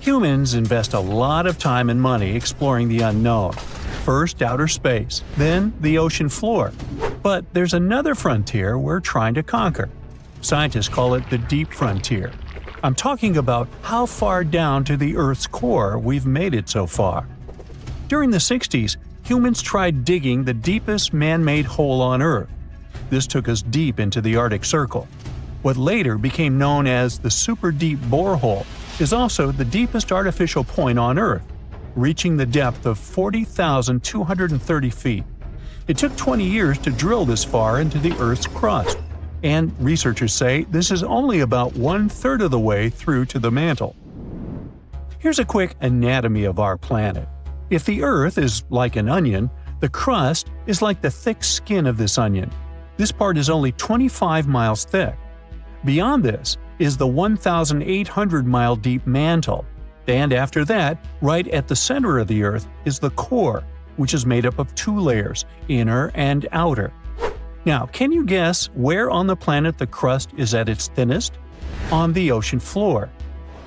Humans invest a lot of time and money exploring the unknown. First outer space, then the ocean floor. But there's another frontier we're trying to conquer. Scientists call it the deep frontier. I'm talking about how far down to the Earth's core we've made it so far. During the 60s, humans tried digging the deepest man-made hole on Earth. This took us deep into the Arctic Circle. What later became known as the super deep borehole is also the deepest artificial point on Earth, reaching the depth of 40,230 feet. It took 20 years to drill this far into the Earth's crust, and researchers say this is only about 1/3 of the way through to the mantle. Here's a quick anatomy of our planet. If the Earth is like an onion, the crust is like the thick skin of this onion. This part is only 25 miles thick. Beyond this is the 1,800-mile deep mantle, and after that, right at the center of the Earth, is the core, which is made up of 2 layers, inner and outer. Now, can you guess where on the planet the crust is at its thinnest? On the ocean floor.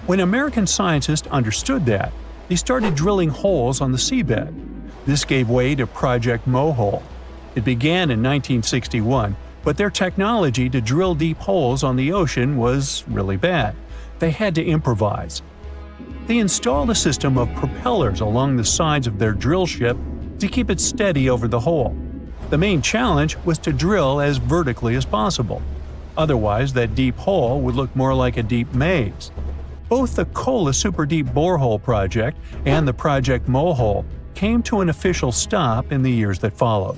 When American scientists understood that, they started drilling holes on the seabed. This gave way to Project Mohole. It began in 1961, but their technology to drill deep holes on the ocean was really bad. They had to improvise. They installed a system of propellers along the sides of their drill ship to keep it steady over the hole. The main challenge was to drill as vertically as possible. Otherwise, that deep hole would look more like a deep maze. Both the Kola Super Deep Borehole project and the Project Mohole came to an official stop in the years that followed.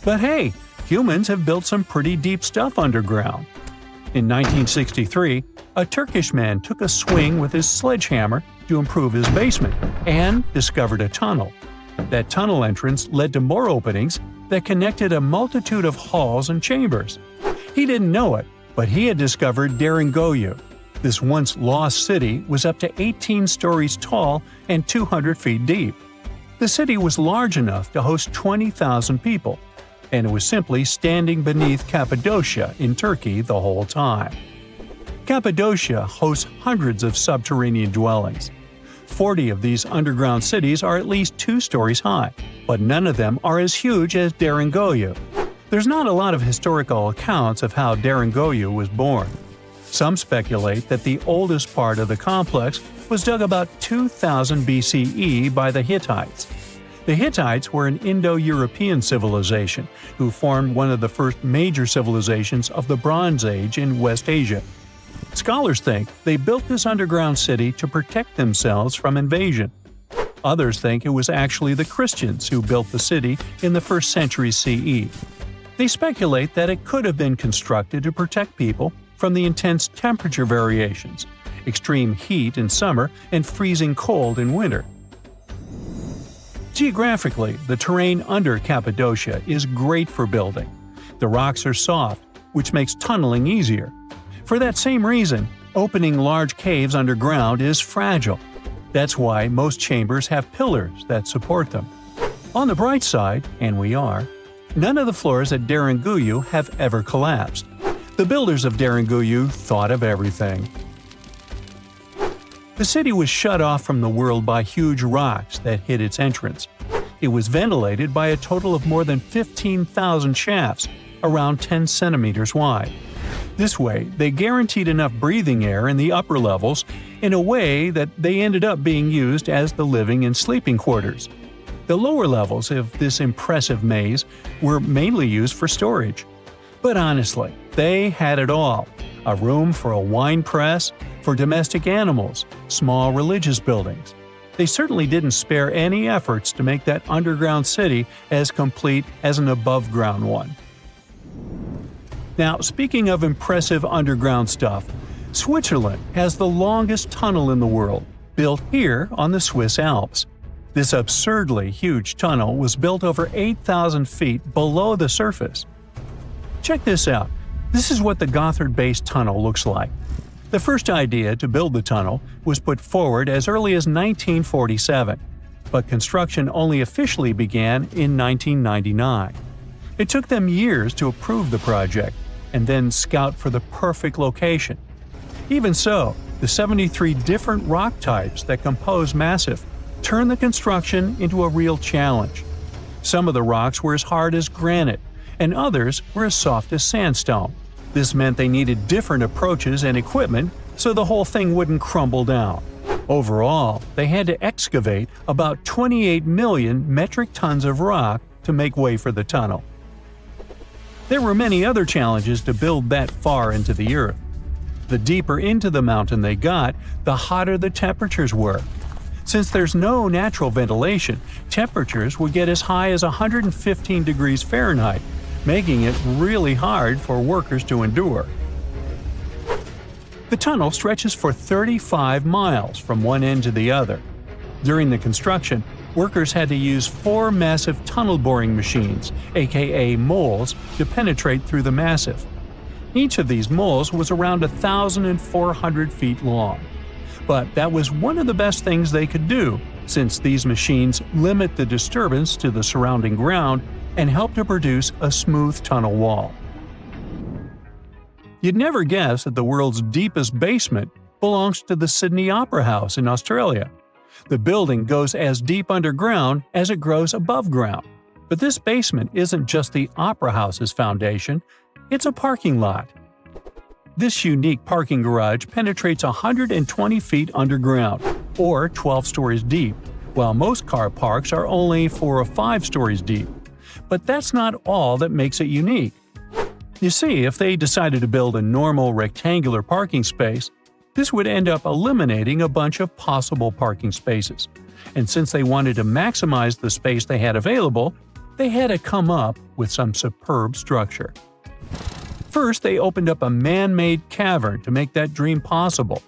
But hey, humans have built some pretty deep stuff underground. In 1963, a Turkish man took a swing with his sledgehammer to improve his basement and discovered a tunnel. That tunnel entrance led to more openings that connected a multitude of halls and chambers. He didn't know it, but he had discovered Deringoyu. This once lost city was up to 18 stories tall and 200 feet deep. The city was large enough to host 20,000 people, and it was simply standing beneath Cappadocia in Turkey the whole time. Cappadocia hosts hundreds of subterranean dwellings. 40 of these underground cities are at least 2 stories high, but none of them are as huge as Deringoyu. There's not a lot of historical accounts of how Deringoyu was born. Some speculate that the oldest part of the complex was dug about 2000 BCE by the Hittites. The Hittites were an Indo-European civilization who formed one of the first major civilizations of the Bronze Age in West Asia. Scholars think they built this underground city to protect themselves from invasion. Others think it was actually the Christians who built the city in the 1st century CE. They speculate that it could have been constructed to protect people from the intense temperature variations, extreme heat in summer and freezing cold in winter. Geographically, the terrain under Cappadocia is great for building. The rocks are soft, which makes tunneling easier. For that same reason, opening large caves underground is fragile. That's why most chambers have pillars that support them. On the bright side, and we are, none of the floors at Deringoyu have ever collapsed. The builders of Deringoyu thought of everything. The city was shut off from the world by huge rocks that hid its entrance. It was ventilated by a total of more than 15,000 shafts, around 10 centimeters wide. This way, they guaranteed enough breathing air in the upper levels in a way that they ended up being used as the living and sleeping quarters. The lower levels of this impressive maze were mainly used for storage. But honestly, they had it all. A room for a wine press, for domestic animals, small religious buildings. They certainly didn't spare any efforts to make that underground city as complete as an above-ground one. Now, speaking of impressive underground stuff, Switzerland has the longest tunnel in the world, built here on the Swiss Alps. This absurdly huge tunnel was built over 8,000 feet below the surface. Check this out. This is what the Gotthard-based tunnel looks like. The first idea to build the tunnel was put forward as early as 1947, but construction only officially began in 1999. It took them years to approve the project and then scout for the perfect location. Even so, The 73 different rock types that compose Massif turned the construction into a real challenge. Some of the rocks were as hard as granite, and others were as soft as sandstone. This meant they needed different approaches and equipment so the whole thing wouldn't crumble down. Overall, they had to excavate about 28 million metric tons of rock to make way for the tunnel. There were many other challenges to build that far into the earth. The deeper into the mountain they got, the hotter the temperatures were. Since there's no natural ventilation, temperatures would get as high as 115 degrees Fahrenheit, making it really hard for workers to endure. The tunnel stretches for 35 miles from one end to the other. During the construction, workers had to use 4 massive tunnel boring machines, aka moles, to penetrate through the massif. Each of these moles was around 1,400 feet long. But that was one of the best things they could do, since these machines limit the disturbance to the surrounding ground and help to produce a smooth tunnel wall. You'd never guess that the world's deepest basement belongs to the Sydney Opera House in Australia. The building goes as deep underground as it grows above ground. But this basement isn't just the Opera House's foundation, it's a parking lot. This unique parking garage penetrates 120 feet underground, or 12 stories deep, while most car parks are only 4 or 5 stories deep. But that's not all that makes it unique. You see, if they decided to build a normal rectangular parking space, this would end up eliminating a bunch of possible parking spaces. And since they wanted to maximize the space they had available, they had to come up with some superb structure. First, they opened up a man-made cavern to make that dream possible.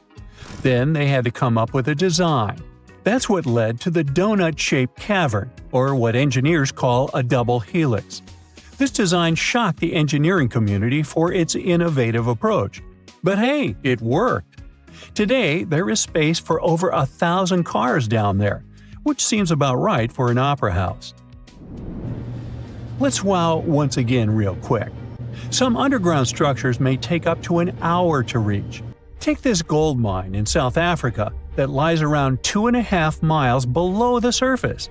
Then they had to come up with a design. That's what led to the donut-shaped cavern, or what engineers call a double helix. This design shocked the engineering community for its innovative approach. But hey, it worked! Today, there is space for over 1,000 cars down there, which seems about right for an opera house. Let's wow once again real quick. Some underground structures may take up to an hour to reach. Take this gold mine in South Africa that lies around 2.5 miles below the surface.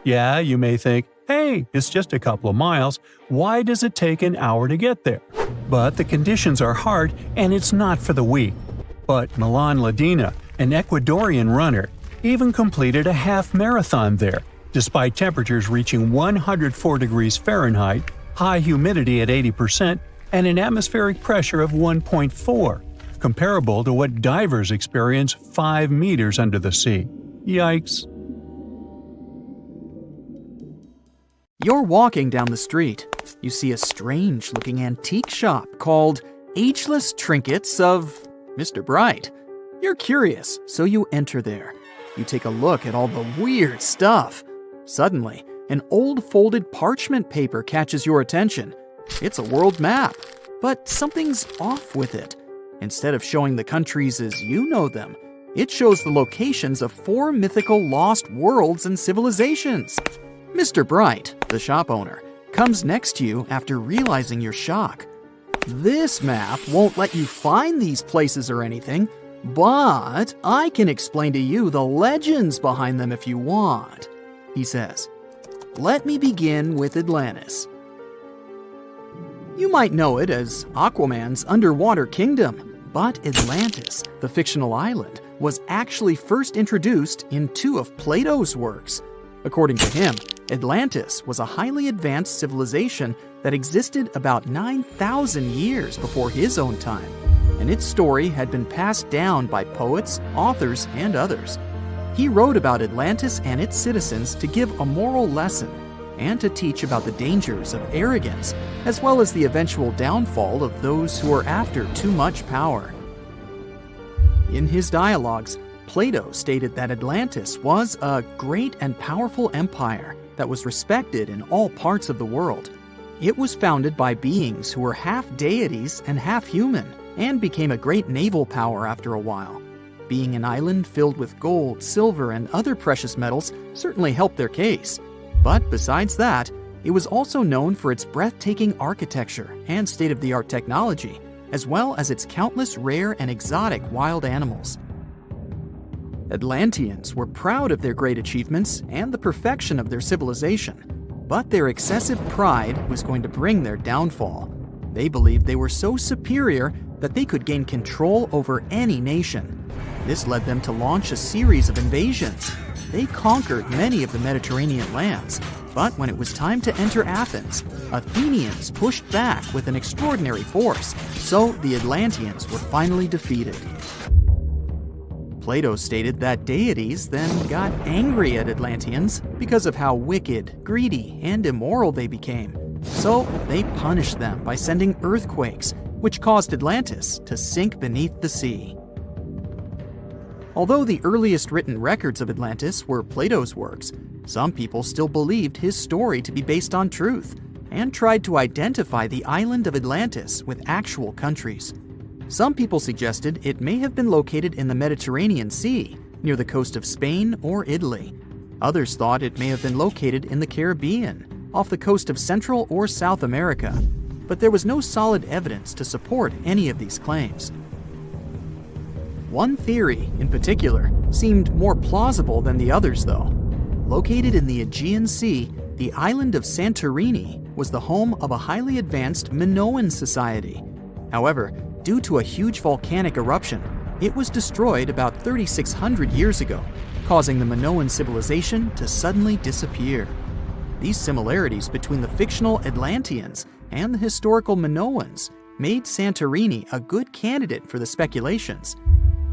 Yeah, you may think, hey, it's just a couple of miles, why does it take an hour to get there? But the conditions are hard and it's not for the weak. But Milan Ladina, an Ecuadorian runner, even completed a half marathon there, despite temperatures reaching 104 degrees Fahrenheit, high humidity at 80%, and an atmospheric pressure of 1.4, comparable to what divers experience 5 meters under the sea. Yikes. You're walking down the street. You see a strange-looking antique shop called Ageless Trinkets of Mr. Bright. You're curious, so you enter there. You take a look at all the weird stuff. Suddenly, an old folded parchment paper catches your attention. It's a world map, but something's off with it. Instead of showing the countries as you know them, it shows the locations of 4 mythical lost worlds and civilizations. Mr. Bright, the shop owner, comes next to you after realizing your shock. This map won't let you find these places or anything, but I can explain to you the legends behind them if you want, he says. Let me begin with Atlantis. You might know it as Aquaman's underwater kingdom, but Atlantis, the fictional island, was actually first introduced in 2 of Plato's works. According to him, Atlantis was a highly advanced civilization that existed about 9,000 years before his own time, and its story had been passed down by poets, authors, and others. He wrote about Atlantis and its citizens to give a moral lesson and to teach about the dangers of arrogance, as well as the eventual downfall of those who are after too much power. In his dialogues, Plato stated that Atlantis was a great and powerful empire that was respected in all parts of the world. It was founded by beings who were half deities and half human, and became a great naval power after a while. Being an island filled with gold, silver, and other precious metals certainly helped their case. But besides that, it was also known for its breathtaking architecture and state-of-the-art technology, as well as its countless rare and exotic wild animals. Atlanteans were proud of their great achievements and the perfection of their civilization, but their excessive pride was going to bring their downfall. They believed they were so superior that they could gain control over any nation. This led them to launch a series of invasions. They conquered many of the Mediterranean lands, but when it was time to enter Athens, Athenians pushed back with an extraordinary force, so the Atlanteans were finally defeated. Plato stated that deities then got angry at Atlanteans because of how wicked, greedy, and immoral they became. So they punished them by sending earthquakes, which caused Atlantis to sink beneath the sea. Although the earliest written records of Atlantis were Plato's works, some people still believed his story to be based on truth and tried to identify the island of Atlantis with actual countries. Some people suggested it may have been located in the Mediterranean Sea, near the coast of Spain or Italy. Others thought it may have been located in the Caribbean, off the coast of Central or South America, but there was no solid evidence to support any of these claims. One theory, in particular, seemed more plausible than the others, though. Located in the Aegean Sea, the island of Santorini was the home of a highly advanced Minoan society. However, due to a huge volcanic eruption, it was destroyed about 3,600 years ago, causing the Minoan civilization to suddenly disappear. These similarities between the fictional Atlanteans and the historical Minoans made Santorini a good candidate for the speculations.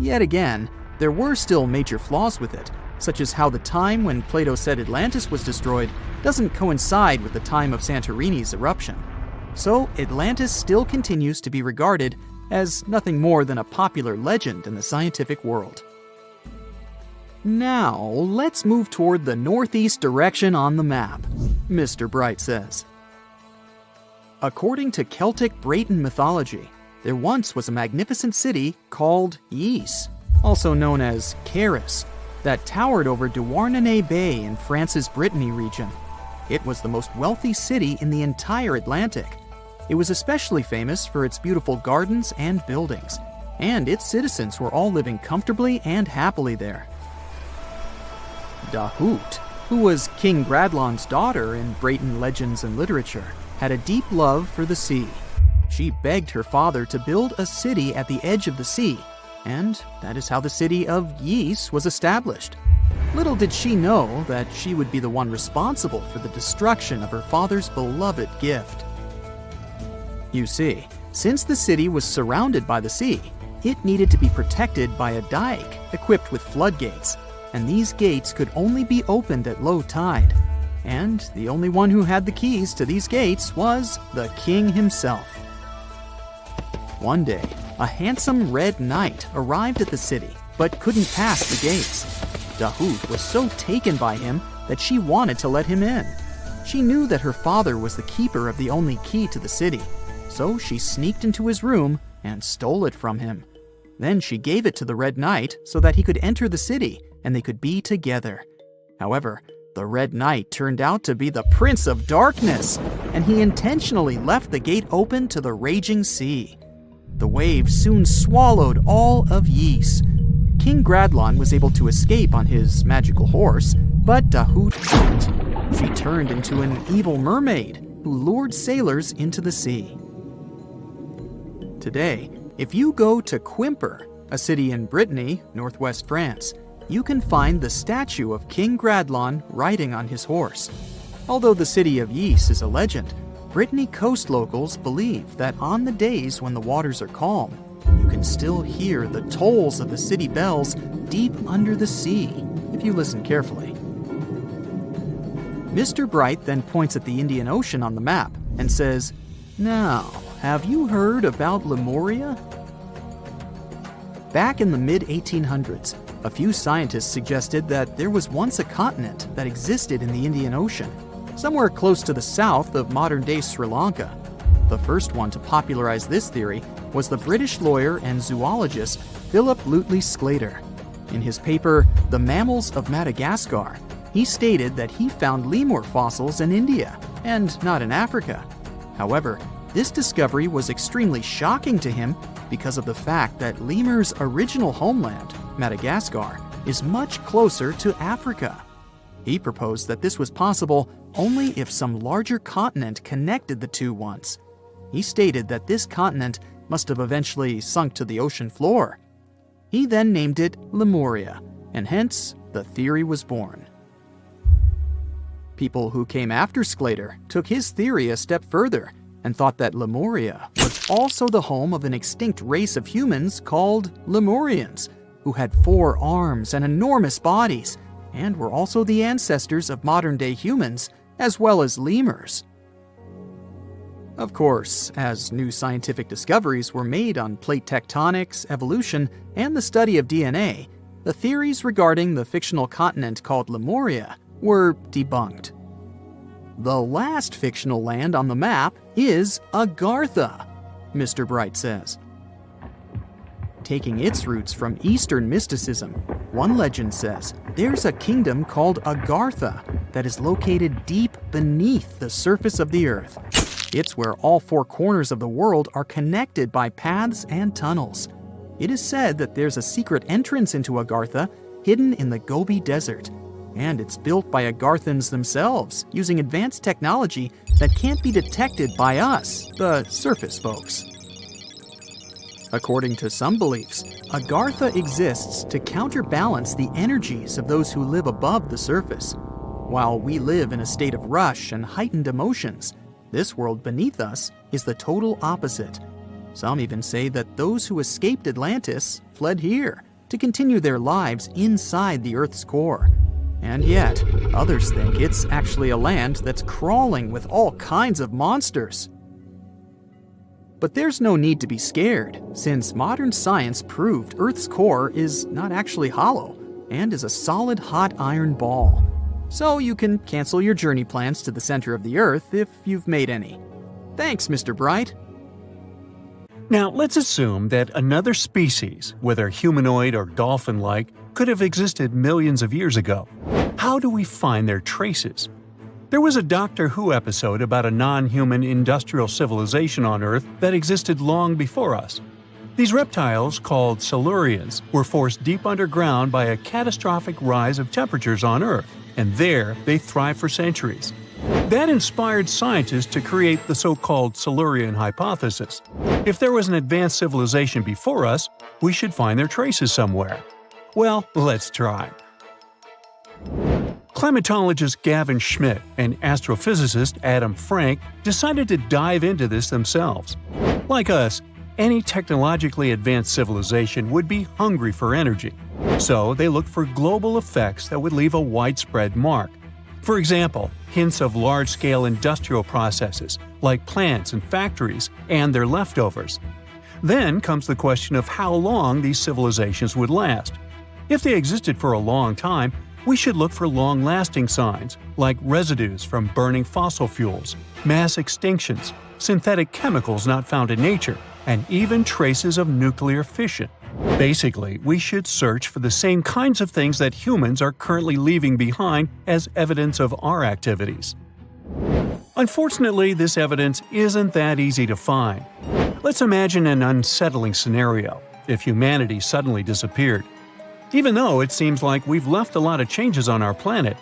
Yet again, there were still major flaws with it, such as how the time when Plato said Atlantis was destroyed doesn't coincide with the time of Santorini's eruption. So Atlantis still continues to be regarded as nothing more than a popular legend in the scientific world. Now, let's move toward the northeast direction on the map, Mr. Bright says. According to Celtic Breton mythology, there once was a magnificent city called Ys, also known as Caris, that towered over Douarnenez Bay in France's Brittany region. It was the most wealthy city in the entire Atlantic. It was especially famous for its beautiful gardens and buildings, and its citizens were all living comfortably and happily there. Dahut, who was King Gradlon's daughter in Breton legends and literature, had a deep love for the sea. She begged her father to build a city at the edge of the sea, and that is how the city of Ys was established. Little did she know that she would be the one responsible for the destruction of her father's beloved gift. You see, since the city was surrounded by the sea, it needed to be protected by a dike equipped with floodgates, and these gates could only be opened at low tide. And the only one who had the keys to these gates was the king himself. One day, a handsome red knight arrived at the city, but couldn't pass the gates. Dahut was so taken by him that she wanted to let him in. She knew that her father was the keeper of the only key to the city, so she sneaked into his room and stole it from him. Then she gave it to the Red Knight so that he could enter the city and they could be together. However, the Red Knight turned out to be the Prince of Darkness, and he intentionally left the gate open to the raging sea. The waves soon swallowed all of Ys. King Gradlon was able to escape on his magical horse, but Dahut couldn't. She turned into an evil mermaid who lured sailors into the sea. Today, if you go to Quimper, a city in Brittany, northwest France, you can find the statue of King Gradlon riding on his horse. Although the city of Ys is a legend, Brittany coast locals believe that on the days when the waters are calm, you can still hear the tolls of the city bells deep under the sea, if you listen carefully. Mr. Bright then points at the Indian Ocean on the map and says, "Now, have you heard about Lemuria?" Back in the mid-1800s, a few scientists suggested that there was once a continent that existed in the Indian Ocean, somewhere close to the south of modern-day Sri Lanka. The first one to popularize this theory was the British lawyer and zoologist Philip Lutley Sclater. In his paper, The Mammals of Madagascar, he stated that he found lemur fossils in India, and not in Africa. However, this discovery was extremely shocking to him because of the fact that lemurs' original homeland, Madagascar, is much closer to Africa. He proposed that this was possible only if some larger continent connected the two once. He stated that this continent must have eventually sunk to the ocean floor. He then named it Lemuria, and hence the theory was born. People who came after Sclater took his theory a step further and thought that Lemuria was also the home of an extinct race of humans called Lemurians, who had 4 arms and enormous bodies, and were also the ancestors of modern-day humans, as well as lemurs. Of course, as new scientific discoveries were made on plate tectonics, evolution, and the study of DNA, the theories regarding the fictional continent called Lemuria were debunked. The last fictional land on the map is Agartha, Mr. Bright says. Taking its roots from Eastern mysticism, one legend says there's a kingdom called Agartha that is located deep beneath the surface of the earth. It's where all 4 corners of the world are connected by paths and tunnels. It is said that there's a secret entrance into Agartha hidden in the Gobi Desert, and it's built by Agarthans themselves using advanced technology that can't be detected by us, the surface folks. According to some beliefs, Agartha exists to counterbalance the energies of those who live above the surface. While we live in a state of rush and heightened emotions, this world beneath us is the total opposite. Some even say that those who escaped Atlantis fled here to continue their lives inside the Earth's core. And yet, others think it's actually a land that's crawling with all kinds of monsters. But there's no need to be scared, since modern science proved Earth's core is not actually hollow and is a solid hot iron ball. So you can cancel your journey plans to the center of the Earth if you've made any. Thanks, Mr. Bright. Now, let's assume that another species, whether humanoid or dolphin-like, could have existed millions of years ago. How do we find their traces? There was a Doctor Who episode about a non-human industrial civilization on Earth that existed long before us. These reptiles, called Silurians, were forced deep underground by a catastrophic rise of temperatures on Earth, and there they thrived for centuries. That inspired scientists to create the so-called Silurian hypothesis. If there was an advanced civilization before us, we should find their traces somewhere. Well, let's try. Climatologist Gavin Schmidt and astrophysicist Adam Frank decided to dive into this themselves. Like us, any technologically advanced civilization would be hungry for energy, so they looked for global effects that would leave a widespread mark. For example, hints of large-scale industrial processes, like plants and factories, and their leftovers. Then comes the question of how long these civilizations would last. If they existed for a long time, we should look for long-lasting signs, like residues from burning fossil fuels, mass extinctions, synthetic chemicals not found in nature, and even traces of nuclear fission. Basically, we should search for the same kinds of things that humans are currently leaving behind as evidence of our activities. Unfortunately, this evidence isn't that easy to find. Let's imagine an unsettling scenario if humanity suddenly disappeared. Even though it seems like we've left a lot of changes on our planet,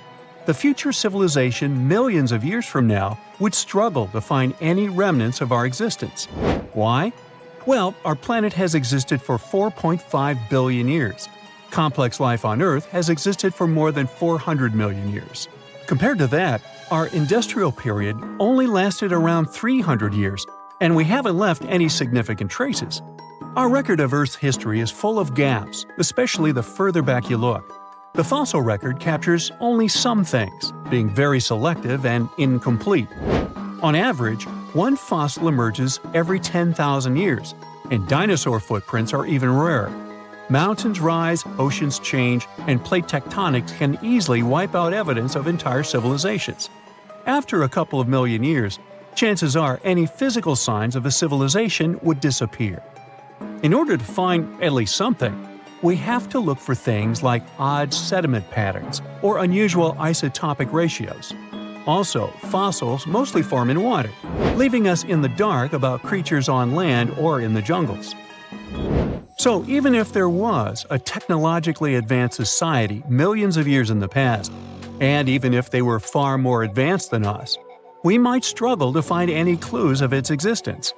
the future civilization millions of years from now would struggle to find any remnants of our existence. Why? Well, our planet has existed for 4.5 billion years. Complex life on Earth has existed for more than 400 million years. Compared to that, our industrial period only lasted around 300 years, and we haven't left any significant traces. Our record of Earth's history is full of gaps, especially the further back you look. The fossil record captures only some things, being very selective and incomplete. On average, one fossil emerges every 10,000 years, and dinosaur footprints are even rarer. Mountains rise, oceans change, and plate tectonics can easily wipe out evidence of entire civilizations. After a couple of million years, chances are any physical signs of a civilization would disappear. In order to find at least something, we have to look for things like odd sediment patterns or unusual isotopic ratios. Also, fossils mostly form in water, leaving us in the dark about creatures on land or in the jungles. So even if there was a technologically advanced society millions of years in the past, and even if they were far more advanced than us, we might struggle to find any clues of its existence.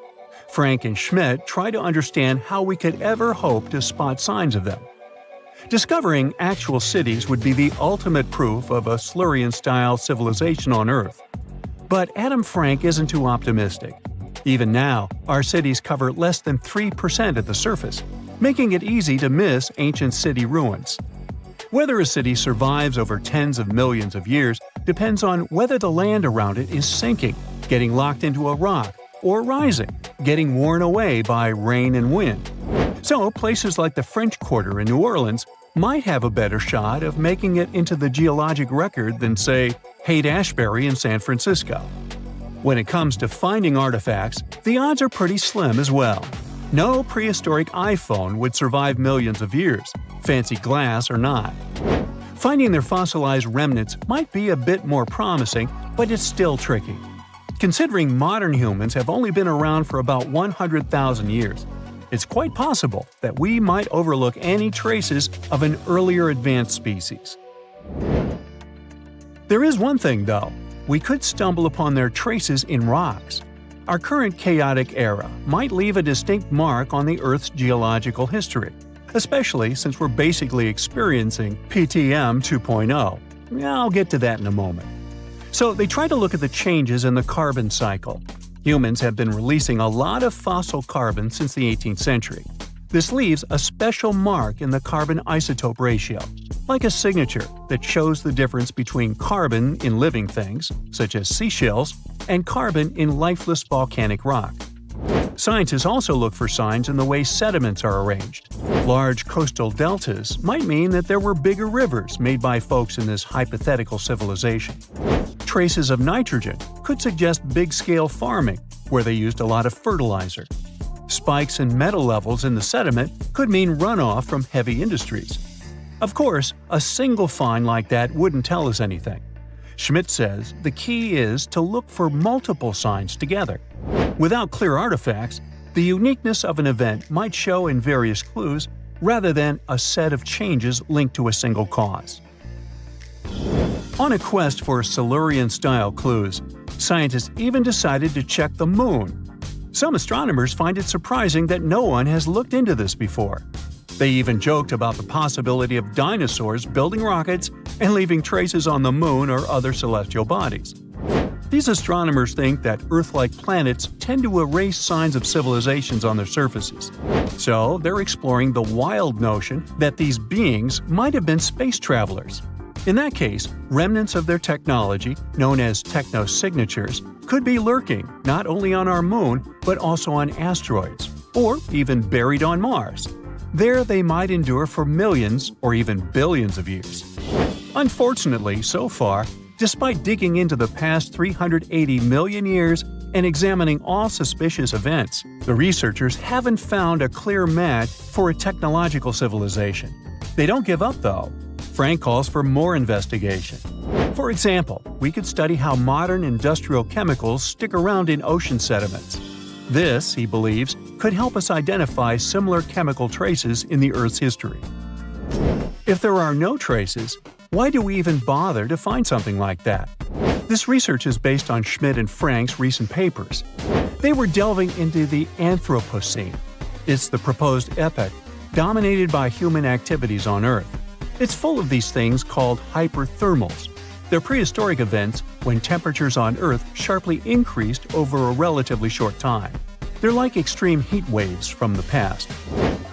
Frank and Schmidt try to understand how we could ever hope to spot signs of them. Discovering actual cities would be the ultimate proof of a Silurian-style civilization on Earth. But Adam Frank isn't too optimistic. Even now, our cities cover less than 3% of the surface, making it easy to miss ancient city ruins. Whether a city survives over tens of millions of years depends on whether the land around it is sinking, getting locked into a rock, or rising, getting worn away by rain and wind. So places like the French Quarter in New Orleans might have a better shot of making it into the geologic record than, say, Haight-Ashbury in San Francisco. When it comes to finding artifacts, the odds are pretty slim as well. No prehistoric iPhone would survive millions of years, fancy glass or not. Finding their fossilized remnants might be a bit more promising, but it's still tricky. Considering modern humans have only been around for about 100,000 years, it's quite possible that we might overlook any traces of an earlier advanced species. There is one thing, though. We could stumble upon their traces in rocks. Our current chaotic era might leave a distinct mark on the Earth's geological history, especially since we're basically experiencing PTM 2.0. I'll get to that in a moment. So they try to look at the changes in the carbon cycle. Humans have been releasing a lot of fossil carbon since the 18th century. This leaves a special mark in the carbon isotope ratio, like a signature that shows the difference between carbon in living things, such as seashells, and carbon in lifeless volcanic rock. Scientists also look for signs in the way sediments are arranged. Large coastal deltas might mean that there were bigger rivers made by folks in this hypothetical civilization. Traces of nitrogen could suggest big-scale farming, where they used a lot of fertilizer. Spikes in metal levels in the sediment could mean runoff from heavy industries. Of course, a single find like that wouldn't tell us anything. Schmidt says the key is to look for multiple signs together. Without clear artifacts, the uniqueness of an event might show in various clues rather than a set of changes linked to a single cause. On a quest for Silurian-style clues, scientists even decided to check the Moon. Some astronomers find it surprising that no one has looked into this before. They even joked about the possibility of dinosaurs building rockets and leaving traces on the Moon or other celestial bodies. These astronomers think that Earth-like planets tend to erase signs of civilizations on their surfaces. So they're exploring the wild notion that these beings might have been space travelers. In that case, remnants of their technology, known as technosignatures, could be lurking not only on our Moon, but also on asteroids, or even buried on Mars. There they might endure for millions or even billions of years. Unfortunately, so far, despite digging into the past 380 million years and examining all suspicious events, the researchers haven't found a clear match for a technological civilization. They don't give up, though. Frank calls for more investigation. For example, we could study how modern industrial chemicals stick around in ocean sediments. This, he believes, could help us identify similar chemical traces in the Earth's history. If there are no traces, why do we even bother to find something like that? This research is based on Schmidt and Frank's recent papers. They were delving into the Anthropocene. It's the proposed epoch, dominated by human activities on Earth. It's full of these things called hyperthermals. They're prehistoric events when temperatures on Earth sharply increased over a relatively short time. They're like extreme heat waves from the past.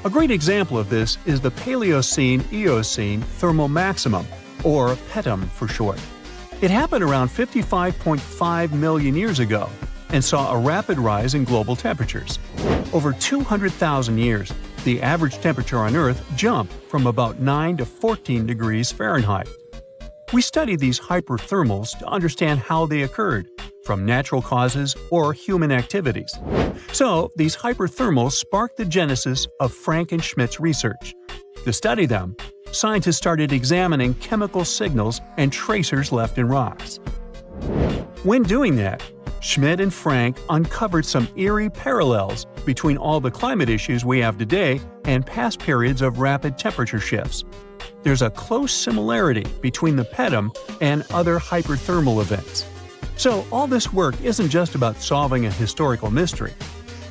A great example of this is the Paleocene-Eocene thermal maximum, or PETM for short. It happened around 55.5 million years ago and saw a rapid rise in global temperatures. Over 200,000 years, the average temperature on Earth jumped from about 9 to 14 degrees Fahrenheit. We study these hyperthermals to understand how they occurred, from natural causes or human activities. So, these hyperthermals sparked the genesis of Frank and Schmidt's research. To study them, scientists started examining chemical signals and tracers left in rocks. When doing that, Schmidt and Frank uncovered some eerie parallels between all the climate issues we have today and past periods of rapid temperature shifts. There's a close similarity between the Pedum and other hyperthermal events. So all this work isn't just about solving a historical mystery.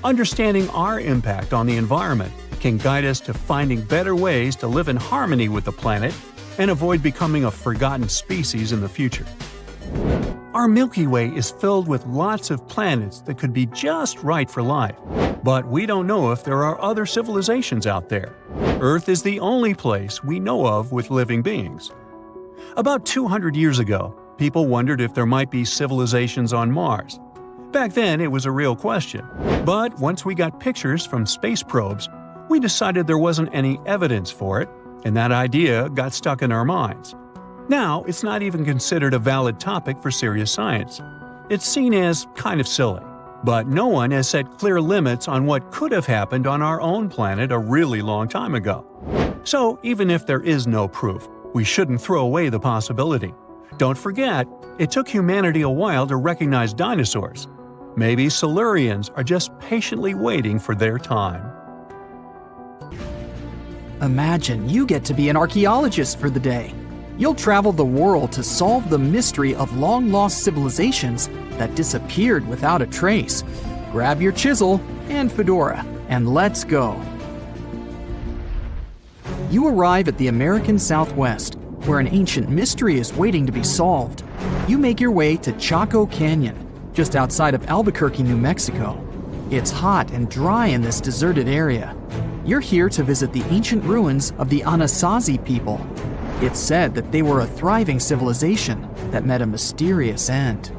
Understanding our impact on the environment can guide us to finding better ways to live in harmony with the planet and avoid becoming a forgotten species in the future. Our Milky Way is filled with lots of planets that could be just right for life, but we don't know if there are other civilizations out there. Earth is the only place we know of with living beings. About 200 years ago, people wondered if there might be civilizations on Mars. Back then, it was a real question. But once we got pictures from space probes, we decided there wasn't any evidence for it, and that idea got stuck in our minds. Now, it's not even considered a valid topic for serious science. It's seen as kind of silly. But no one has set clear limits on what could have happened on our own planet a really long time ago. So, even if there is no proof, we shouldn't throw away the possibility. Don't forget, it took humanity a while to recognize dinosaurs. Maybe Silurians are just patiently waiting for their time. Imagine you get to be an archaeologist for the day. You'll travel the world to solve the mystery of long-lost civilizations that disappeared without a trace. Grab your chisel and fedora, and let's go. You arrive at the American Southwest, where an ancient mystery is waiting to be solved. You make your way to Chaco Canyon, just outside of Albuquerque, New Mexico. It's hot and dry in this deserted area. You're here to visit the ancient ruins of the Anasazi people. It's said that they were a thriving civilization that met a mysterious end.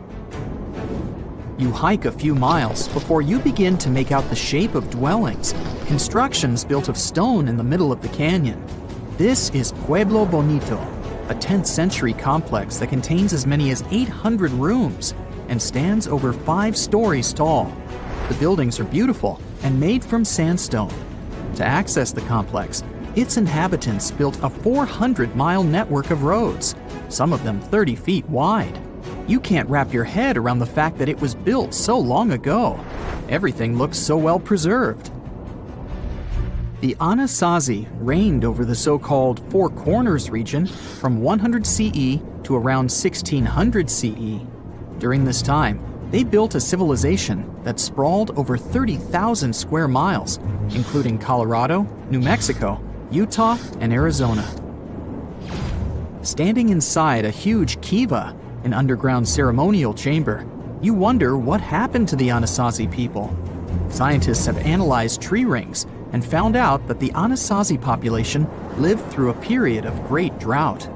You hike a few miles before you begin to make out the shape of dwellings, constructions built of stone in the middle of the canyon. This is Pueblo Bonito, a 10th century complex that contains as many as 800 rooms and stands over 5 stories tall. The buildings are beautiful and made from sandstone. To access the complex, its inhabitants built a 400-mile network of roads, some of them 30 feet wide. You can't wrap your head around the fact that it was built so long ago. Everything looks so well preserved. The Anasazi reigned over the so-called Four Corners region from 100 CE to around 1600 CE. During this time, they built a civilization that sprawled over 30,000 square miles, including Colorado, New Mexico, Utah, and Arizona. Standing inside a huge kiva, an underground ceremonial chamber, you wonder what happened to the Anasazi people. Scientists have analyzed tree rings and found out that the Anasazi population lived through a period of great drought.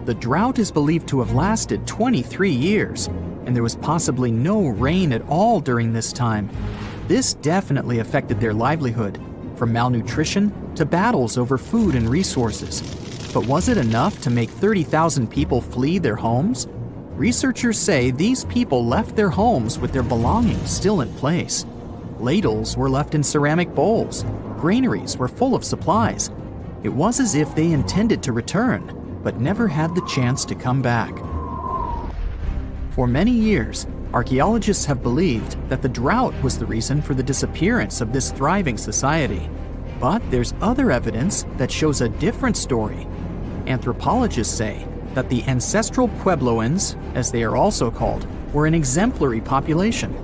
The drought is believed to have lasted 23 years, and there was possibly no rain at all during this time. This definitely affected their livelihood, from malnutrition to battles over food and resources. But was it enough to make 30,000 people flee their homes? Researchers say these people left their homes with their belongings still in place. Ladles were left in ceramic bowls. Granaries were full of supplies. It was as if they intended to return, but never had the chance to come back. For many years, archaeologists have believed that the drought was the reason for the disappearance of this thriving society. But there's other evidence that shows a different story. Anthropologists say that the ancestral Puebloans, as they are also called, were an exemplary population.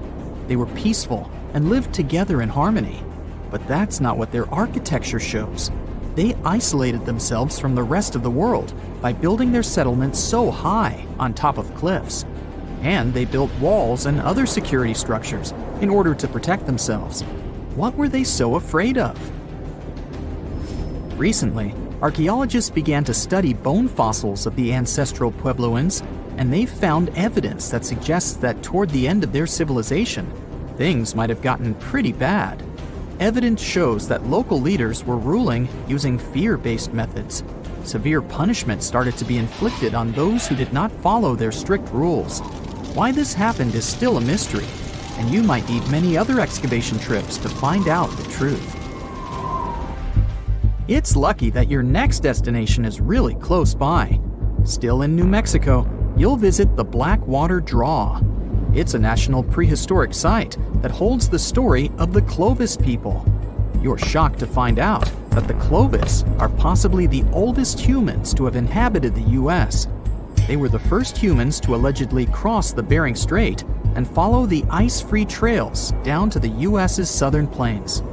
They were peaceful and lived together in harmony. But that's not what their architecture shows. They isolated themselves from the rest of the world by building their settlements so high on top of cliffs. And they built walls and other security structures in order to protect themselves. What were they so afraid of? Recently, archaeologists began to study bone fossils of the ancestral Puebloans, and they found evidence that suggests that toward the end of their civilization, things might have gotten pretty bad. Evidence shows that local leaders were ruling using fear-based methods. Severe punishment started to be inflicted on those who did not follow their strict rules. Why this happened is still a mystery, and you might need many other excavation trips to find out the truth. It's lucky that your next destination is really close by. Still in New Mexico, you'll visit the Blackwater Draw. It's a national prehistoric site that holds the story of the Clovis people. You're shocked to find out that the Clovis are possibly the oldest humans to have inhabited the U.S. They were the first humans to allegedly cross the Bering Strait and follow the ice-free trails down to the U.S.'s southern plains.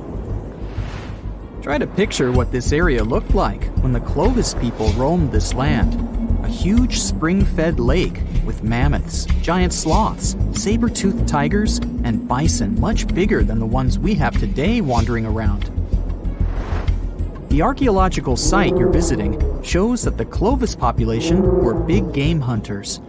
Try to picture what this area looked like when the Clovis people roamed this land. A huge spring-fed lake with mammoths, giant sloths, saber-toothed tigers, and bison much bigger than the ones we have today wandering around. The archaeological site you're visiting shows that the Clovis population were big game hunters.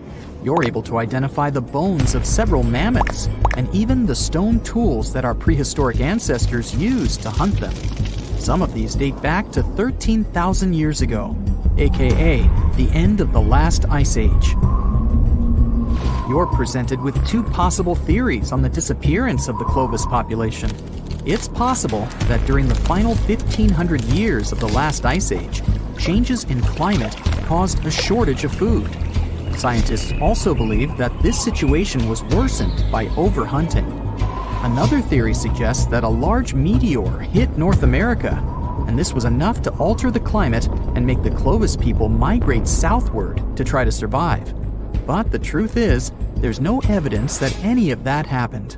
You're able to identify the bones of several mammoths and even the stone tools that our prehistoric ancestors used to hunt them. Some of these date back to 13,000 years ago, aka the end of the last ice age. You're presented with two possible theories on the disappearance of the Clovis population. It's possible that during the final 1,500 years of the last ice age, changes in climate caused a shortage of food. Scientists also believe that this situation was worsened by overhunting. Another theory suggests that a large meteor hit North America, and this was enough to alter the climate and make the Clovis people migrate southward to try to survive. But the truth is, there's no evidence that any of that happened.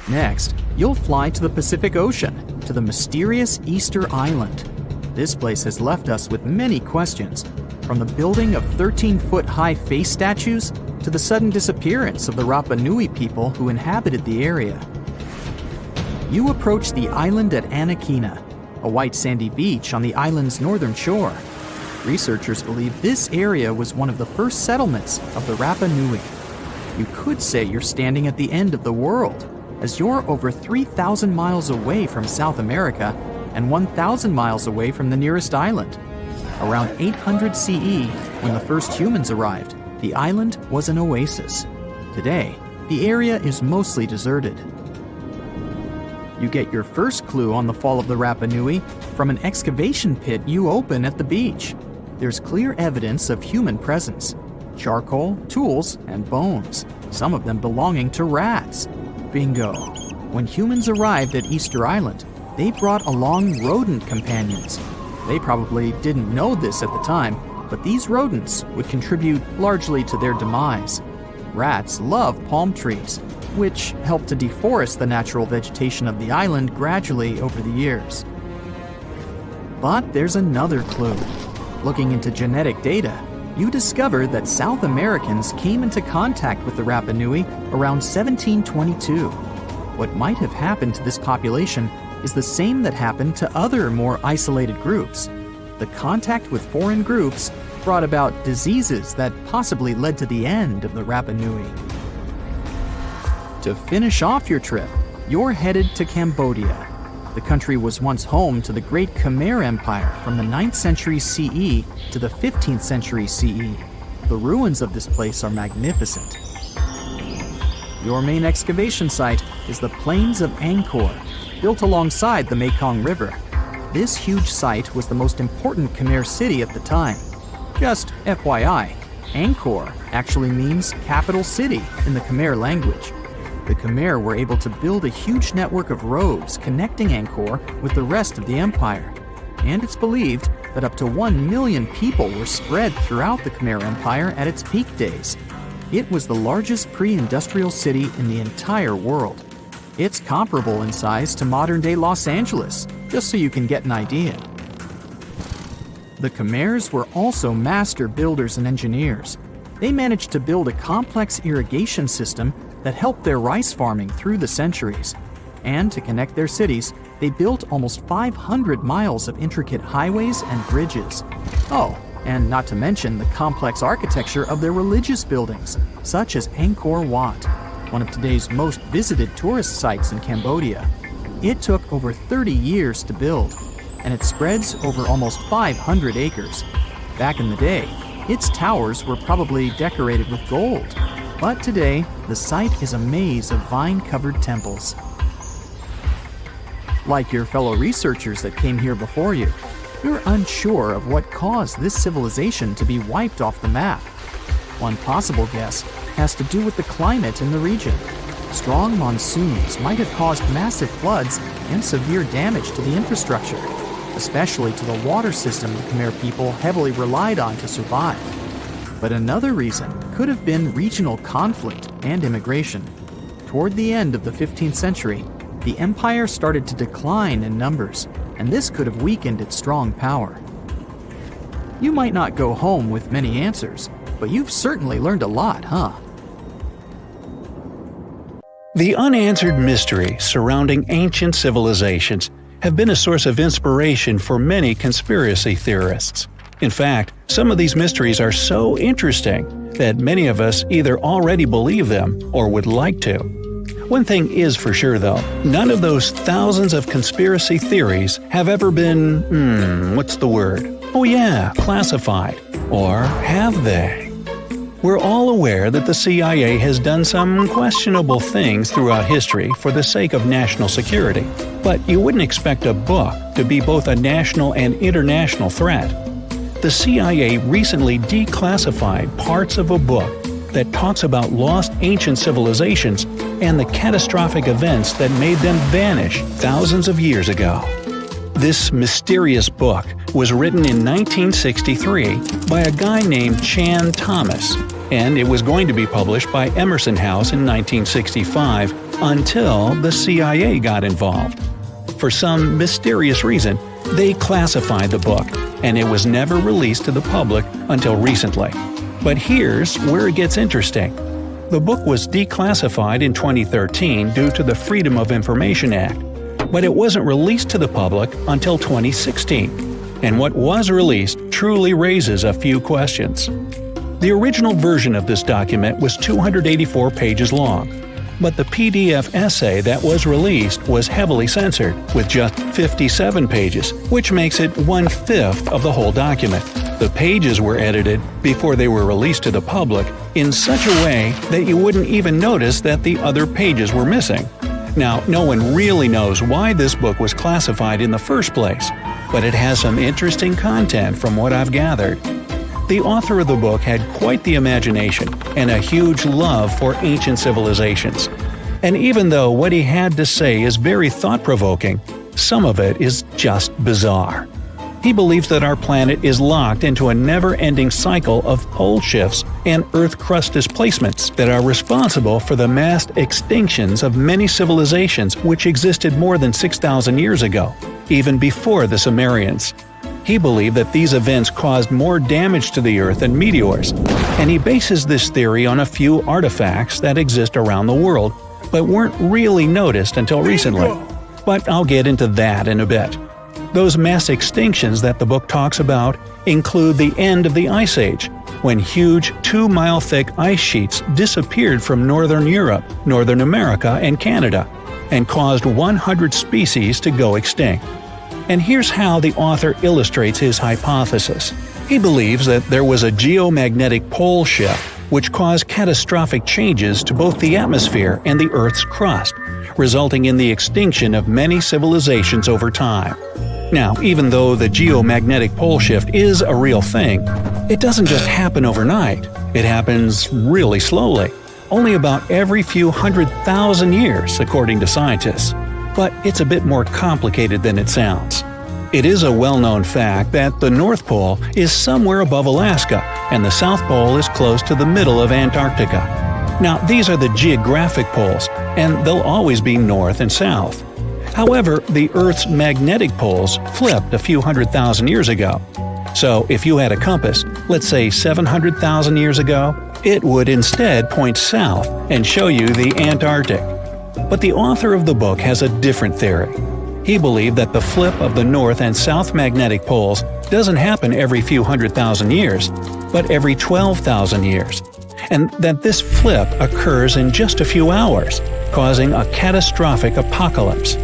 Next, you'll fly to the Pacific Ocean, to the mysterious Easter Island. This place has left us with many questions, from the building of 13-foot-high face statues to the sudden disappearance of the Rapa Nui people who inhabited the area. You approach the island at Anasazi, a white sandy beach on the island's northern shore. Researchers believe this area was one of the first settlements of the Rapa Nui. You could say you're standing at the end of the world, as you're over 3,000 miles away from South America and 1,000 miles away from the nearest island. Around 800 CE, when the first humans arrived, the island was an oasis. Today, the area is mostly deserted. You get your first clue on the fall of the Rapa Nui from an excavation pit you open at the beach. There's clear evidence of human presence: charcoal, tools, and bones, some of them belonging to rats. Bingo! When humans arrived at Easter Island, they brought along rodent companions. They probably didn't know this at the time, but these rodents would contribute largely to their demise. Rats love palm trees, which helped to deforest the natural vegetation of the island gradually over the years. But there's another clue. Looking into genetic data, you discover that South Americans came into contact with the Rapa Nui around 1722. What might have happened to this population is the same that happened to other more isolated groups. The contact with foreign groups brought about diseases that possibly led to the end of the Rapa Nui. To finish off your trip, you're headed to Cambodia. The country was once home to the great Khmer Empire from the 9th century CE to the 15th century CE. The ruins of this place are magnificent. Your main excavation site is the Plains of Angkor, built alongside the Mekong River. This huge site was the most important Khmer city at the time. Just FYI, Angkor actually means capital city in the Khmer language. The Khmer were able to build a huge network of roads connecting Angkor with the rest of the empire. And it's believed that up to 1 million people were spread throughout the Khmer Empire at its peak days. It was the largest pre-industrial city in the entire world. It's comparable in size to modern-day Los Angeles, just so you can get an idea. The Khmers were also master builders and engineers. They managed to build a complex irrigation system that helped their rice farming through the centuries. And to connect their cities, they built almost 500 miles of intricate highways and bridges. Oh, and not to mention the complex architecture of their religious buildings, such as Angkor Wat, one of today's most visited tourist sites in Cambodia. It took over 30 years to build, and it spreads over almost 500 acres. Back in the day, its towers were probably decorated with gold, but today, the site is a maze of vine-covered temples. Like your fellow researchers that came here before you, you're unsure of what caused this civilization to be wiped off the map. One possible guess has to do with the climate in the region. Strong monsoons might have caused massive floods and severe damage to the infrastructure, especially to the water system the Khmer people heavily relied on to survive. But another reason could have been regional conflict and immigration. Toward the end of the 15th century, the empire started to decline in numbers, and this could have weakened its strong power. You might not go home with many answers, but you've certainly learned a lot, huh? The unanswered mysteries surrounding ancient civilizations have been a source of inspiration for many conspiracy theorists. In fact, some of these mysteries are so interesting that many of us either already believe them or would like to. One thing is for sure though, none of those thousands of conspiracy theories have ever been, what's the word? Oh yeah, classified. Or have they? We're all aware that the CIA has done some questionable things throughout history for the sake of national security, but you wouldn't expect a book to be both a national and international threat. The CIA recently declassified parts of a book that talks about lost ancient civilizations and the catastrophic events that made them vanish thousands of years ago. This mysterious book was written in 1963 by a guy named Chan Thomas, and it was going to be published by Emerson House in 1965 until the CIA got involved. For some mysterious reason, they classified the book, and it was never released to the public until recently. But here's where it gets interesting. The book was declassified in 2013 due to the Freedom of Information Act, but it wasn't released to the public until 2016. And what was released truly raises a few questions. The original version of this document was 284 pages long, but the PDF essay that was released was heavily censored, with just 57 pages, which makes it 1/5 of the whole document. The pages were edited before they were released to the public in such a way that you wouldn't even notice that the other pages were missing. Now, no one really knows why this book was classified in the first place, but it has some interesting content from what I've gathered. The author of the book had quite the imagination and a huge love for ancient civilizations. And even though what he had to say is very thought-provoking, some of it is just bizarre. He believes that our planet is locked into a never-ending cycle of pole shifts and Earth crust displacements that are responsible for the mass extinctions of many civilizations which existed more than 6,000 years ago, even before the Sumerians. He believed that these events caused more damage to the Earth than meteors, and he bases this theory on a few artifacts that exist around the world, but weren't really noticed until recently. But I'll get into that in a bit. Those mass extinctions that the book talks about include the end of the Ice Age, when huge 2-mile-thick ice sheets disappeared from northern Europe, Northern America, and Canada, and caused 100 species to go extinct. And here's how the author illustrates his hypothesis. He believes that there was a geomagnetic pole shift which caused catastrophic changes to both the atmosphere and the Earth's crust, resulting in the extinction of many civilizations over time. Now, even though the geomagnetic pole shift is a real thing, it doesn't just happen overnight. It happens really slowly, only about every few 100,000 years, according to scientists. But it's a bit more complicated than it sounds. It is a well-known fact that the North Pole is somewhere above Alaska, and the South Pole is close to the middle of Antarctica. Now, these are the geographic poles, and they'll always be north and south. However, the Earth's magnetic poles flipped a few 100,000 years ago. So if you had a compass, let's say 700,000 years ago, it would instead point south and show you the Antarctic. But the author of the book has a different theory. He believed that the flip of the north and south magnetic poles doesn't happen every few 100,000 years, but every 12,000 years, and that this flip occurs in just a few hours, causing a catastrophic apocalypse.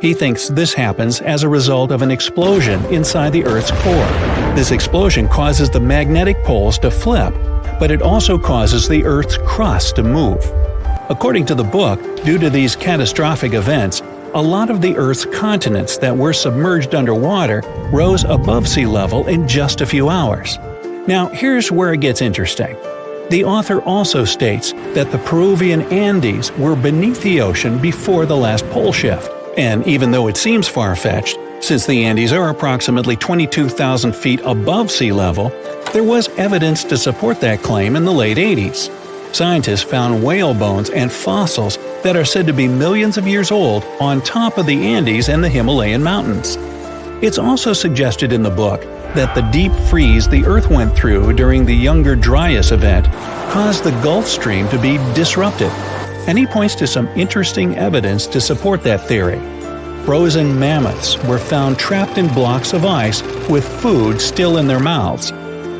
He thinks this happens as a result of an explosion inside the Earth's core. This explosion causes the magnetic poles to flip, but it also causes the Earth's crust to move. According to the book, due to these catastrophic events, a lot of the Earth's continents that were submerged underwater rose above sea level in just a few hours. Now, here's where it gets interesting. The author also states that the Peruvian Andes were beneath the ocean before the last pole shift. And even though it seems far-fetched, since the Andes are approximately 22,000 feet above sea level, there was evidence to support that claim in the late 80s. Scientists found whale bones and fossils that are said to be millions of years old on top of the Andes and the Himalayan mountains. It's also suggested in the book that the deep freeze the Earth went through during the Younger Dryas event caused the Gulf Stream to be disrupted, and he points to some interesting evidence to support that theory. Frozen mammoths were found trapped in blocks of ice with food still in their mouths.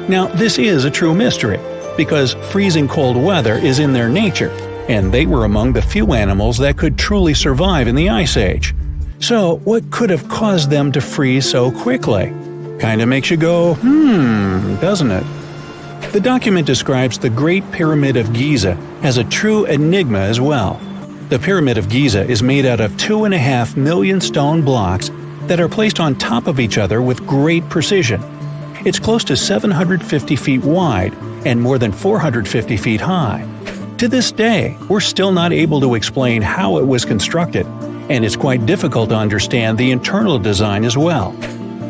Now, this is a true mystery, because freezing cold weather is in their nature, and they were among the few animals that could truly survive in the Ice Age. So, what could have caused them to freeze so quickly? Kinda makes you go, doesn't it? The document describes the Great Pyramid of Giza as a true enigma as well. The Pyramid of Giza is made out of 2.5 million stone blocks that are placed on top of each other with great precision. It's close to 750 feet wide and more than 450 feet high. To this day, we're still not able to explain how it was constructed, and it's quite difficult to understand the internal design as well.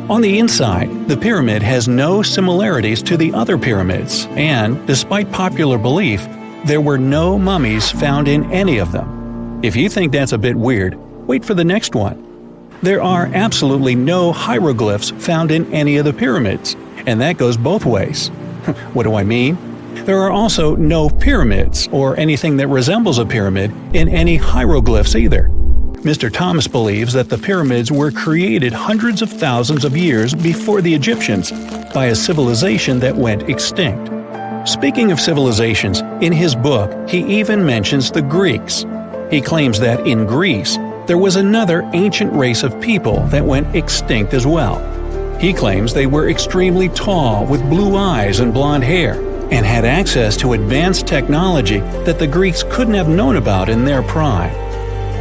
On the inside, the pyramid has no similarities to the other pyramids, and, despite popular belief, there were no mummies found in any of them. If you think that's a bit weird, wait for the next one. There are absolutely no hieroglyphs found in any of the pyramids, and that goes both ways. What do I mean? There are also no pyramids, or anything that resembles a pyramid, in any hieroglyphs either. Mr. Thomas believes that the pyramids were created hundreds of thousands of years before the Egyptians, by a civilization that went extinct. Speaking of civilizations, in his book he even mentions the Greeks. He claims that in Greece, there was another ancient race of people that went extinct as well. He claims they were extremely tall with blue eyes and blonde hair, and had access to advanced technology that the Greeks couldn't have known about in their prime.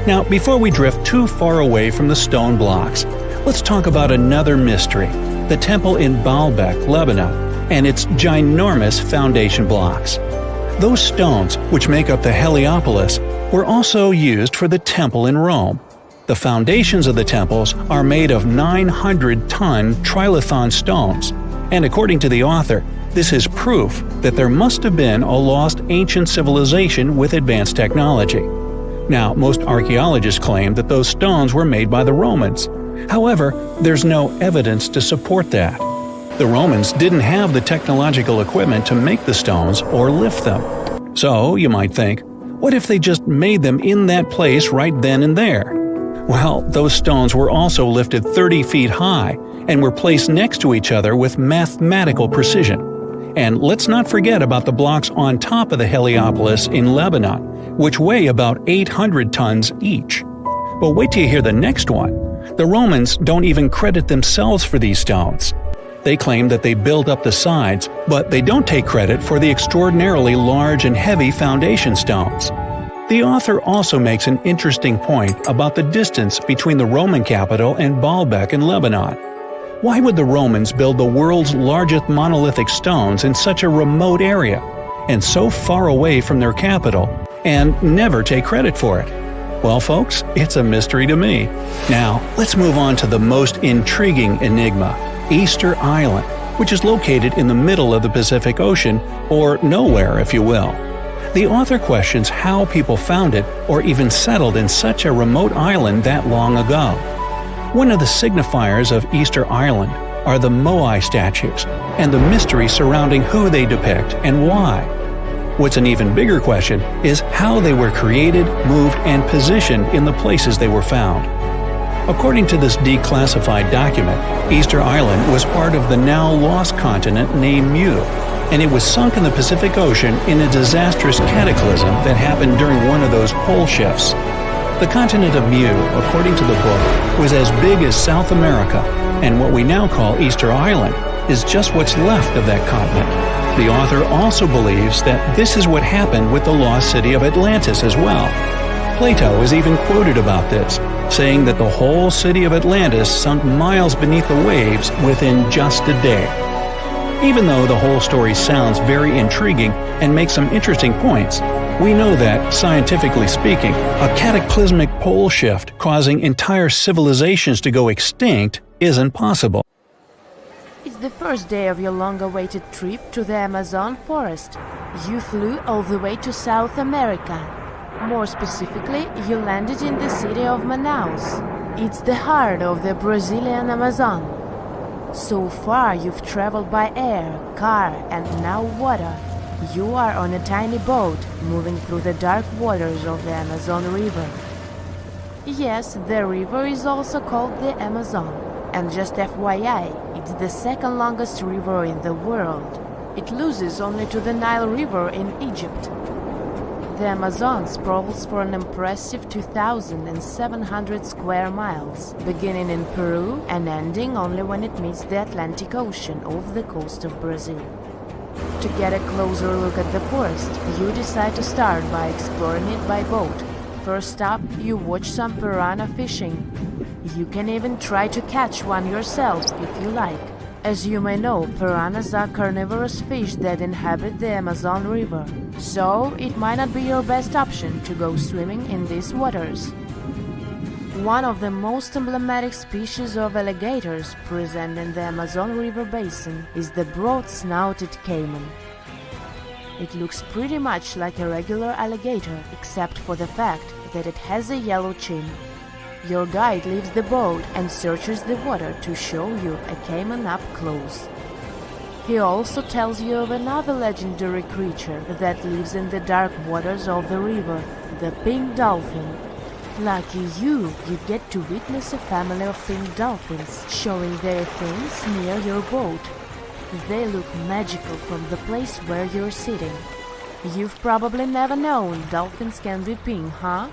Now, before we drift too far away from the stone blocks, let's talk about another mystery, the temple in Baalbek, Lebanon, and its ginormous foundation blocks. Those stones, which make up the Heliopolis, were also used for the temple in Rome. The foundations of the temples are made of 900-ton trilithon stones, and according to the author, this is proof that there must have been a lost ancient civilization with advanced technology. Now, most archaeologists claim that those stones were made by the Romans. However, there's no evidence to support that. The Romans didn't have the technological equipment to make the stones or lift them. So, you might think, what if they just made them in that place right then and there? Well, those stones were also lifted 30 feet high and were placed next to each other with mathematical precision. And let's not forget about the blocks on top of the Heliopolis in Lebanon, which weigh about 800 tons each. But wait till you hear the next one. The Romans don't even credit themselves for these stones. They claim that they built up the sides, but they don't take credit for the extraordinarily large and heavy foundation stones. The author also makes an interesting point about the distance between the Roman capital and Baalbek in Lebanon. Why would the Romans build the world's largest monolithic stones in such a remote area, and so far away from their capital, and never take credit for it? Well, folks, it's a mystery to me. Now, let's move on to the most intriguing enigma, Easter Island, which is located in the middle of the Pacific Ocean, or nowhere if you will. The author questions how people found it or even settled in such a remote island that long ago. One of the signifiers of Easter Island are the Moai statues, and the mystery surrounding who they depict and why. What's an even bigger question is how they were created, moved, and positioned in the places they were found. According to this declassified document, Easter Island was part of the now lost continent named Mu, and it was sunk in the Pacific Ocean in a disastrous cataclysm that happened during one of those pole shifts. The continent of Mu, according to the book, was as big as South America, and what we now call Easter Island is just what's left of that continent. The author also believes that this is what happened with the lost city of Atlantis as well. Plato is even quoted about this, saying that the whole city of Atlantis sunk miles beneath the waves within just a day. Even though the whole story sounds very intriguing and makes some interesting points, we know that, scientifically speaking, a cataclysmic pole shift causing entire civilizations to go extinct isn't possible. It's the first day of your long-awaited trip to the Amazon forest. You flew all the way to South America. More specifically, you landed in the city of Manaus. It's the heart of the Brazilian Amazon. So far, you've traveled by air, car, and now water. You are on a tiny boat, moving through the dark waters of the Amazon River. Yes, the river is also called the Amazon. And just FYI, it's the second longest river in the world. It loses only to the Nile River in Egypt. The Amazon sprawls for an impressive 2,700 square miles, beginning in Peru and ending only when it meets the Atlantic Ocean off the coast of Brazil. To get a closer look at the forest, you decide to start by exploring it by boat. First up, you watch some piranha fishing. You can even try to catch one yourself if you like. As you may know, piranhas are carnivorous fish that inhabit the Amazon River, so it might not be your best option to go swimming in these waters. One of the most emblematic species of alligators present in the Amazon River basin is the broad-snouted caiman. It looks pretty much like a regular alligator, except for the fact that it has a yellow chin. Your guide leaves the boat and searches the water to show you a caiman up close. He also tells you of another legendary creature that lives in the dark waters of the river, the pink dolphin. Lucky you get to witness a family of pink dolphins showing their fins near your boat. They look magical from the place where you're sitting. You've probably never known dolphins can be pink, huh?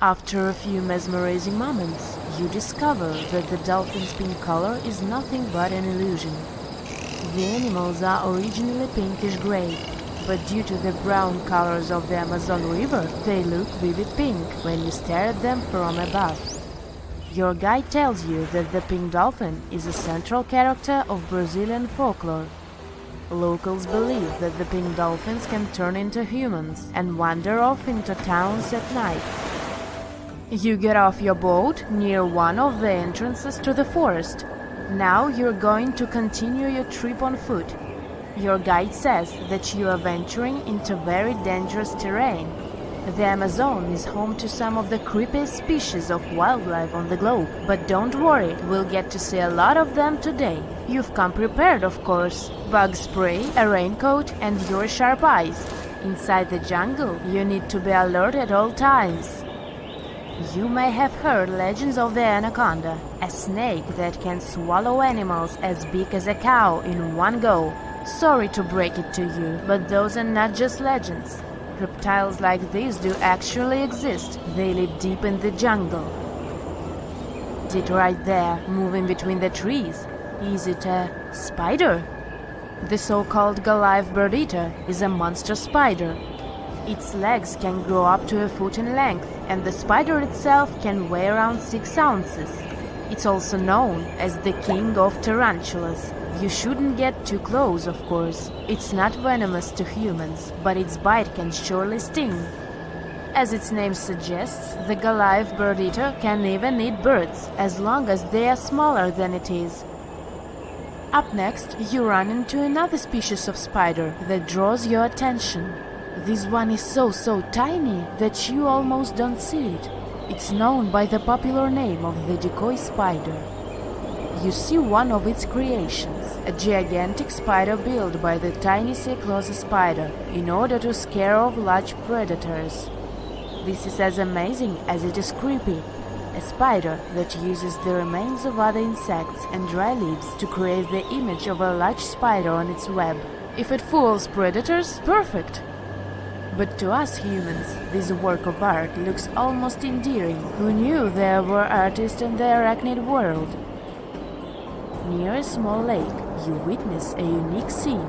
After a few mesmerizing moments, you discover that the dolphin's pink color is nothing but an illusion. The animals are originally pinkish-gray, but due to the brown colors of the Amazon River, they look vivid pink when you stare at them from above. Your guide tells you that the pink dolphin is a central character of Brazilian folklore. Locals believe that the pink dolphins can turn into humans and wander off into towns at night. You get off your boat near one of the entrances to the forest. Now you're going to continue your trip on foot. Your guide says that you are venturing into very dangerous terrain. The Amazon is home to some of the creepiest species of wildlife on the globe, but don't worry, we'll get to see a lot of them today. You've come prepared, of course. Bug spray, a raincoat, and your sharp eyes. Inside the jungle, you need to be alert at all times. You may have heard legends of the anaconda, a snake that can swallow animals as big as a cow in one go. Sorry to break it to you, but those are not just legends. Reptiles like these do actually exist. They live deep in the jungle. Is it right there, moving between the trees? Is it a spider? The so-called Goliath bird-eater is a monster spider. Its legs can grow up to a foot in length, and the spider itself can weigh around 6 ounces. It's also known as the king of tarantulas. You shouldn't get too close, of course. It's not venomous to humans, but its bite can surely sting. As its name suggests, the Goliath bird-eater can even eat birds, as long as they are smaller than it is. Up next, you run into another species of spider that draws your attention. This one is so tiny that you almost don't see it. It's known by the popular name of the decoy spider. You see one of its creations, a gigantic spider built by the tiny Clovis spider in order to scare off large predators. This is as amazing as it is creepy. A spider that uses the remains of other insects and dry leaves to create the image of a large spider on its web. If it fools predators, perfect! But to us humans, this work of art looks almost endearing. Who knew there were artists in the arachnid world? Near a small lake, you witness a unique scene.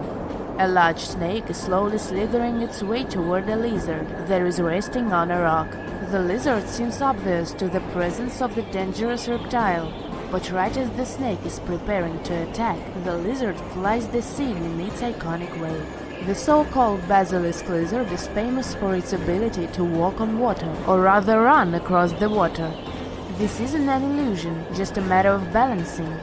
A large snake is slowly slithering its way toward a lizard that is resting on a rock. The lizard seems obvious to the presence of the dangerous reptile. But right as the snake is preparing to attack, the lizard flies the scene in its iconic way. The so-called basilisk lizard is famous for its ability to walk on water, or rather run across the water. This isn't an illusion, just a matter of balancing.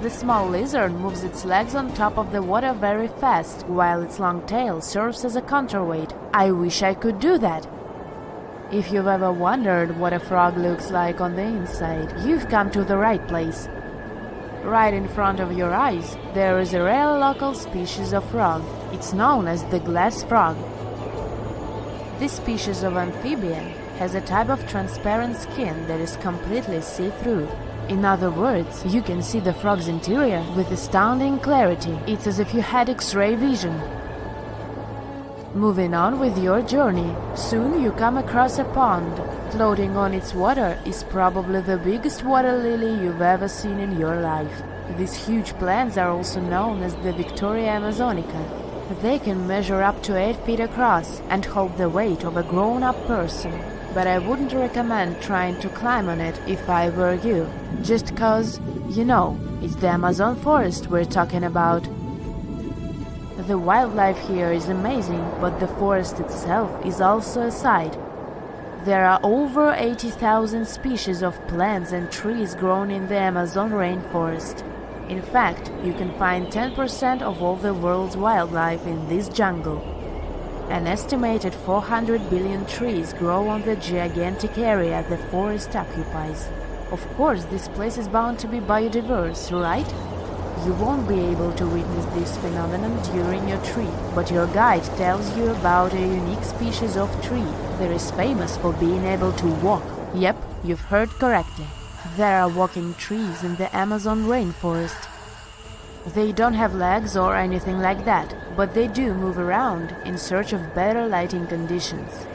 The small lizard moves its legs on top of the water very fast, while its long tail serves as a counterweight. I wish I could do that. If you've ever wondered what a frog looks like on the inside, you've come to the right place. Right in front of your eyes, there is a rare local species of frog. It's known as the glass frog. This species of amphibian has a type of transparent skin that is completely see-through. In other words, you can see the frog's interior with astounding clarity. It's as if you had X-ray vision. Moving on with your journey, soon you come across a pond. Floating on its water is probably the biggest water lily you've ever seen in your life. These huge plants are also known as the Victoria Amazonica. They can measure up to 8 feet across and hold the weight of a grown-up person. But I wouldn't recommend trying to climb on it if I were you. Just cause, you know, it's the Amazon forest we're talking about. The wildlife here is amazing, but the forest itself is also a sight. There are over 80,000 species of plants and trees grown in the Amazon rainforest. In fact, you can find 10% of all the world's wildlife in this jungle. An estimated 400 billion trees grow on the gigantic area the forest occupies. Of course, this place is bound to be biodiverse, right? You won't be able to witness this phenomenon during your trip, but your guide tells you about a unique species of tree that is famous for being able to walk. Yep, you've heard correctly. There are walking trees in the Amazon rainforest. They don't have legs or anything like that, but they do move around in search of better lighting conditions.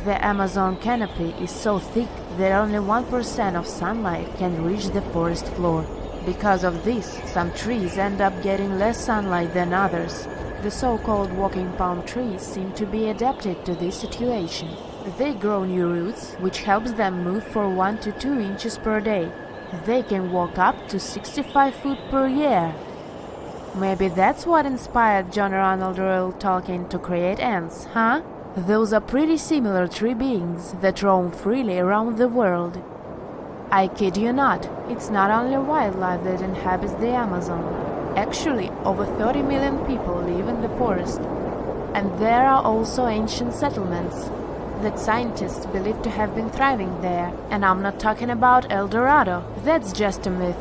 The Amazon canopy is so thick that only 1% of sunlight can reach the forest floor. Because of this, some trees end up getting less sunlight than others. The so-called walking palm trees seem to be adapted to this situation. They grow new roots, which helps them move for 1 to 2 inches per day. They can walk up to 65 feet per year. Maybe that's what inspired John Ronald Reuel Tolkien to create ants, huh? Those are pretty similar tree beings that roam freely around the world. I kid you not, it's not only wildlife that inhabits the Amazon. Actually, over 30 million people live in the forest. And there are also ancient settlements that scientists believe to have been thriving there. And I'm not talking about El Dorado, that's just a myth.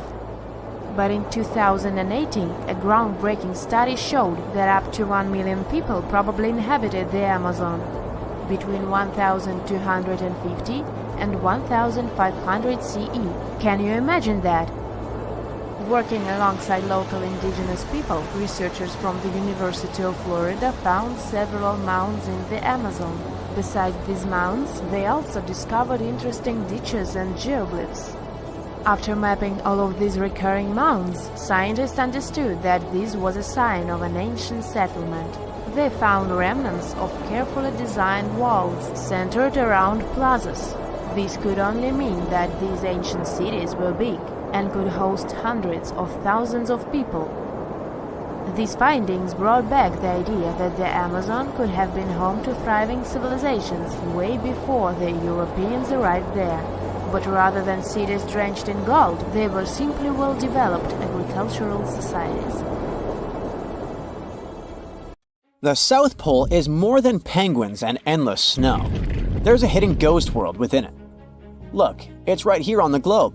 But in 2018, a groundbreaking study showed that up to 1 million people probably inhabited the Amazon, between 1250 and 1500 CE. Can you imagine that? Working alongside local indigenous people, researchers from the University of Florida found several mounds in the Amazon. Besides these mounds, they also discovered interesting ditches and geoglyphs. After mapping all of these recurring mounds, scientists understood that this was a sign of an ancient settlement. They found remnants of carefully designed walls centered around plazas. This could only mean that these ancient cities were big and could host hundreds of thousands of people. These findings brought back the idea that the Amazon could have been home to thriving civilizations way before the Europeans arrived there. But rather than cities drenched in gold, they were simply well-developed agricultural societies. The South Pole is more than penguins and endless snow. There's a hidden ghost world within it. Look, it's right here on the globe.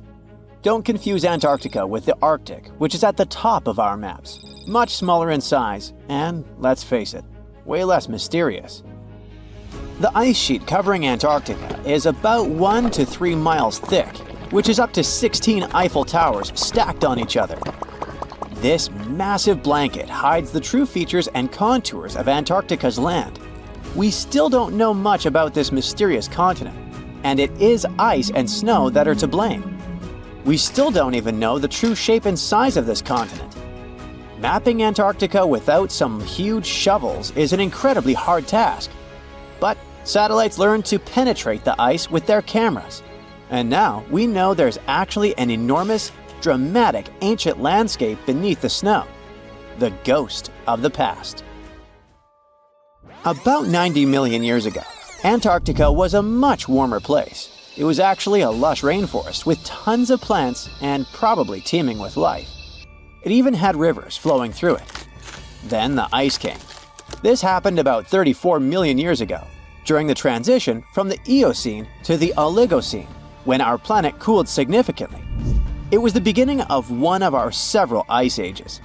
Don't confuse Antarctica with the Arctic, which is at the top of our maps. Much smaller in size, and, let's face it, way less mysterious. The ice sheet covering Antarctica is about 1 to 3 miles thick, which is up to 16 Eiffel Towers stacked on each other. This massive blanket hides the true features and contours of Antarctica's land. We still don't know much about this mysterious continent, and it is ice and snow that are to blame. We still don't even know the true shape and size of this continent. Mapping Antarctica without some huge shovels is an incredibly hard task. But satellites learn to penetrate the ice with their cameras. And now we know there's actually an enormous, dramatic ancient landscape beneath the snow. The ghost of the past. About 90 million years ago, Antarctica was a much warmer place. It was actually a lush rainforest with tons of plants and probably teeming with life. It even had rivers flowing through it. Then the ice came. This happened about 34 million years ago, during the transition from the Eocene to the Oligocene, when our planet cooled significantly. It was the beginning of one of our several ice ages.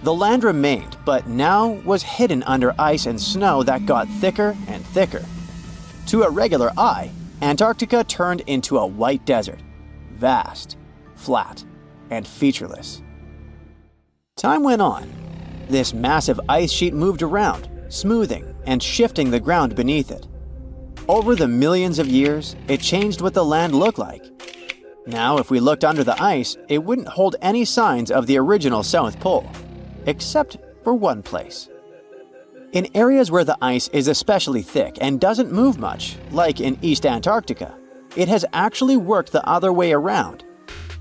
The land remained, but now was hidden under ice and snow that got thicker and thicker. To a regular eye, Antarctica turned into a white desert, vast, flat, and featureless. Time went on. This massive ice sheet moved around, smoothing and shifting the ground beneath it. Over the millions of years, it changed what the land looked like. Now, if we looked under the ice, it wouldn't hold any signs of the original South Pole, except for one place. In areas where the ice is especially thick and doesn't move much, like in East Antarctica, it has actually worked the other way around.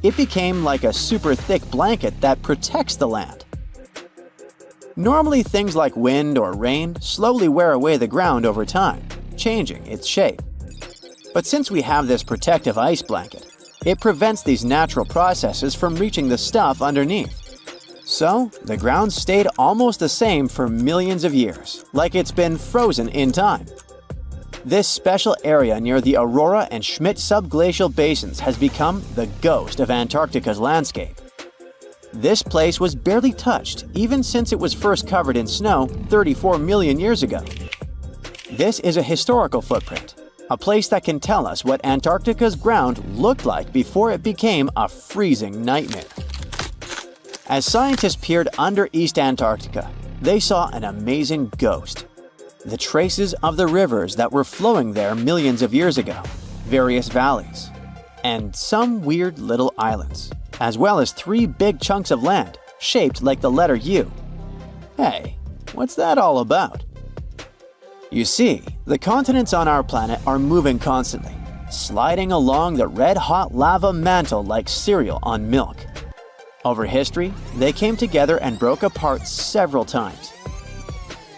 It became like a super thick blanket that protects the land. Normally, things like wind or rain slowly wear away the ground over time, changing its shape. But since we have this protective ice blanket, it prevents these natural processes from reaching the stuff underneath. So, the ground stayed almost the same for millions of years, like it's been frozen in time. This special area near the Aurora and Schmidt subglacial basins has become the ghost of Antarctica's landscape. This place was barely touched even since it was first covered in snow 34 million years ago. This is a historical footprint, a place that can tell us what Antarctica's ground looked like before it became a freezing nightmare. As scientists peered under East Antarctica, they saw an amazing ghost. The traces of the rivers that were flowing there millions of years ago, various valleys, and some weird little islands, as well as 3 big chunks of land shaped like the letter U. Hey, what's that all about? You see, the continents on our planet are moving constantly, sliding along the red-hot lava mantle like cereal on milk. Over history, they came together and broke apart several times.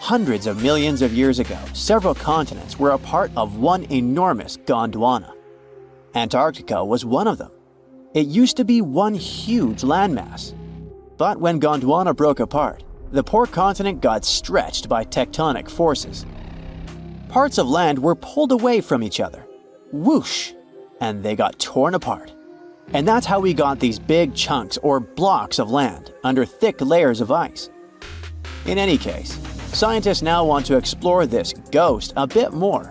Hundreds of millions of years ago, several continents were a part of one enormous Gondwana. Antarctica was one of them. It used to be one huge landmass. But when Gondwana broke apart, the poor continent got stretched by tectonic forces. Parts of land were pulled away from each other. Whoosh! And they got torn apart. And that's how we got these big chunks or blocks of land under thick layers of ice. In any case, scientists now want to explore this ghost a bit more.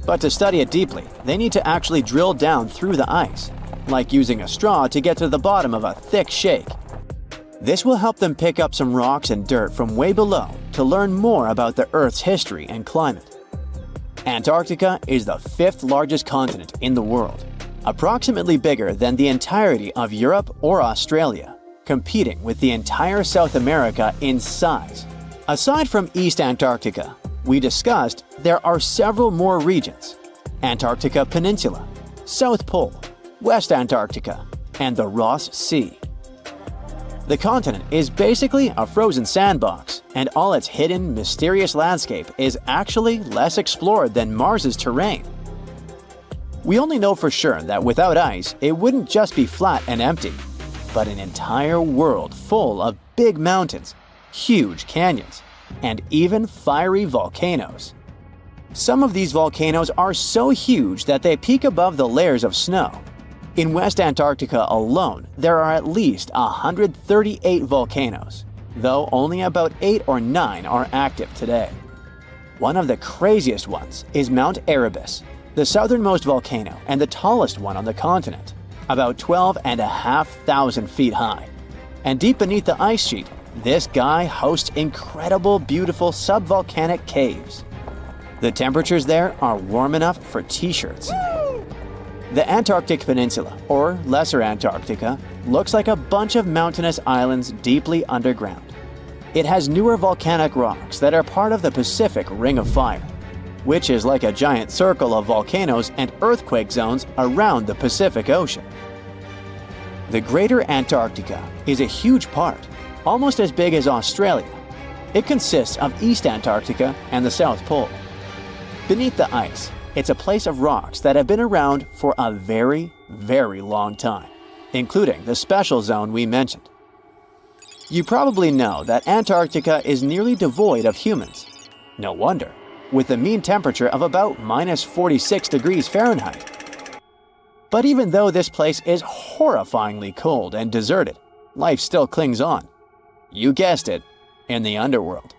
But to study it deeply, they need to actually drill down through the ice, like using a straw to get to the bottom of a thick shake. This will help them pick up some rocks and dirt from way below to learn more about the Earth's history and climate. Antarctica is the 5th largest continent in the world, approximately bigger than the entirety of Europe or Australia, competing with the entire South America in size. Aside from East Antarctica, we discussed there are several more regions: Antarctica Peninsula, South Pole, West Antarctica, and the Ross Sea. The continent is basically a frozen sandbox, and all its hidden, mysterious landscape is actually less explored than Mars's terrain. We only know for sure that without ice, it wouldn't just be flat and empty, but an entire world full of big mountains, huge canyons, and even fiery volcanoes. Some of these volcanoes are so huge that they peak above the layers of snow. In West Antarctica alone, there are at least 138 volcanoes, though only about 8 or 9 are active today. One of the craziest ones is Mount Erebus, the southernmost volcano and the tallest one on the continent, about 12,500 feet high. And deep beneath the ice sheet, this guy hosts incredible, beautiful subvolcanic caves. The temperatures there are warm enough for t-shirts. The Antarctic Peninsula, or Lesser Antarctica, looks like a bunch of mountainous islands deeply underground. It has newer volcanic rocks that are part of the Pacific Ring of Fire. which is like a giant circle of volcanoes and earthquake zones around the Pacific Ocean. The Greater Antarctica is a huge part, almost as big as Australia. It consists of East Antarctica and the South Pole. Beneath the ice, it's a place of rocks that have been around for a very, very long time, including the special zone we mentioned. You probably know that Antarctica is nearly devoid of humans. No wonder, with a mean temperature of about -46 degrees Fahrenheit. But even though this place is horrifyingly cold and deserted, life still clings on. You guessed it, in the underworld.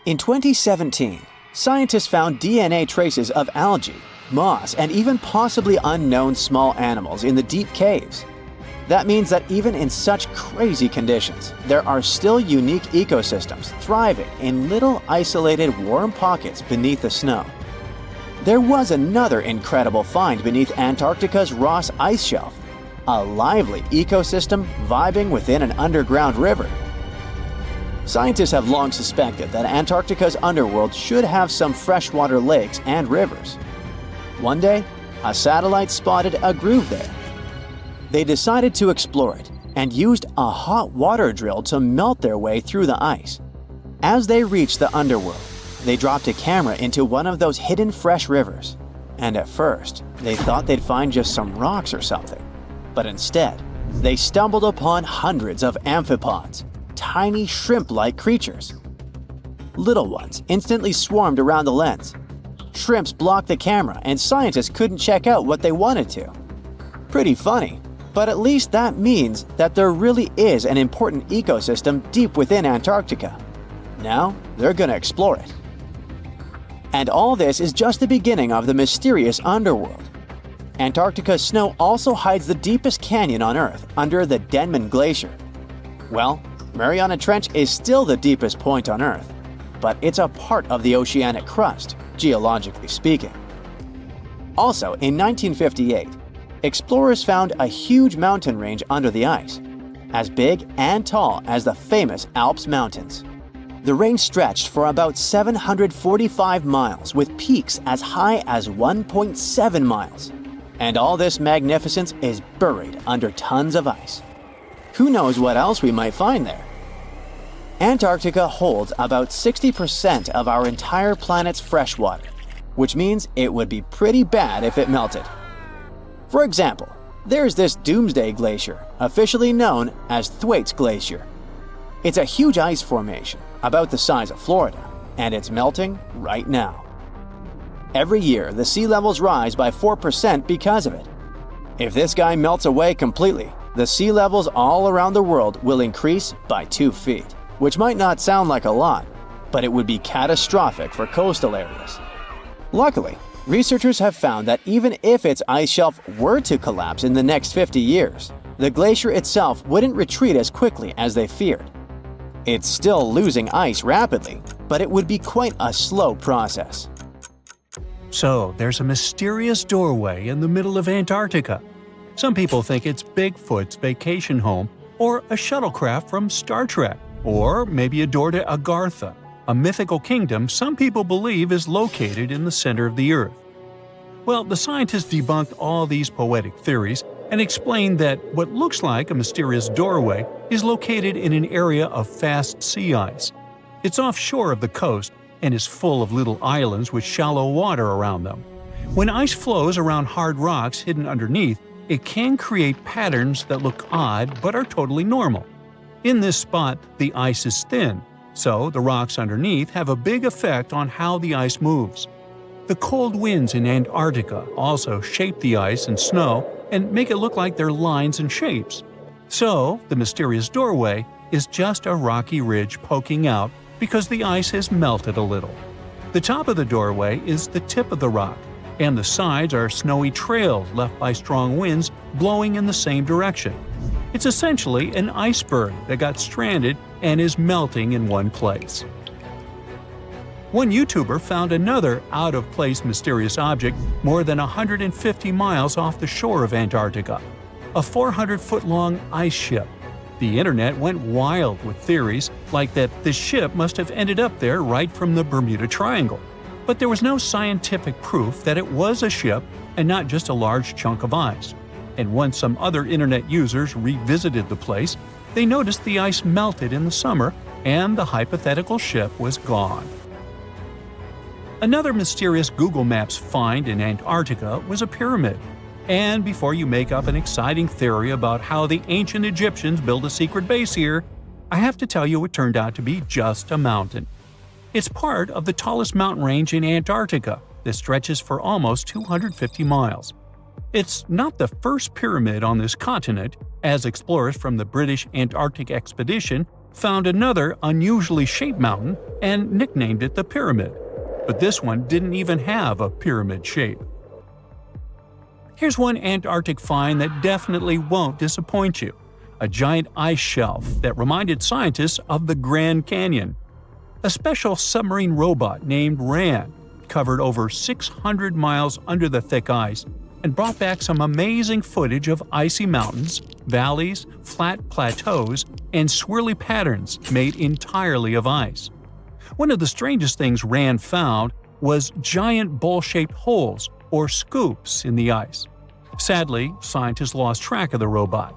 In 2017, scientists found DNA traces of algae, moss, and even possibly unknown small animals in the deep caves. That means that even in such crazy conditions, there are still unique ecosystems thriving in little isolated warm pockets beneath the snow. There was another incredible find beneath Antarctica's Ross Ice Shelf, a lively ecosystem vibing within an underground river. Scientists have long suspected that Antarctica's underworld should have some freshwater lakes and rivers. One day, a satellite spotted a groove there. They decided to explore it and used a hot water drill to melt their way through the ice. As they reached the underworld, they dropped a camera into one of those hidden fresh rivers. And at first, they thought they'd find just some rocks or something. But instead, they stumbled upon hundreds of amphipods, tiny shrimp-like creatures. Little ones instantly swarmed around the lens. Shrimps blocked the camera and scientists couldn't check out what they wanted to. Pretty funny, but at least that means that there really is an important ecosystem deep within Antarctica. Now, they're gonna explore it. And all this is just the beginning of the mysterious underworld. Antarctica's snow also hides the deepest canyon on Earth under the Denman Glacier. Well, Mariana Trench is still the deepest point on Earth, but it's a part of the oceanic crust, geologically speaking. Also, in 1958, explorers found a huge mountain range under the ice, as big and tall as the famous Alps Mountains. The range stretched for about 745 miles with peaks as high as 1.7 miles. And all this magnificence is buried under tons of ice. Who knows what else we might find there? Antarctica holds about 60% of our entire planet's freshwater, which means it would be pretty bad if it melted. For example, there's this Doomsday glacier, officially known as Thwaites Glacier. It's a huge ice formation, about the size of Florida, and it's melting right now. Every year, the sea levels rise by 4% because of it. If this guy melts away completely, the sea levels all around the world will increase by 2 feet, which might not sound like a lot, but it would be catastrophic for coastal areas. Luckily, researchers have found that even if its ice shelf were to collapse in the next 50 years, the glacier itself wouldn't retreat as quickly as they feared. It's still losing ice rapidly, but it would be quite a slow process. So, there's a mysterious doorway in the middle of Antarctica. Some people think it's Bigfoot's vacation home, or a shuttlecraft from Star Trek, or maybe a door to Agartha, a mythical kingdom some people believe is located in the center of the Earth. Well, the scientists debunked all these poetic theories and explained that what looks like a mysterious doorway is located in an area of fast sea ice. It's offshore of the coast and is full of little islands with shallow water around them. When ice flows around hard rocks hidden underneath, it can create patterns that look odd but are totally normal. In this spot, the ice is thin, so the rocks underneath have a big effect on how the ice moves. The cold winds in Antarctica also shape the ice and snow and make it look like they're lines and shapes. So, the mysterious doorway is just a rocky ridge poking out because the ice has melted a little. The top of the doorway is the tip of the rock, and the sides are snowy trails left by strong winds blowing in the same direction. It's essentially an iceberg that got stranded and is melting in one place. One YouTuber found another out-of-place mysterious object more than 150 miles off the shore of Antarctica, a 400-foot-long ice ship. The internet went wild with theories like that the ship must have ended up there right from the Bermuda Triangle. But there was no scientific proof that it was a ship and not just a large chunk of ice. And once some other internet users revisited the place, they noticed the ice melted in the summer and the hypothetical ship was gone. Another mysterious Google Maps find in Antarctica was a pyramid. And before you make up an exciting theory about how the ancient Egyptians built a secret base here, I have to tell you it turned out to be just a mountain. It's part of the tallest mountain range in Antarctica that stretches for almost 250 miles. It's not the first pyramid on this continent, as explorers from the British Antarctic expedition found another unusually shaped mountain and nicknamed it the Pyramid. But this one didn't even have a pyramid shape. Here's one Antarctic find that definitely won't disappoint you: a giant ice shelf that reminded scientists of the Grand Canyon. A special submarine robot named RAN covered over 600 miles under the thick ice and brought back some amazing footage of icy mountains, valleys, flat plateaus, and swirly patterns made entirely of ice. One of the strangest things RAN found was giant bowl-shaped holes, or scoops, in the ice. Sadly, scientists lost track of the robot.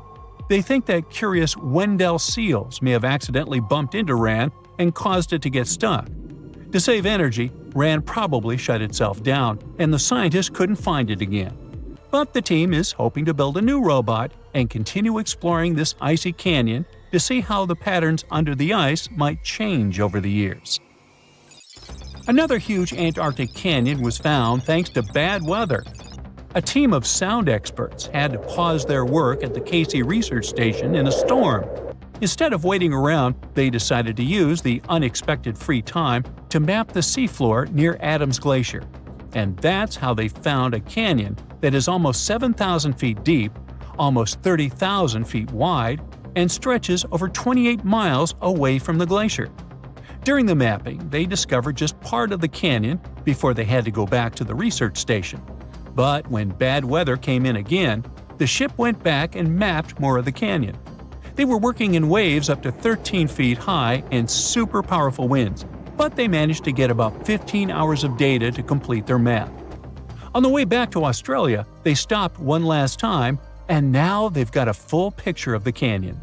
They think that curious Weddell seals may have accidentally bumped into RAN and caused it to get stuck. To save energy, RAN probably shut itself down, and the scientists couldn't find it again. But the team is hoping to build a new robot and continue exploring this icy canyon to see how the patterns under the ice might change over the years. Another huge Antarctic canyon was found thanks to bad weather. A team of sound experts had to pause their work at the Casey Research Station in a storm. Instead of waiting around, they decided to use the unexpected free time to map the seafloor near Adams Glacier. And that's how they found a canyon that is almost 7,000 feet deep, almost 30,000 feet wide, and stretches over 28 miles away from the glacier. During the mapping, they discovered just part of the canyon before they had to go back to the research station. But when bad weather came in again, the ship went back and mapped more of the canyon. They were working in waves up to 13 feet high and super powerful winds, but they managed to get about 15 hours of data to complete their map. On the way back to Australia, they stopped one last time, and now they've got a full picture of the canyon.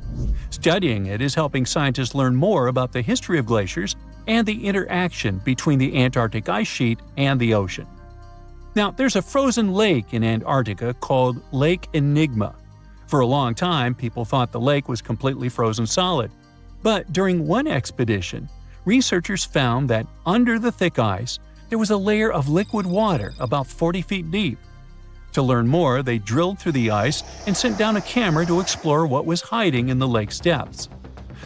Studying it is helping scientists learn more about the history of glaciers and the interaction between the Antarctic ice sheet and the ocean. Now, there's a frozen lake in Antarctica called Lake Enigma. For a long time, people thought the lake was completely frozen solid. But during one expedition, researchers found that under the thick ice, there was a layer of liquid water about 40 feet deep. To learn more, they drilled through the ice and sent down a camera to explore what was hiding in the lake's depths.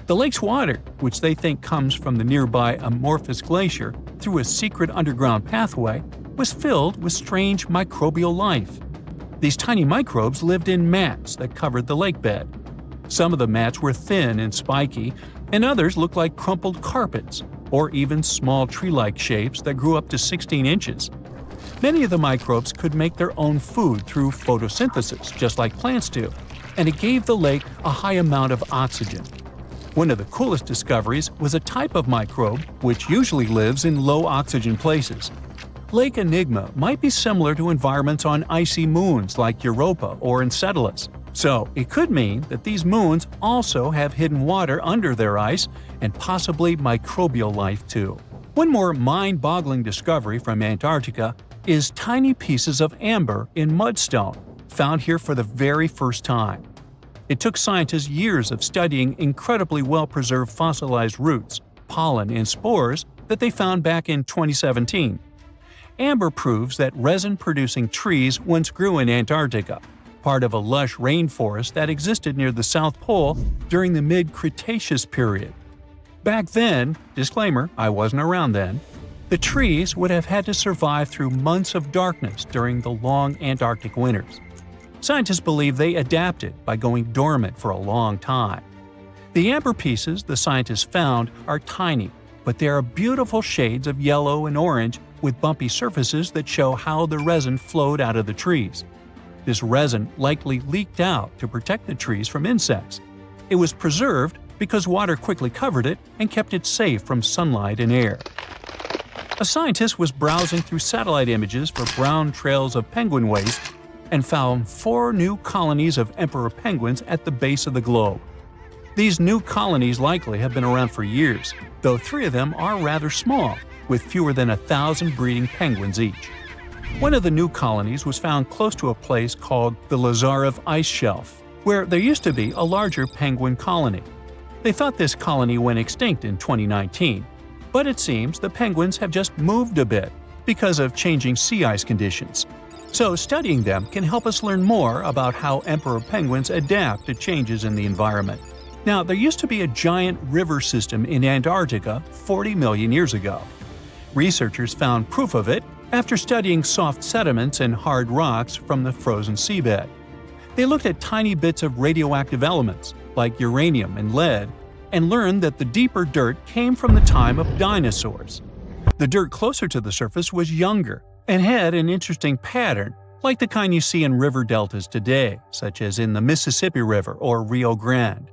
The lake's water, which they think comes from the nearby amorphous glacier through a secret underground pathway, was filled with strange microbial life. These tiny microbes lived in mats that covered the lake bed. Some of the mats were thin and spiky, and others looked like crumpled carpets, or even small tree-like shapes that grew up to 16 inches. Many of the microbes could make their own food through photosynthesis, just like plants do, and it gave the lake a high amount of oxygen. One of the coolest discoveries was a type of microbe which usually lives in low-oxygen places. Lake Enigma might be similar to environments on icy moons like Europa or Enceladus, so it could mean that these moons also have hidden water under their ice and possibly microbial life too. One more mind-boggling discovery from Antarctica is tiny pieces of amber in mudstone, found here for the very first time. It took scientists years of studying incredibly well-preserved fossilized roots, pollen, and spores that they found back in 2017. Amber proves that resin-producing trees once grew in Antarctica, part of a lush rainforest that existed near the South Pole during the mid-Cretaceous period. Back then, disclaimer, I wasn't around then, the trees would have had to survive through months of darkness during the long Antarctic winters. Scientists believe they adapted by going dormant for a long time. The amber pieces the scientists found are tiny, but they are beautiful shades of yellow and orange with bumpy surfaces that show how the resin flowed out of the trees. This resin likely leaked out to protect the trees from insects. It was preserved because water quickly covered it and kept it safe from sunlight and air. A scientist was browsing through satellite images for brown trails of penguin waste and found 4 new colonies of emperor penguins at the base of the globe. These new colonies likely have been around for years, though 3 of them are rather small, with fewer than 1,000 breeding penguins each. One of the new colonies was found close to a place called the Lazarev Ice Shelf, where there used to be a larger penguin colony. They thought this colony went extinct in 2019, but it seems the penguins have just moved a bit because of changing sea ice conditions. So studying them can help us learn more about how emperor penguins adapt to changes in the environment. Now, there used to be a giant river system in Antarctica 40 million years ago. Researchers found proof of it after studying soft sediments and hard rocks from the frozen seabed. They looked at tiny bits of radioactive elements, like uranium and lead, and learned that the deeper dirt came from the time of dinosaurs. The dirt closer to the surface was younger and had an interesting pattern, like the kind you see in river deltas today, such as in the Mississippi River or Rio Grande.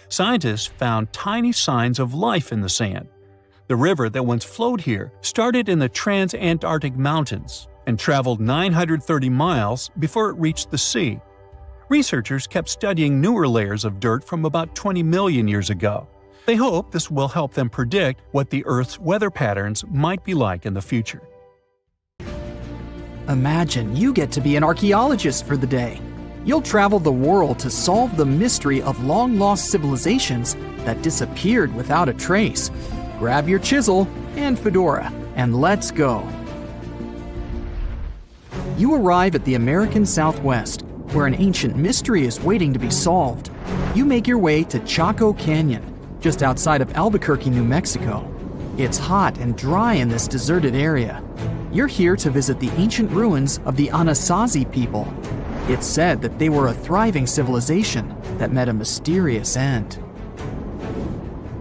Scientists found tiny signs of life in the sand. The river that once flowed here started in the Trans-Antarctic Mountains and traveled 930 miles before it reached the sea. Researchers kept studying newer layers of dirt from about 20 million years ago. They hope this will help them predict what the Earth's weather patterns might be like in the future. Imagine you get to be an archaeologist for the day. You'll travel the world to solve the mystery of long-lost civilizations that disappeared without a trace. Grab your chisel and fedora, and let's go. You arrive at the American Southwest, where an ancient mystery is waiting to be solved. You make your way to Chaco Canyon, just outside of Albuquerque, New Mexico. It's hot and dry in this deserted area. You're here to visit the ancient ruins of the Anasazi people. It's said that they were a thriving civilization that met a mysterious end.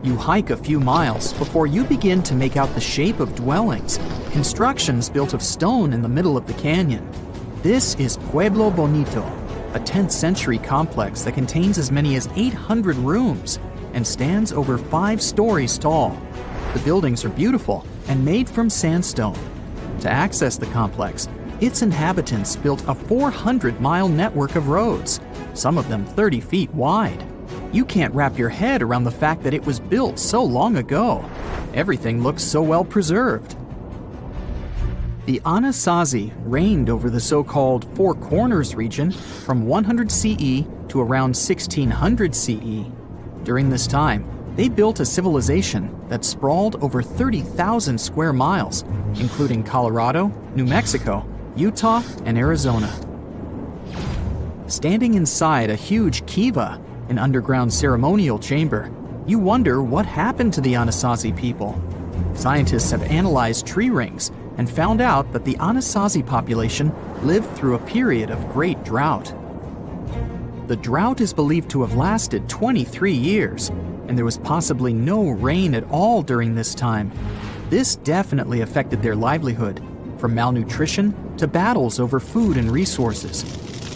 You hike a few miles before you begin to make out the shape of dwellings, constructions built of stone in the middle of the canyon. This is Pueblo Bonito, a 10th century complex that contains as many as 800 rooms and stands over 5 stories tall. The buildings are beautiful and made from sandstone. To access the complex, its inhabitants built a 400-mile network of roads, some of them 30 feet wide. You can't wrap your head around the fact that it was built so long ago. Everything looks so well preserved. The Anasazi reigned over the so-called Four Corners region from 100 CE to around 1600 CE. During this time, they built a civilization that sprawled over 30,000 square miles, including Colorado, New Mexico, Utah, and Arizona. Standing inside a huge kiva, an underground ceremonial chamber, you wonder what happened to the Anasazi people. Scientists have analyzed tree rings and found out that the Anasazi population lived through a period of great drought. The drought is believed to have lasted 23 years, and there was possibly no rain at all during this time. This definitely affected their livelihood, from malnutrition to battles over food and resources.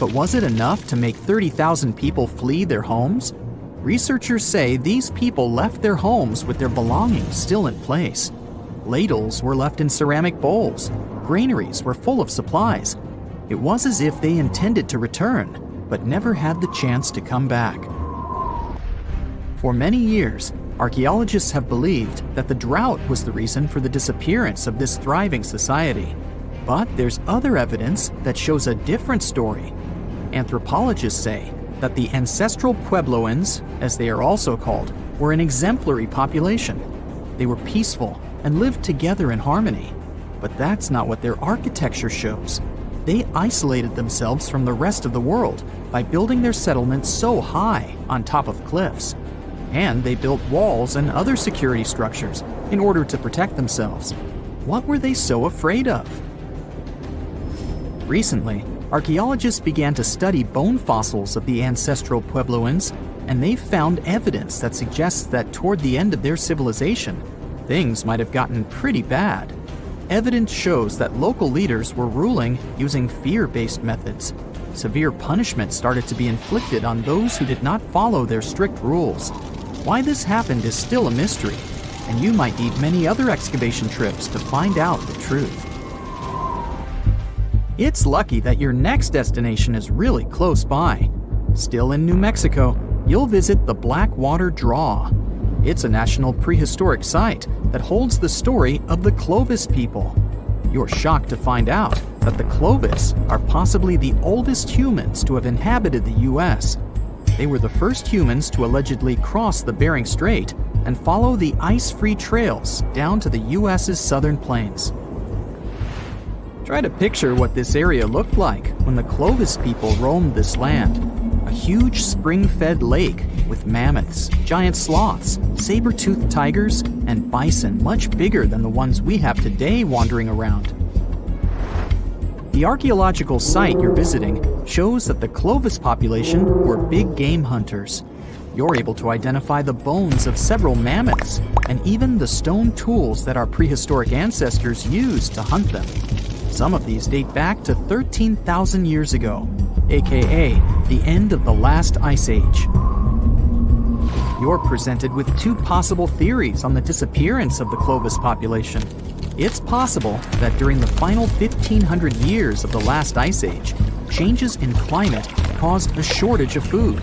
But was it enough to make 30,000 people flee their homes? Researchers say these people left their homes with their belongings still in place. Ladles were left in ceramic bowls. Granaries were full of supplies. It was as if they intended to return, but never had the chance to come back. For many years, archaeologists have believed that the drought was the reason for the disappearance of this thriving society. But there's other evidence that shows a different story. Anthropologists say that the ancestral Puebloans, as they are also called, were an exemplary population. They were peaceful and lived together in harmony. But that's not what their architecture shows. They isolated themselves from the rest of the world by building their settlements so high on top of cliffs. And they built walls and other security structures in order to protect themselves. What were they so afraid of? Recently, archaeologists began to study bone fossils of the ancestral Puebloans, and they found evidence that suggests that toward the end of their civilization, things might have gotten pretty bad. Evidence shows that local leaders were ruling using fear-based methods. Severe punishment started to be inflicted on those who did not follow their strict rules. Why this happened is still a mystery. and you might need many other excavation trips to find out the truth. It's lucky that your next destination is really close by. Still in New Mexico, you'll visit the Blackwater Draw. It's a national prehistoric site that holds the story of the Clovis people. You're shocked to find out that the Clovis are possibly the oldest humans to have inhabited the U.S. They were the first humans to allegedly cross the Bering Strait and follow the ice-free trails down to the U.S.'s southern plains. Try to picture what this area looked like when the Clovis people roamed this land. A huge spring-fed lake with mammoths, giant sloths, saber-toothed tigers, and bison much bigger than the ones we have today wandering around. The archaeological site you're visiting shows that the Clovis population were big game hunters. You're able to identify the bones of several mammoths and even the stone tools that our prehistoric ancestors used to hunt them. Some of these date back to 13,000 years ago, aka the end of the last ice age. You're presented with two possible theories on the disappearance of the Clovis population. It's possible that during the final 1,500 years of the last ice age, changes in climate caused a shortage of food.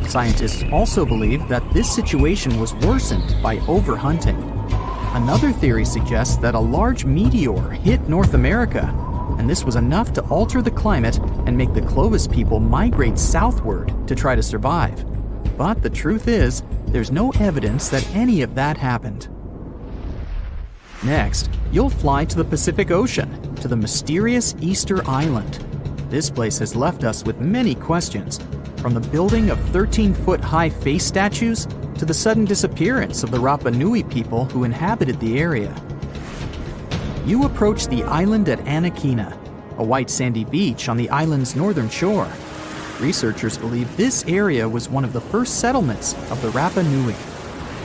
Scientists also believe that this situation was worsened by overhunting. Another theory suggests that a large meteor hit North America, and this was enough to alter the climate and make the Clovis people migrate southward to try to survive. But the truth is, there's no evidence that any of that happened. Next, you'll fly to the Pacific Ocean, to the mysterious Easter Island. This place has left us with many questions, from the building of 13-foot-high face statues to the sudden disappearance of the Rapa Nui people who inhabited the area. You approach the island at Anakeena, a white sandy beach on the island's northern shore. Researchers believe this area was one of the first settlements of the Rapa Nui.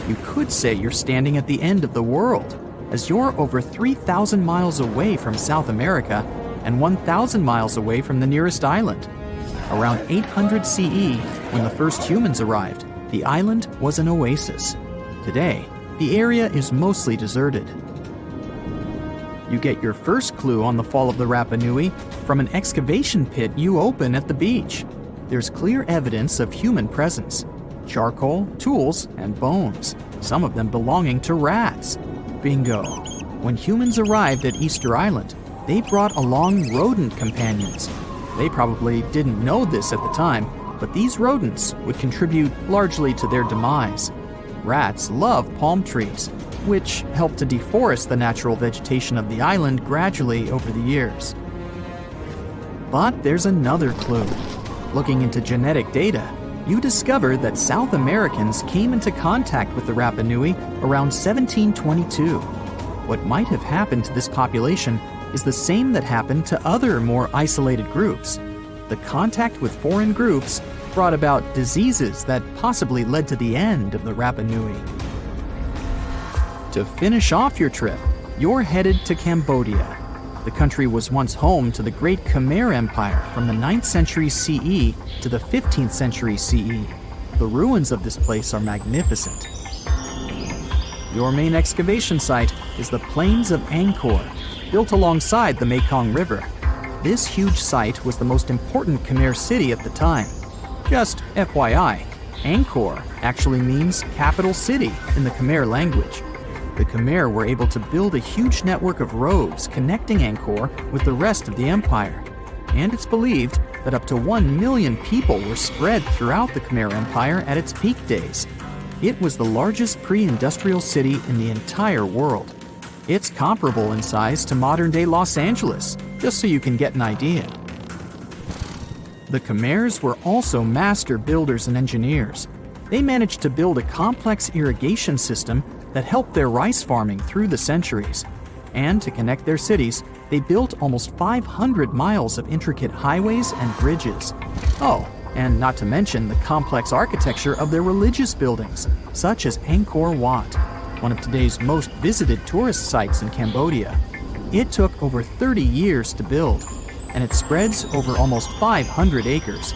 You could say you're standing at the end of the world, as you're over 3,000 miles away from South America and 1,000 miles away from the nearest island. Around 800 CE, when the first humans arrived, the island was an oasis. Today, the area is mostly deserted. You get your first clue on the fall of the Rapa Nui from an excavation pit you open at the beach. There's clear evidence of human presence: charcoal, tools, and bones, some of them belonging to rats. Bingo! When humans arrived at Easter Island, they brought along rodent companions. They probably didn't know this at the time, but these rodents would contribute largely to their demise. Rats love palm trees, which helped to deforest the natural vegetation of the island gradually over the years. But there's another clue. Looking into genetic data, you discover that South Americans came into contact with the Rapa Nui around 1722. What might have happened to this population is the same that happened to other more isolated groups. The contact with foreign groups brought about diseases that possibly led to the end of the Rapa Nui. To finish off your trip, you're headed to Cambodia. The country was once home to the great Khmer Empire from the 9th century CE to the 15th century CE. The ruins of this place are magnificent. Your main excavation site is the Plains of Angkor, built alongside the Mekong River. This huge site was the most important Khmer city at the time. Just FYI, Angkor actually means capital city in the Khmer language. The Khmer were able to build a huge network of roads connecting Angkor with the rest of the empire. And it's believed that up to 1 million people were spread throughout the Khmer Empire at its peak days. It was the largest pre-industrial city in the entire world. It's comparable in size to modern-day Los Angeles, just so you can get an idea. The Khmers were also master builders and engineers. They managed to build a complex irrigation system that helped their rice farming through the centuries. And to connect their cities, they built almost 500 miles of intricate highways and bridges. Oh, and not to mention the complex architecture of their religious buildings, such as Angkor Wat, one of today's most visited tourist sites in Cambodia. It took over 30 years to build, and it spreads over almost 500 acres.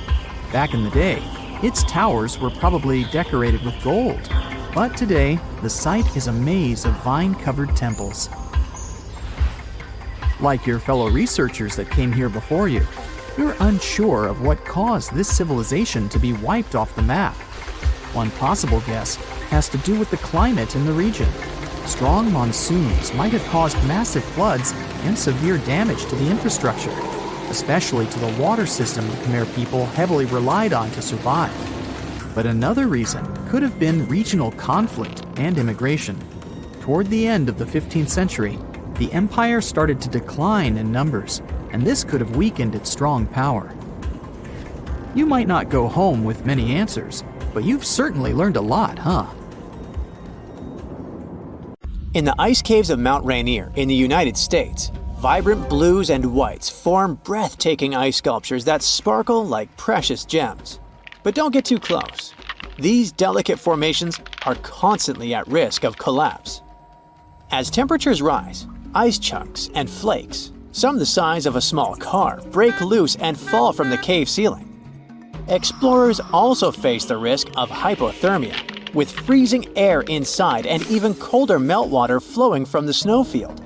Back in the day, its towers were probably decorated with gold. But today, the site is a maze of vine-covered temples. Like your fellow researchers that came here before you, you're unsure of what caused this civilization to be wiped off the map. One possible guess has to do with the climate in the region. Strong monsoons might have caused massive floods and severe damage to the infrastructure, especially to the water system the Khmer people heavily relied on to survive. But another reason could have been regional conflict and immigration. Toward the end of the 15th century, the empire started to decline in numbers, and this could have weakened its strong power. You might not go home with many answers, but you've certainly learned a lot, huh? In the ice caves of Mount Rainier in the United States, vibrant blues and whites form breathtaking ice sculptures that sparkle like precious gems. But don't get too close. These delicate formations are constantly at risk of collapse. As temperatures rise, ice chunks and flakes, some the size of a small car, break loose and fall from the cave ceiling. Explorers also face the risk of hypothermia, with freezing air inside and even colder meltwater flowing from the snowfield.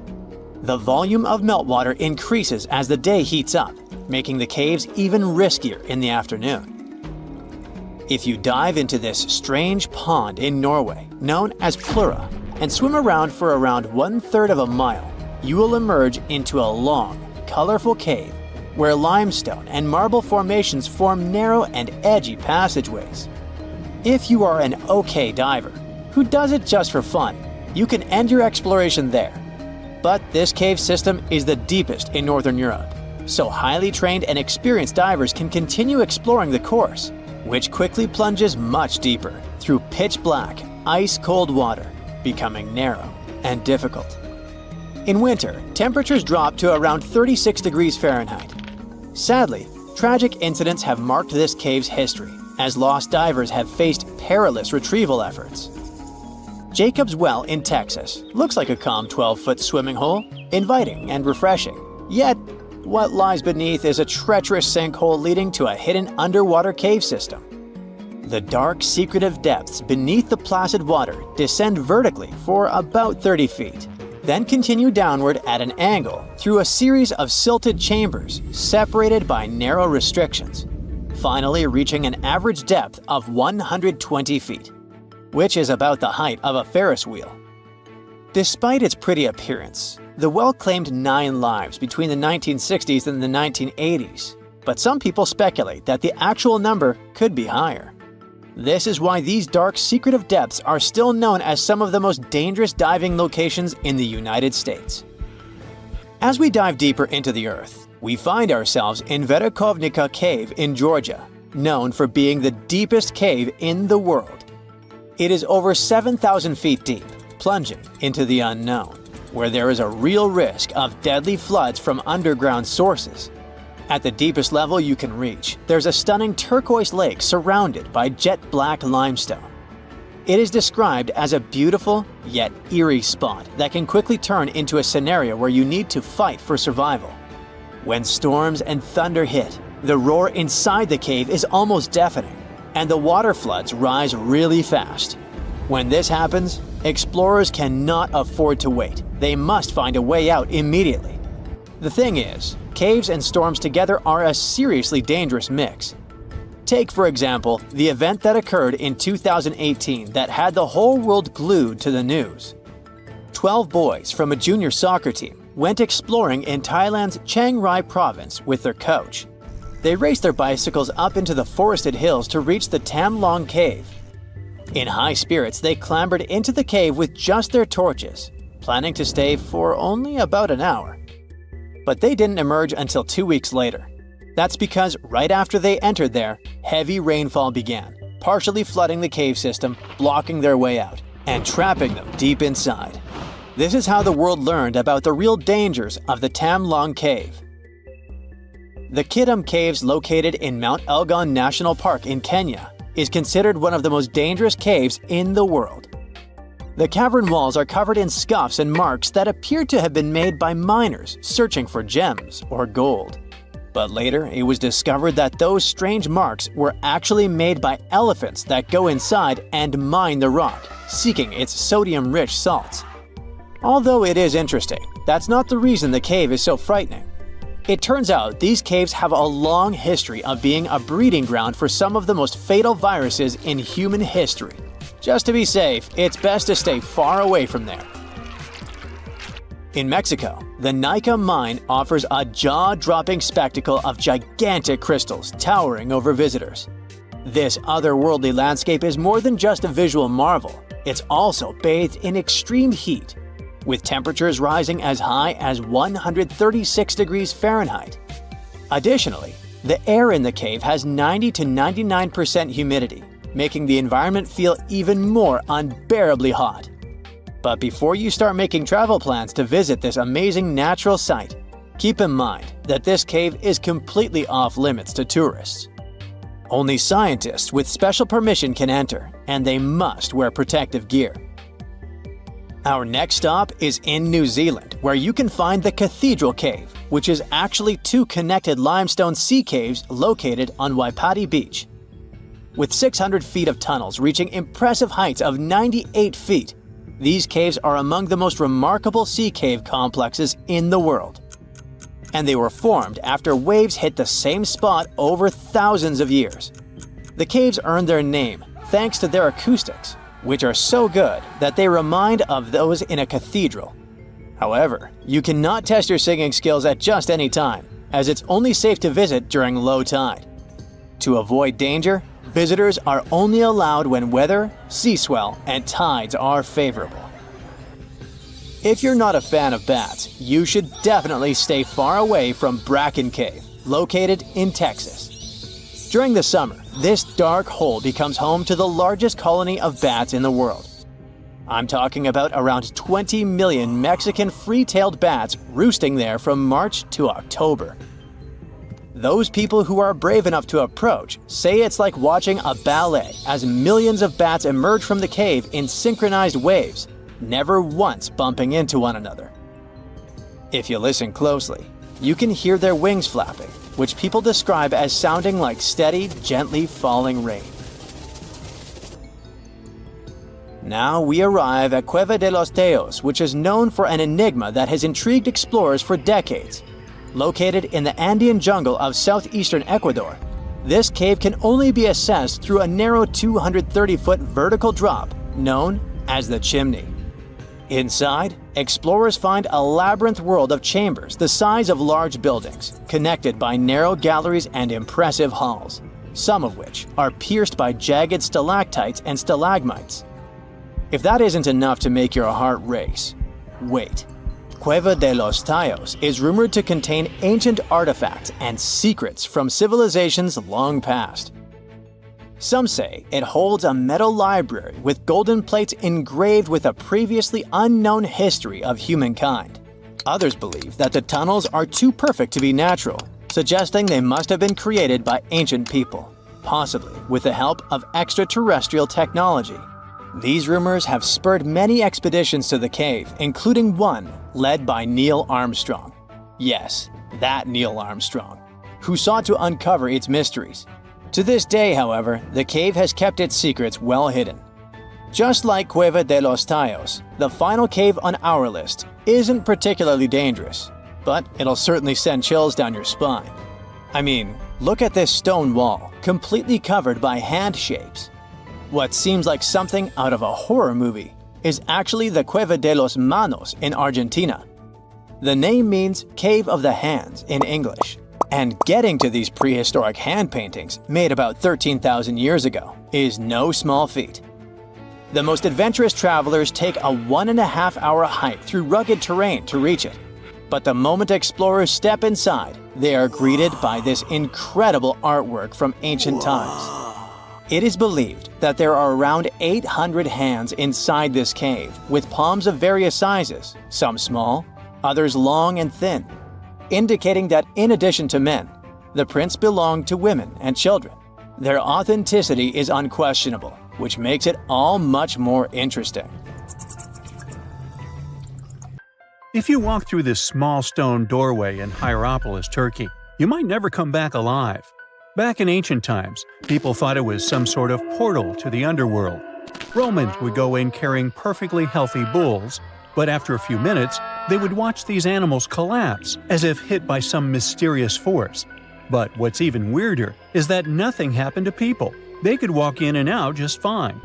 The volume of meltwater increases as the day heats up, making the caves even riskier in the afternoon. If you dive into this strange pond in Norway, known as Plura, and swim around for around 1/3 of a mile, you will emerge into a long, colorful cave where limestone and marble formations form narrow and edgy passageways. If you are an okay diver, who does it just for fun, you can end your exploration there. But this cave system is the deepest in Northern Europe, so highly trained and experienced divers can continue exploring the course, which quickly plunges much deeper through pitch-black, ice-cold water, becoming narrow and difficult. In winter, temperatures drop to around 36 degrees Fahrenheit. Sadly, tragic incidents have marked this cave's history, as lost divers have faced perilous retrieval efforts. Jacob's Well in Texas looks like a calm 12-foot swimming hole, inviting and refreshing. Yet, what lies beneath is a treacherous sinkhole leading to a hidden underwater cave system. The dark, secretive depths beneath the placid water descend vertically for about 30 feet, then continue downward at an angle through a series of silted chambers separated by narrow restrictions, finally reaching an average depth of 120 feet, which is about the height of a Ferris wheel. Despite its pretty appearance, the well claimed 9 lives between the 1960s and the 1980s, but some people speculate that the actual number could be higher. This is why these dark, secretive depths are still known as some of the most dangerous diving locations in the United States. As we dive deeper into the Earth, we find ourselves in Verkhovnica Cave in Georgia, known for being the deepest cave in the world. It is over 7,000 feet deep, plunging into the unknown, where there is a real risk of deadly floods from underground sources. At the deepest level you can reach, there's a stunning turquoise lake surrounded by jet-black limestone. It is described as a beautiful yet eerie spot that can quickly turn into a scenario where you need to fight for survival. When storms and thunder hit, the roar inside the cave is almost deafening, and the water floods rise really fast. When this happens, explorers cannot afford to wait. They must find a way out immediately. The thing is, caves and storms together are a seriously dangerous mix. Take, for example, the event that occurred in 2018 that had the whole world glued to the news. 12 boys from a junior soccer team went exploring in Thailand's Chiang Rai province with their coach. They raced their bicycles up into the forested hills to reach the Tam Long Cave. In high spirits, they clambered into the cave with just their torches, planning to stay for only about an hour. But they didn't emerge until 2 weeks later. That's because right after they entered there, heavy rainfall began, partially flooding the cave system, blocking their way out, and trapping them deep inside. This is how the world learned about the real dangers of the Tam Long Cave. The Kidam Caves, located in Mount Elgon National Park in Kenya, is considered one of the most dangerous caves in the world. The cavern walls are covered in scuffs and marks that appear to have been made by miners searching for gems or gold. But later, it was discovered that those strange marks were actually made by elephants that go inside and mine the rock, seeking its sodium-rich salts. Although it is interesting, that's not the reason the cave is so frightening. It turns out these caves have a long history of being a breeding ground for some of the most fatal viruses in human history. Just to be safe, it's best to stay far away from there. In Mexico, the Nika mine offers a jaw-dropping spectacle of gigantic crystals towering over visitors. This otherworldly landscape is more than just a visual marvel, it's also bathed in extreme heat, with temperatures rising as high as 136 degrees Fahrenheit. Additionally, the air in the cave has 90 to 99% humidity, making the environment feel even more unbearably hot. But before you start making travel plans to visit this amazing natural site, keep in mind that this cave is completely off limits to tourists. Only scientists with special permission can enter, and they must wear protective gear. Our next stop is in New Zealand, where you can find the Cathedral Cave, which is actually two connected limestone sea caves located on Waipati Beach. With 600 feet of tunnels reaching impressive heights of 98 feet, these caves are among the most remarkable sea cave complexes in the world. And they were formed after waves hit the same spot over thousands of years. The caves earned their name thanks to their acoustics, which are so good that they remind of those in a cathedral. However, you cannot test your singing skills at just any time, as it's only safe to visit during low tide. To avoid danger, visitors are only allowed when weather, sea swell, and tides are favorable. If you're not a fan of bats, you should definitely stay far away from Bracken Cave, located in Texas. During the summer, this dark hole becomes home to the largest colony of bats in the world. I'm talking about around 20 million Mexican free-tailed bats roosting there from March to October. Those people who are brave enough to approach say it's like watching a ballet as millions of bats emerge from the cave in synchronized waves, never once bumping into one another. If you listen closely, you can hear their wings flapping, which people describe as sounding like steady, gently falling rain. Now we arrive at Cueva de los Teos, which is known for an enigma that has intrigued explorers for decades. Located in the Andean jungle of southeastern Ecuador, this cave can only be accessed through a narrow 230-foot vertical drop known as the chimney. Inside, explorers find a labyrinth world of chambers the size of large buildings, connected by narrow galleries and impressive halls, some of which are pierced by jagged stalactites and stalagmites. If that isn't enough to make your heart race, wait. Cueva de los Teos is rumored to contain ancient artifacts and secrets from civilizations long past. Some say it holds a metal library with golden plates engraved with a previously unknown history of humankind. Others believe that the tunnels are too perfect to be natural, suggesting they must have been created by ancient people, possibly with the help of extraterrestrial technology. These rumors have spurred many expeditions to the cave, including one led by Neil Armstrong. Yes, that Neil Armstrong, who sought to uncover its mysteries. To this day, however, the cave has kept its secrets well hidden. Just like Cueva de los Teos, the final cave on our list isn't particularly dangerous, but it'll certainly send chills down your spine. I mean, look at this stone wall, completely covered by hand shapes. What seems like something out of a horror movie is actually the Cueva de los Manos in Argentina. The name means Cave of the Hands in English, and getting to these prehistoric hand paintings made about 13,000 years ago is no small feat. The most adventurous travelers take a 1.5-hour hike through rugged terrain to reach it, but the moment explorers step inside, they are greeted by this incredible artwork from ancient times. It is believed that there are around 800 hands inside this cave, with palms of various sizes, some small, others long and thin, indicating that in addition to men, the prints belong to women and children. Their authenticity is unquestionable, which makes it all much more interesting. If you walk through this small stone doorway in Hierapolis, Turkey, You might never come back alive. Back in ancient times, people thought it was some sort of portal to the underworld. Romans would go in carrying perfectly healthy bulls, but after a few minutes, they would watch these animals collapse as if hit by some mysterious force. But what's even weirder is that nothing happened to people. They could walk in and out just fine.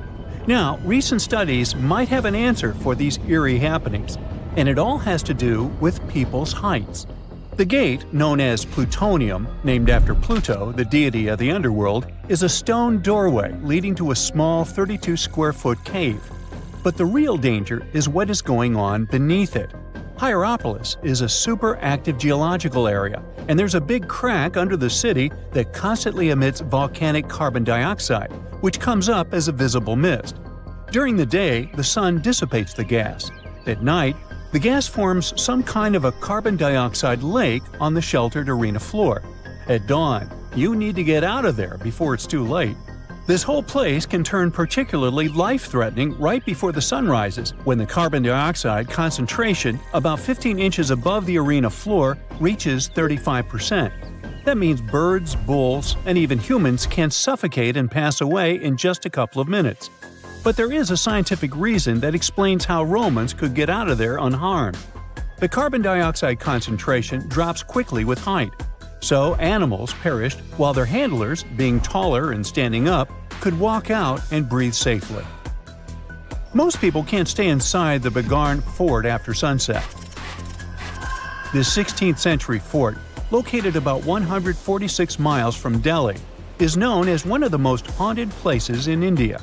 Now, recent studies might have an answer for these eerie happenings, and it all has to do with people's heights. The gate, known as Plutonium, named after Pluto, the deity of the underworld, is a stone doorway leading to a small 32-square-foot cave. But the real danger is what is going on beneath it. Hierapolis is a super active geological area, and there's a big crack under the city that constantly emits volcanic carbon dioxide, which comes up as a visible mist. During the day, the sun dissipates the gas. At night, the gas forms some kind of a carbon dioxide lake on the sheltered arena floor. At dawn, you need to get out of there before it's too late. This whole place can turn particularly life-threatening right before the sun rises, when the carbon dioxide concentration, about 15 inches above the arena floor, reaches 35%. That means birds, bulls, and even humans can suffocate and pass away in just a couple of minutes. But there is a scientific reason that explains how Romans could get out of there unharmed. The carbon dioxide concentration drops quickly with height. So animals perished while their handlers, being taller and standing up, could walk out and breathe safely. Most people can't stay inside the Begarn fort after sunset. This 16th century fort, located about 146 miles from Delhi, is known as one of the most haunted places in India.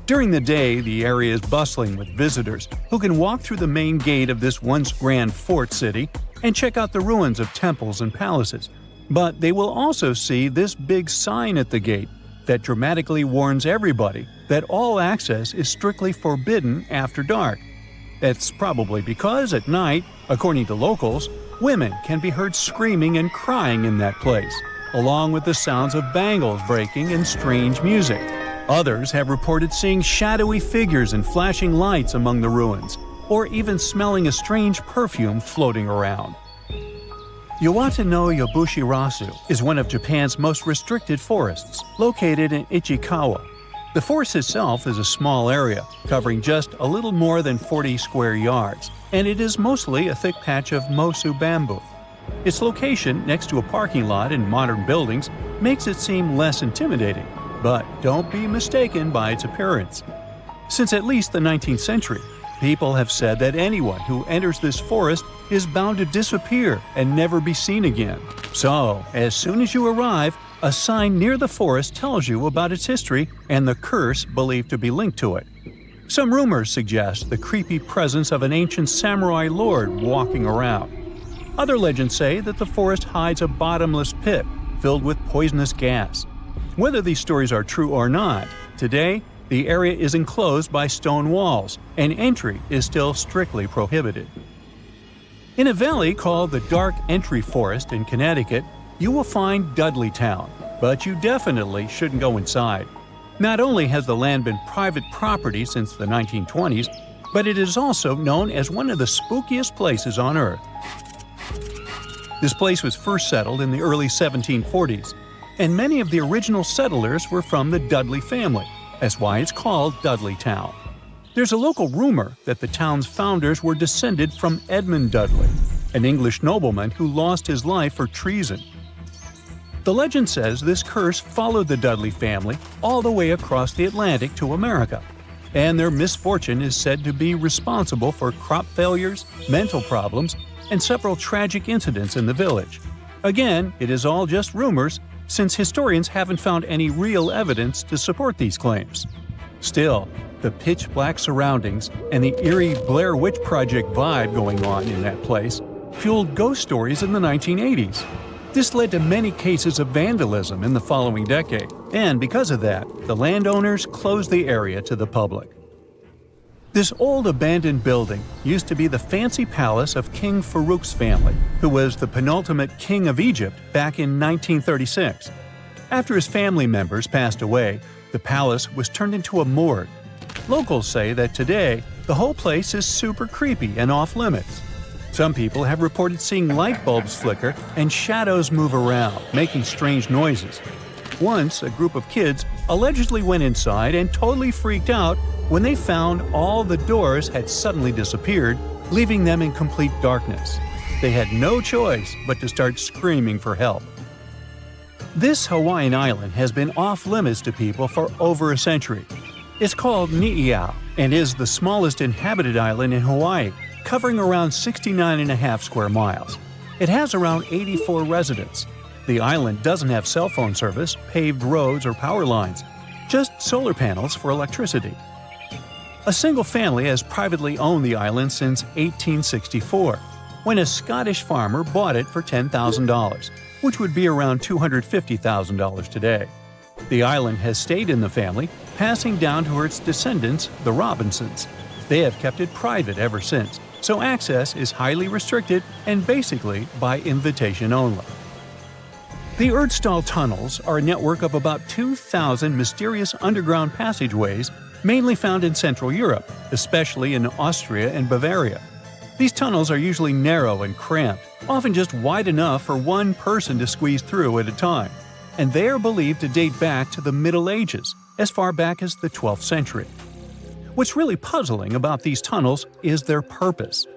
During the day, the area is bustling with visitors who can walk through the main gate of this once grand fort city and check out the ruins of temples and palaces. But they will also see this big sign at the gate that dramatically warns everybody that all access is strictly forbidden after dark. That's probably because at night, according to locals, women can be heard screaming and crying in that place, along with the sounds of bangles breaking and strange music. Others have reported seeing shadowy figures and flashing lights among the ruins, or even smelling a strange perfume floating around. Yawata no Yabushirasu is one of Japan's most restricted forests, located in Ichikawa. The forest itself is a small area, covering just a little more than 40 square yards, and it is mostly a thick patch of mosu bamboo. Its location next to a parking lot and modern buildings makes it seem less intimidating, but don't be mistaken by its appearance. Since at least the 19th century, people have said that anyone who enters this forest is bound to disappear and never be seen again. So, as soon as you arrive, a sign near the forest tells you about its history and the curse believed to be linked to it. Some rumors suggest the creepy presence of an ancient samurai lord walking around. Other legends say that the forest hides a bottomless pit filled with poisonous gas. Whether these stories are true or not, today, the area is enclosed by stone walls, and entry is still strictly prohibited. In a valley called the Dark Entry Forest in Connecticut, you will find Dudleytown, but you definitely shouldn't go inside. Not only has the land been private property since the 1920s, but it is also known as one of the spookiest places on Earth. This place was first settled in the early 1740s, and many of the original settlers were from the Dudley family. That's why it's called Dudleytown. There's a local rumor that the town's founders were descended from Edmund Dudley, an English nobleman who lost his life for treason. The legend says this curse followed the Dudley family all the way across the Atlantic to America, and their misfortune is said to be responsible for crop failures, mental problems, and several tragic incidents in the village. Again, it is all just rumors, since historians haven't found any real evidence to support these claims. Still, the pitch-black surroundings and the eerie Blair Witch Project vibe going on in that place fueled ghost stories in the 1980s. This led to many cases of vandalism in the following decade, and because of that, the landowners closed the area to the public. This old abandoned building used to be the fancy palace of King Farouk's family, who was the penultimate king of Egypt back in 1936. After his family members passed away, the palace was turned into a morgue. Locals say that today, the whole place is super creepy and off-limits. Some people have reported seeing light bulbs flicker and shadows move around, making strange noises. Once, a group of kids allegedly went inside and totally freaked out when they found all the doors had suddenly disappeared, leaving them in complete darkness. They had no choice but to start screaming for help. This Hawaiian island has been off-limits to people for over a century. It's called Ni'iau and is the smallest inhabited island in Hawaii, covering around 69.5 square miles. It has around 84 residents. The island doesn't have cell phone service, paved roads, or power lines, just solar panels for electricity. A single family has privately owned the island since 1864, when a Scottish farmer bought it for $10,000, which would be around $250,000 today. The island has stayed in the family, passing down to its descendants, the Robinsons. They have kept it private ever since, so access is highly restricted and basically by invitation only. The Erdstall tunnels are a network of about 2,000 mysterious underground passageways mainly found in Central Europe, especially in Austria and Bavaria. These tunnels are usually narrow and cramped, often just wide enough for one person to squeeze through at a time, and they are believed to date back to the Middle Ages, as far back as the 12th century. What's really puzzling about these tunnels is their purpose.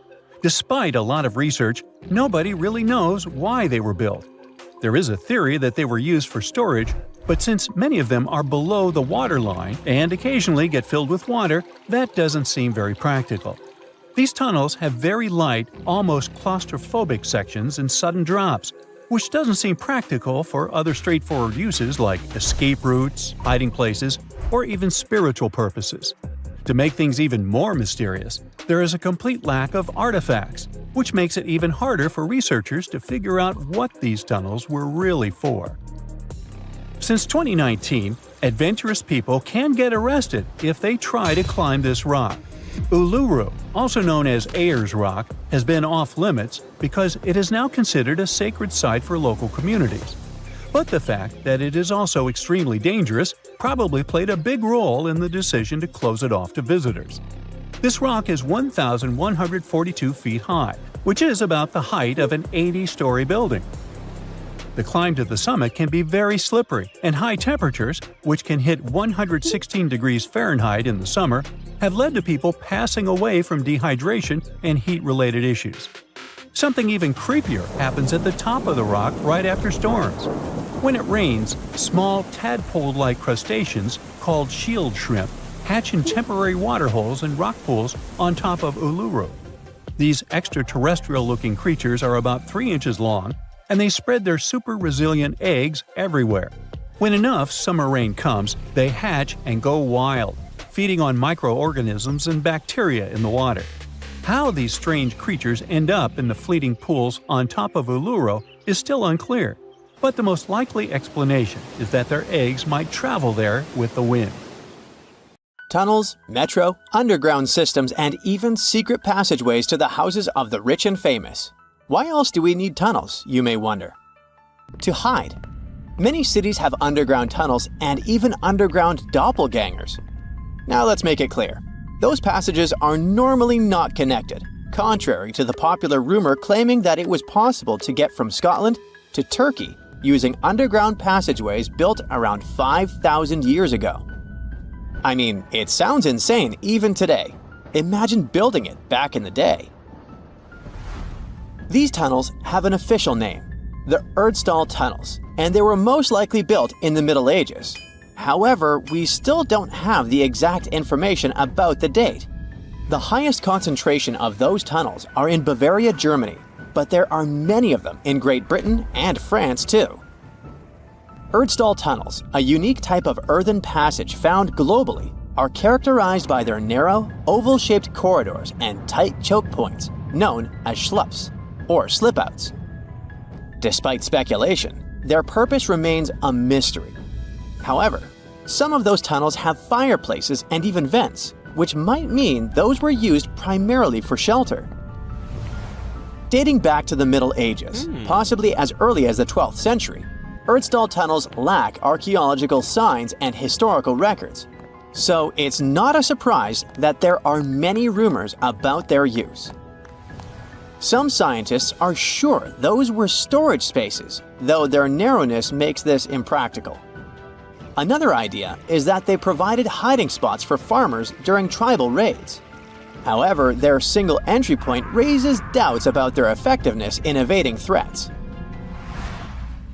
Despite a lot of research, nobody really knows why they were built. There is a theory that they were used for storage, but since many of them are below the waterline and occasionally get filled with water, that doesn't seem very practical. These tunnels have very light, almost claustrophobic sections and sudden drops, which doesn't seem practical for other straightforward uses like escape routes, hiding places, or even spiritual purposes. To make things even more mysterious, there is a complete lack of artifacts, which makes it even harder for researchers to figure out what these tunnels were really for. Since 2019, adventurous people can get arrested if they try to climb this rock. Uluru, also known as Ayers Rock, has been off-limits because it is now considered a sacred site for local communities. But the fact that it is also extremely dangerous probably played a big role in the decision to close it off to visitors. This rock is 1,142 feet high, which is about the height of an 80-story building. The climb to the summit can be very slippery, and high temperatures, which can hit 116 degrees Fahrenheit in the summer, have led to people passing away from dehydration and heat-related issues. Something even creepier happens at the top of the rock right after storms. When it rains, small tadpole-like crustaceans called shield shrimp hatch in temporary waterholes and rock pools on top of Uluru. These extraterrestrial-looking creatures are about 3 inches long, and they spread their super-resilient eggs everywhere. When enough summer rain comes, they hatch and go wild, feeding on microorganisms and bacteria in the water. How these strange creatures end up in the fleeting pools on top of Uluru is still unclear, but the most likely explanation is that their eggs might travel there with the wind. Tunnels, metro, underground systems, and even secret passageways to the houses of the rich and famous. Why else do we need tunnels, you may wonder? To hide. Many cities have underground tunnels and even underground doppelgangers. Now let's make it clear. Those passages are normally not connected, contrary to the popular rumor claiming that it was possible to get from Scotland to Turkey using underground passageways built around 5,000 years ago. I mean, it sounds insane even today. Imagine building it back in the day. These tunnels have an official name, the Erdstall Tunnels, and they were most likely built in the Middle Ages. However, we still don't have the exact information about the date. The highest concentration of those tunnels are in Bavaria, Germany, but there are many of them in Great Britain and France too. Erdstall tunnels, a unique type of earthen passage found globally, are characterized by their narrow, oval-shaped corridors and tight choke points, known as schlups, or slip-outs. Despite speculation, their purpose remains a mystery. However, some of those tunnels have fireplaces and even vents, which might mean those were used primarily for shelter. Dating back to the Middle Ages, possibly as early as the 12th century, Erdstall tunnels lack archaeological signs and historical records. So it's not a surprise that there are many rumors about their use. Some scientists are sure those were storage spaces, though their narrowness makes this impractical. Another idea is that they provided hiding spots for farmers during tribal raids. However, their single entry point raises doubts about their effectiveness in evading threats.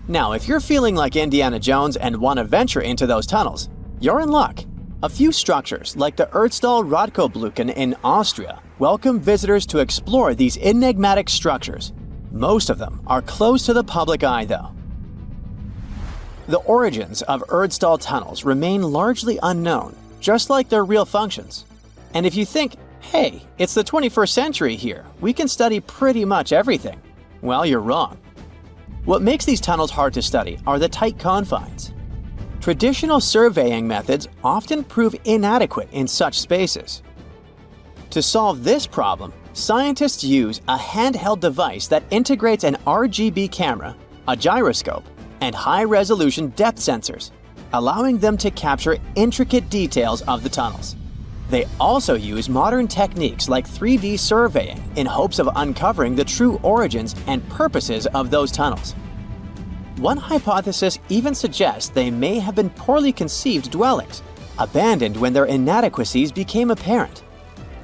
Now, if you're feeling like Indiana Jones and want to venture into those tunnels, you're in luck. A few structures, like the Erdstall Radkobluken in Austria, welcome visitors to explore these enigmatic structures. Most of them are closed to the public eye, though. The origins of Erdstall tunnels remain largely unknown, just like their real functions. And if you think, hey, it's the 21st century here, we can study pretty much everything, well, you're wrong. What makes these tunnels hard to study are the tight confines. Traditional surveying methods often prove inadequate in such spaces. To solve this problem, scientists use a handheld device that integrates an RGB camera, a gyroscope, and high-resolution depth sensors, allowing them to capture intricate details of the tunnels. They also use modern techniques like 3D surveying in hopes of uncovering the true origins and purposes of those tunnels. One hypothesis even suggests they may have been poorly conceived dwellings, abandoned when their inadequacies became apparent.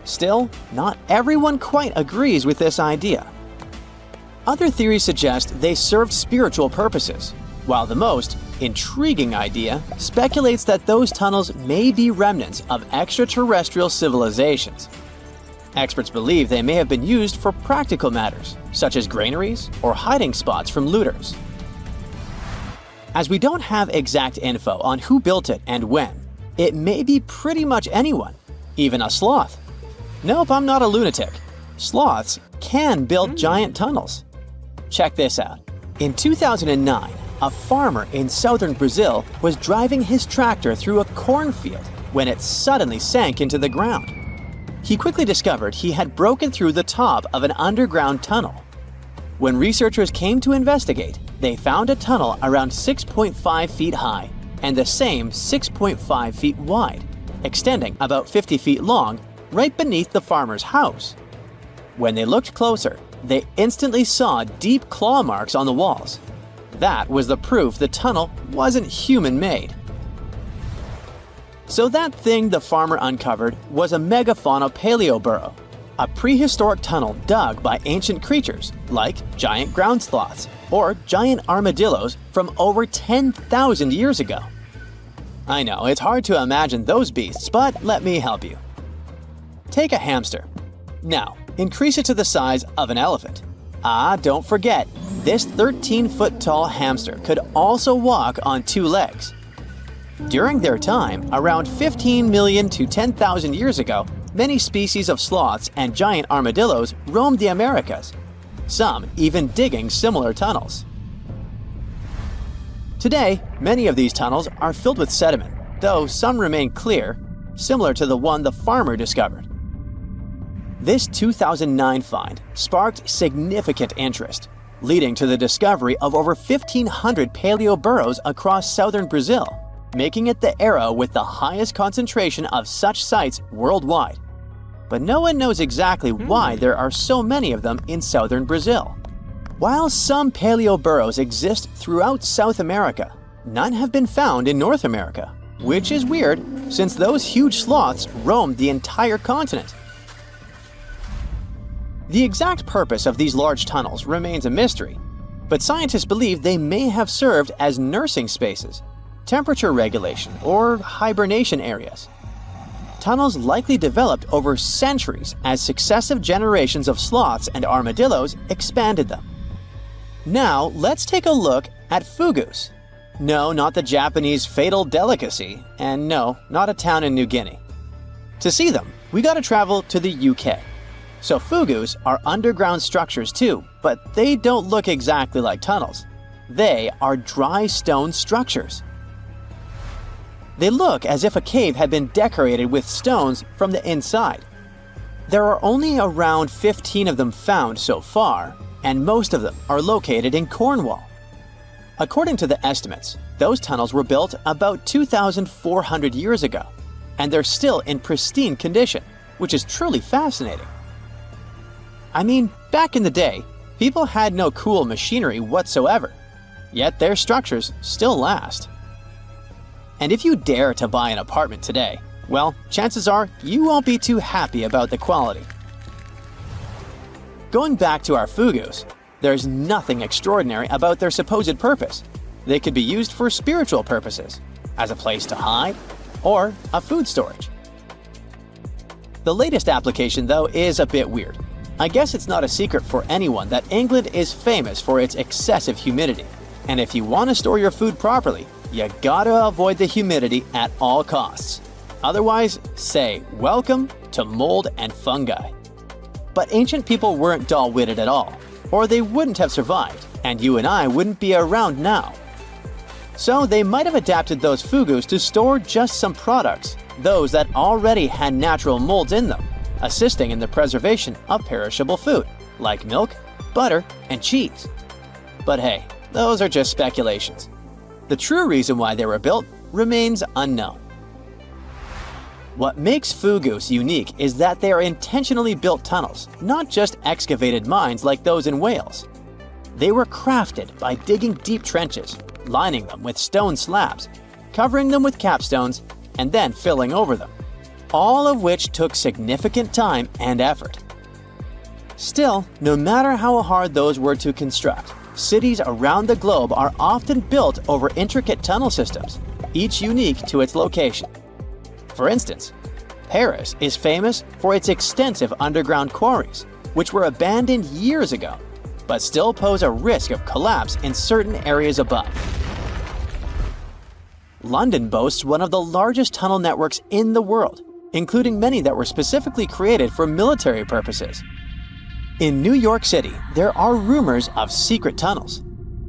Still, not everyone quite agrees with this idea. Other theories suggest they served spiritual purposes, while the most intriguing idea speculates that those tunnels may be remnants of extraterrestrial civilizations. Experts believe they may have been used for practical matters, such as granaries or hiding spots from looters. As we don't have exact info on who built it and when, it may be pretty much anyone, even a sloth. Nope, I'm not a lunatic. Sloths can build giant tunnels. Check this out. In 2009, a farmer in southern Brazil was driving his tractor through a cornfield when it suddenly sank into the ground. He quickly discovered he had broken through the top of an underground tunnel. When researchers came to investigate, they found a tunnel around 6.5 feet high and the same 6.5 feet wide, extending about 50 feet long right beneath the farmer's house. When they looked closer, they instantly saw deep claw marks on the walls. That was the proof the tunnel wasn't human-made. So that thing the farmer uncovered was a megafauna paleo-burrow, a prehistoric tunnel dug by ancient creatures like giant ground sloths or giant armadillos from over 10,000 years ago. I know, it's hard to imagine those beasts, but let me help you. Take a hamster. Now, increase it to the size of an elephant. Don't forget, this 13-foot-tall hamster could also walk on two legs. During their time, around 15 million to 10,000 years ago, many species of sloths and giant armadillos roamed the Americas, some even digging similar tunnels. Today, many of these tunnels are filled with sediment, though some remain clear, similar to the one the farmer discovered. This 2009 find sparked significant interest, leading to the discovery of over 1,500 paleo-burrows across southern Brazil, making it the era with the highest concentration of such sites worldwide. But no one knows exactly why there are so many of them in southern Brazil. While some paleo-burrows exist throughout South America, none have been found in North America, which is weird since those huge sloths roamed the entire continent. The exact purpose of these large tunnels remains a mystery, but scientists believe they may have served as nursing spaces, temperature regulation, or hibernation areas. Tunnels likely developed over centuries as successive generations of sloths and armadillos expanded them. Now, let's take a look at fugus. No, not the Japanese fatal delicacy, and no, not a town in New Guinea. To see them, we gotta travel to the UK. So fugus are underground structures too, but they don't look exactly like tunnels. They are dry stone structures. They look as if a cave had been decorated with stones from the inside. There are only around 15 of them found so far, and most of them are located in Cornwall. According to the estimates, those tunnels were built about 2,400 years ago, and they're still in pristine condition, which is truly fascinating. I mean, Back in the day, people had no cool machinery whatsoever, yet their structures still last. And if you dare to buy an apartment today, well, chances are you won't be too happy about the quality. Going back to our Fugus, there's nothing extraordinary about their supposed purpose. They could be used for spiritual purposes, as a place to hide, or a food storage. The latest application, though, is a bit weird. I guess it's not a secret for anyone that England is famous for its excessive humidity. And if you want to store your food properly, you gotta avoid the humidity at all costs. Otherwise, say welcome to mold and fungi. But ancient people weren't dull-witted at all, or they wouldn't have survived, and you and I wouldn't be around now. So they might have adapted those fugus to store just some products, those that already had natural molds in them, assisting in the preservation of perishable food, like milk, butter, and cheese. But hey, those are just speculations. The true reason why they were built remains unknown. What makes fugus unique is that they are intentionally built tunnels, not just excavated mines like those in Wales. They were crafted by digging deep trenches, lining them with stone slabs, covering them with capstones, and then filling over them, all of which took significant time and effort. Still, no matter how hard those were to construct, cities around the globe are often built over intricate tunnel systems, each unique to its location. For instance, Paris is famous for its extensive underground quarries, which were abandoned years ago, but still pose a risk of collapse in certain areas above. London boasts one of the largest tunnel networks in the world, including many that were specifically created for military purposes. In New York City, there are rumors of secret tunnels,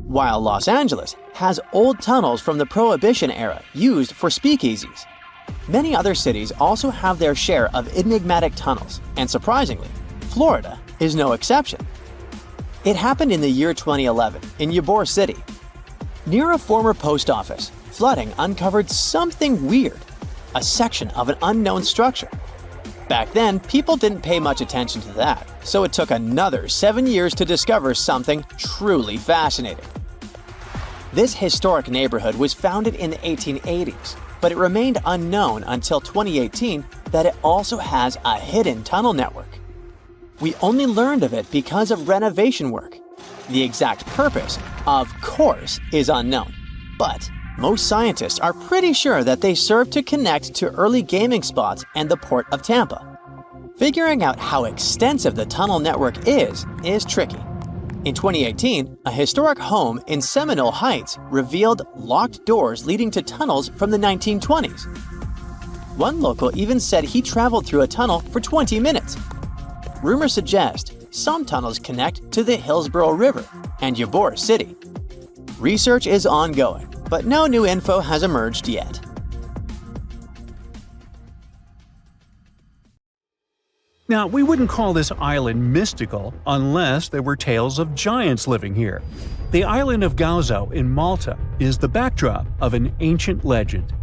while Los Angeles has old tunnels from the Prohibition era used for speakeasies. Many other cities also have their share of enigmatic tunnels, and surprisingly, Florida is no exception. It happened in the year 2011 in Ybor City. Near a former post office, flooding uncovered something weird, a section of an unknown structure. Back then, people didn't pay much attention to that, so it took another 7 years to discover something truly fascinating. This historic neighborhood was founded in the 1880s, but it remained unknown until 2018 that it also has a hidden tunnel network. We only learned of it because of renovation work. The exact purpose, of course, is unknown, but most scientists are pretty sure that they serve to connect to early gaming spots and the port of Tampa. Figuring out how extensive the tunnel network is tricky. In 2018, a historic home in Seminole Heights revealed locked doors leading to tunnels from the 1920s. One local even said he traveled through a tunnel for 20 minutes. Rumors suggest some tunnels connect to the Hillsborough River and Ybor City. Research is ongoing, but no new info has emerged yet. Now, we wouldn't call this island mystical unless there were tales of giants living here. The island of Gozo in Malta is the backdrop of an ancient legend.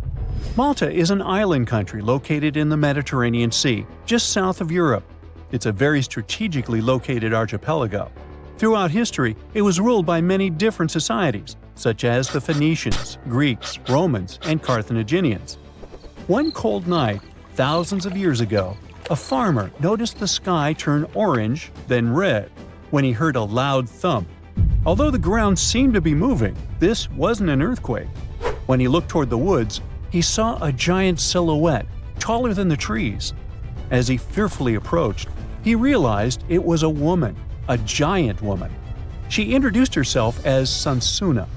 Malta is an island country located in the Mediterranean Sea, just south of Europe. It's a very strategically located archipelago. Throughout history, it was ruled by many different societies, such as the Phoenicians, Greeks, Romans, and Carthaginians. One cold night, thousands of years ago, a farmer noticed the sky turn orange, then red, when he heard a loud thump. Although the ground seemed to be moving, this wasn't an earthquake. When he looked toward the woods, he saw a giant silhouette, taller than the trees. As he fearfully approached, he realized it was a woman, a giant woman. She introduced herself as Sansuna.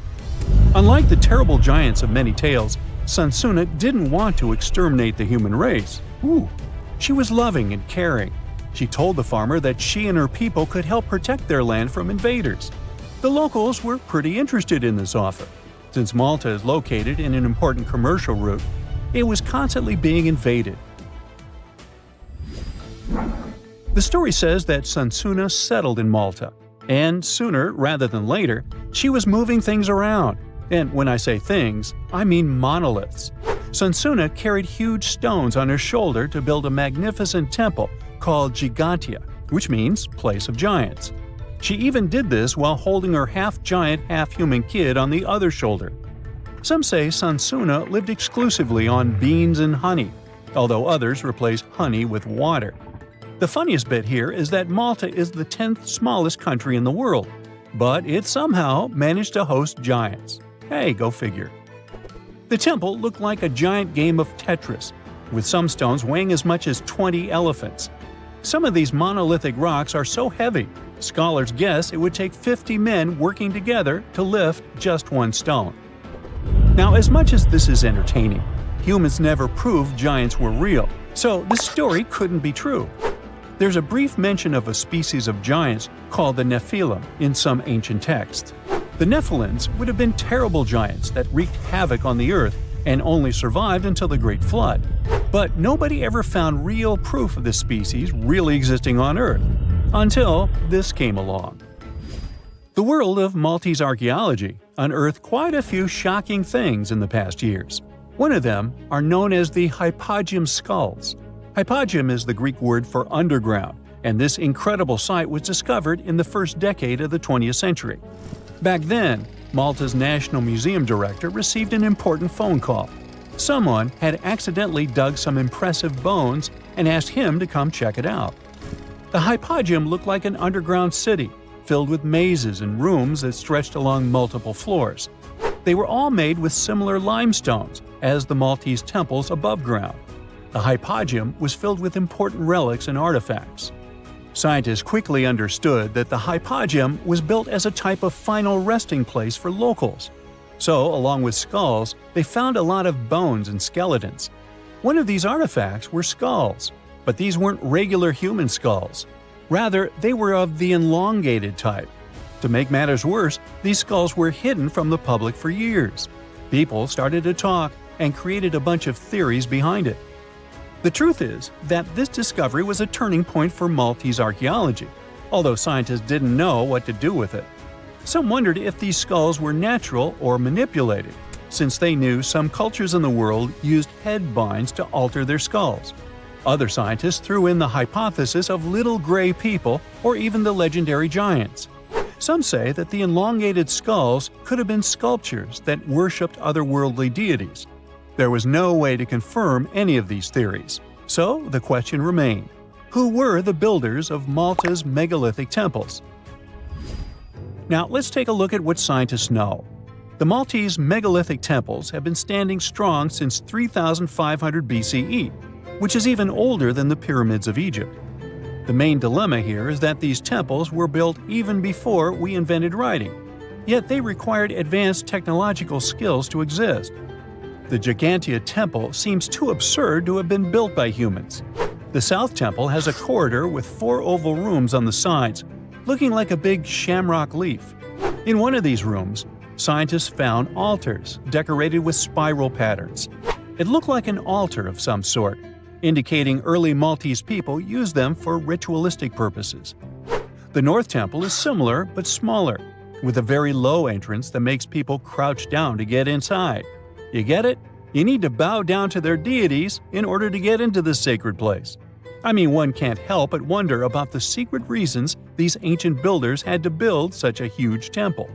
Unlike the terrible giants of many tales, Sansuna didn't want to exterminate the human race. She was loving and caring. She told the farmer that she and her people could help protect their land from invaders. The locals were pretty interested in this offer. Since Malta is located in an important commercial route, it was constantly being invaded. The story says that Sansuna settled in Malta, and sooner rather than later, she was moving things around. And when I say things, I mean monoliths. Sansuna carried huge stones on her shoulder to build a magnificent temple called Gigantia, which means place of giants. She even did this while holding her half-giant, half-human kid on the other shoulder. Some say Sansuna lived exclusively on beans and honey, although others replace honey with water. The funniest bit here is that Malta is the 10th smallest country in the world, but it somehow managed to host giants. Hey, go figure. The temple looked like a giant game of Tetris, with some stones weighing as much as 20 elephants. Some of these monolithic rocks are so heavy, scholars guess it would take 50 men working together to lift just one stone. Now, as much as this is entertaining, humans never proved giants were real, so this story couldn't be true. There's a brief mention of a species of giants called the Nephilim in some ancient texts. The Nephilims would have been terrible giants that wreaked havoc on the earth and only survived until the Great Flood. But nobody ever found real proof of this species really existing on Earth, until this came along. The world of Maltese archaeology unearthed quite a few shocking things in the past years. One of them are known as the hypogeum skulls. Hypogeum is the Greek word for underground, and this incredible site was discovered in the first decade of the 20th century. Back then, Malta's National Museum director received an important phone call. Someone had accidentally dug some impressive bones and asked him to come check it out. The hypogeum looked like an underground city, filled with mazes and rooms that stretched along multiple floors. They were all made with similar limestones as the Maltese temples above ground. The hypogeum was filled with important relics and artifacts. Scientists quickly understood that the hypogeum was built as a type of final resting place for locals. So, along with skulls, they found a lot of bones and skeletons. One of these artifacts were skulls, but these weren't regular human skulls. Rather, they were of the elongated type. To make matters worse, these skulls were hidden from the public for years. People started to talk and created a bunch of theories behind it. The truth is that this discovery was a turning point for Maltese archaeology, although scientists didn't know what to do with it. Some wondered if these skulls were natural or manipulated, since they knew some cultures in the world used head binds to alter their skulls. Other scientists threw in the hypothesis of little gray people or even the legendary giants. Some say that the elongated skulls could have been sculptures that worshipped otherworldly deities. There was no way to confirm any of these theories. So the question remained: who were the builders of Malta's megalithic temples? Now let's take a look at what scientists know. The Maltese megalithic temples have been standing strong since 3500 BCE, which is even older than the pyramids of Egypt. The main dilemma here is that these temples were built even before we invented writing, yet they required advanced technological skills to exist. The Gigantea Temple seems too absurd to have been built by humans. The South Temple has a corridor with 4 oval rooms on the sides, looking like a big shamrock leaf. In one of these rooms, scientists found altars decorated with spiral patterns. It looked like an altar of some sort, indicating early Maltese people used them for ritualistic purposes. The North Temple is similar but smaller, with a very low entrance that makes people crouch down to get inside. You get it? You need to bow down to their deities in order to get into this sacred place. I mean, one can't help but wonder about the secret reasons these ancient builders had to build such a huge temple.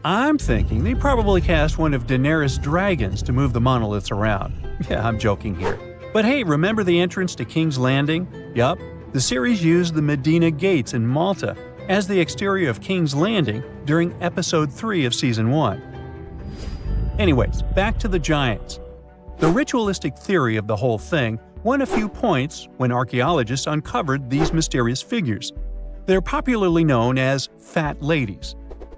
I'm thinking they probably cast one of Daenerys' dragons to move the monoliths around. Yeah, I'm joking here. But hey, remember the entrance to King's Landing? Yup, the series used the Medina Gates in Malta as the exterior of King's Landing during Episode 3 of Season 1. Anyways, back to the giants. The ritualistic theory of the whole thing won a few points when archaeologists uncovered these mysterious figures. They're popularly known as fat ladies.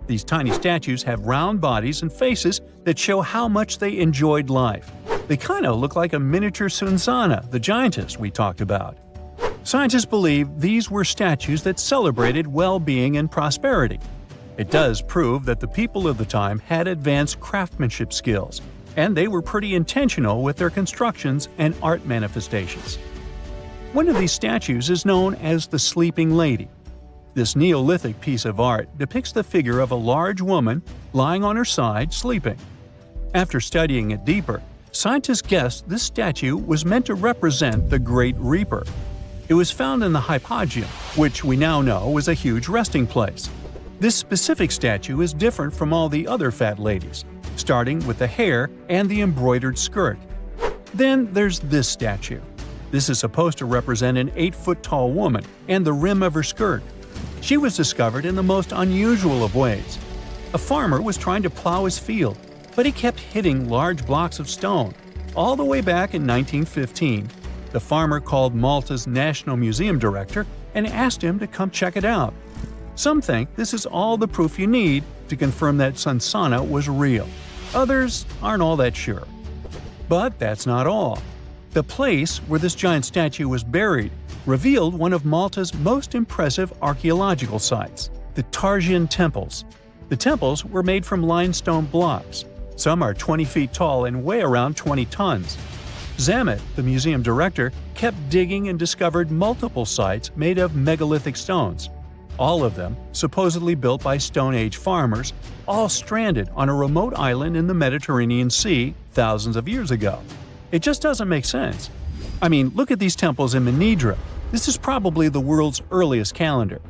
These tiny statues have round bodies and faces that show how much they enjoyed life. They kind of look like a miniature Sunsana, the giantess we talked about. Scientists believe these were statues that celebrated well-being and prosperity. It does prove that the people of the time had advanced craftsmanship skills, and they were pretty intentional with their constructions and art manifestations. One of these statues is known as the Sleeping Lady. This Neolithic piece of art depicts the figure of a large woman lying on her side sleeping. After studying it deeper, scientists guessed this statue was meant to represent the Great Reaper. It was found in the hypogeum, which we now know was a huge resting place. This specific statue is different from all the other fat ladies, starting with the hair and the embroidered skirt. Then there's this statue. This is supposed to represent an 8-foot-tall woman and the rim of her skirt. She was discovered in the most unusual of ways. A farmer was trying to plow his field, but he kept hitting large blocks of stone. All the way back in 1915, the farmer called Malta's National Museum director and asked him to come check it out. Some think this is all the proof you need to confirm that Sansana was real. Others aren't all that sure. But that's not all. The place where this giant statue was buried revealed one of Malta's most impressive archaeological sites, the Tarsian temples. The temples were made from limestone blocks. Some are 20 feet tall and weigh around 20 tons. Zamet, the museum director, kept digging and discovered multiple sites made of megalithic stones. All of them supposedly built by Stone Age farmers, all stranded on a remote island in the Mediterranean Sea thousands of years ago. It just doesn't make sense. I mean, look at these temples in Manidra. This is probably the world's earliest calendar.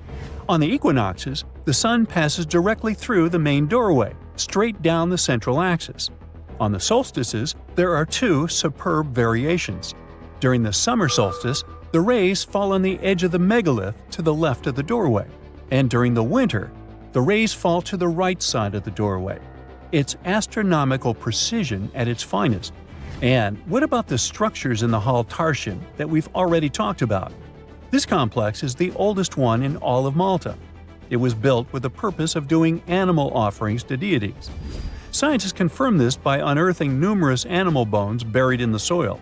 On the equinoxes, the sun passes directly through the main doorway, straight down the central axis. On the solstices, there are two superb variations. During the summer solstice, the rays fall on the edge of the megalith to the left of the doorway, and during the winter, the rays fall to the right side of the doorway. It's astronomical precision at its finest. And what about the structures in the Hall Tarsian that we've already talked about? This complex is the oldest one in all of Malta. It was built with the purpose of doing animal offerings to deities. Scientists confirmed this by unearthing numerous animal bones buried in the soil.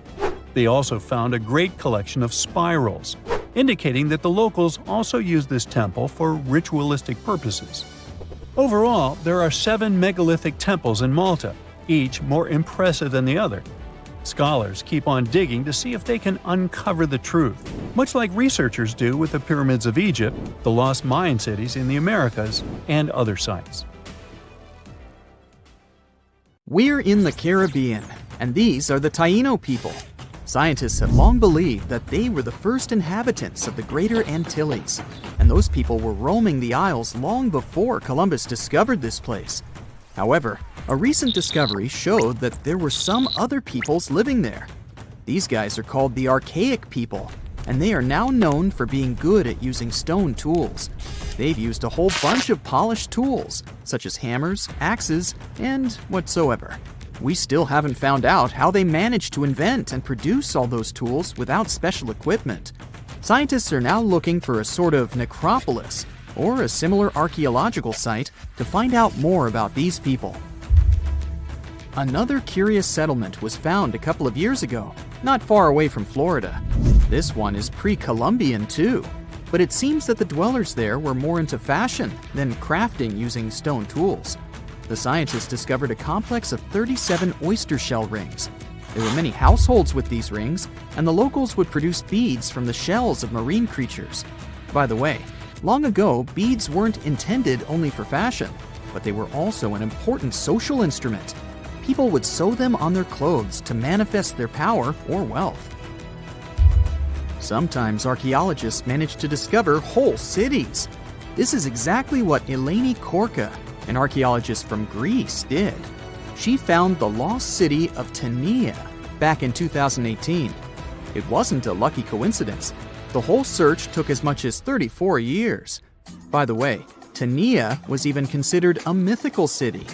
They also found a great collection of spirals, indicating that the locals also used this temple for ritualistic purposes. Overall, there are 7 megalithic temples in Malta, each more impressive than the other. Scholars keep on digging to see if they can uncover the truth, much like researchers do with the pyramids of Egypt, the lost Mayan cities in the Americas, and other sites. We're in the Caribbean, and these are the Taino people. Scientists have long believed that they were the first inhabitants of the Greater Antilles, and those people were roaming the Isles long before Columbus discovered this place. However, a recent discovery showed that there were some other peoples living there. These guys are called the Archaic people, and they are now known for being good at using stone tools. They've used a whole bunch of polished tools, such as hammers, axes, and whatsoever. We still haven't found out how they managed to invent and produce all those tools without special equipment. Scientists are now looking for a sort of necropolis, or a similar archaeological site, to find out more about these people. Another curious settlement was found a couple of years ago, not far away from Florida. This one is pre-Columbian too, but it seems that the dwellers there were more into fashion than crafting using stone tools. The scientists discovered a complex of 37 oyster shell rings. There were many households with these rings, and the locals would produce beads from the shells of marine creatures. By the way, long ago, beads weren't intended only for fashion, but they were also an important social instrument. People would sew them on their clothes to manifest their power or wealth. Sometimes archaeologists manage to discover whole cities. This is exactly what Eleni Korka, an archaeologist from Greece, did. She found the lost city of Tania back in 2018. It wasn't a lucky coincidence. The whole search took as much as 34 years. By the way, Tania was even considered a mythical city.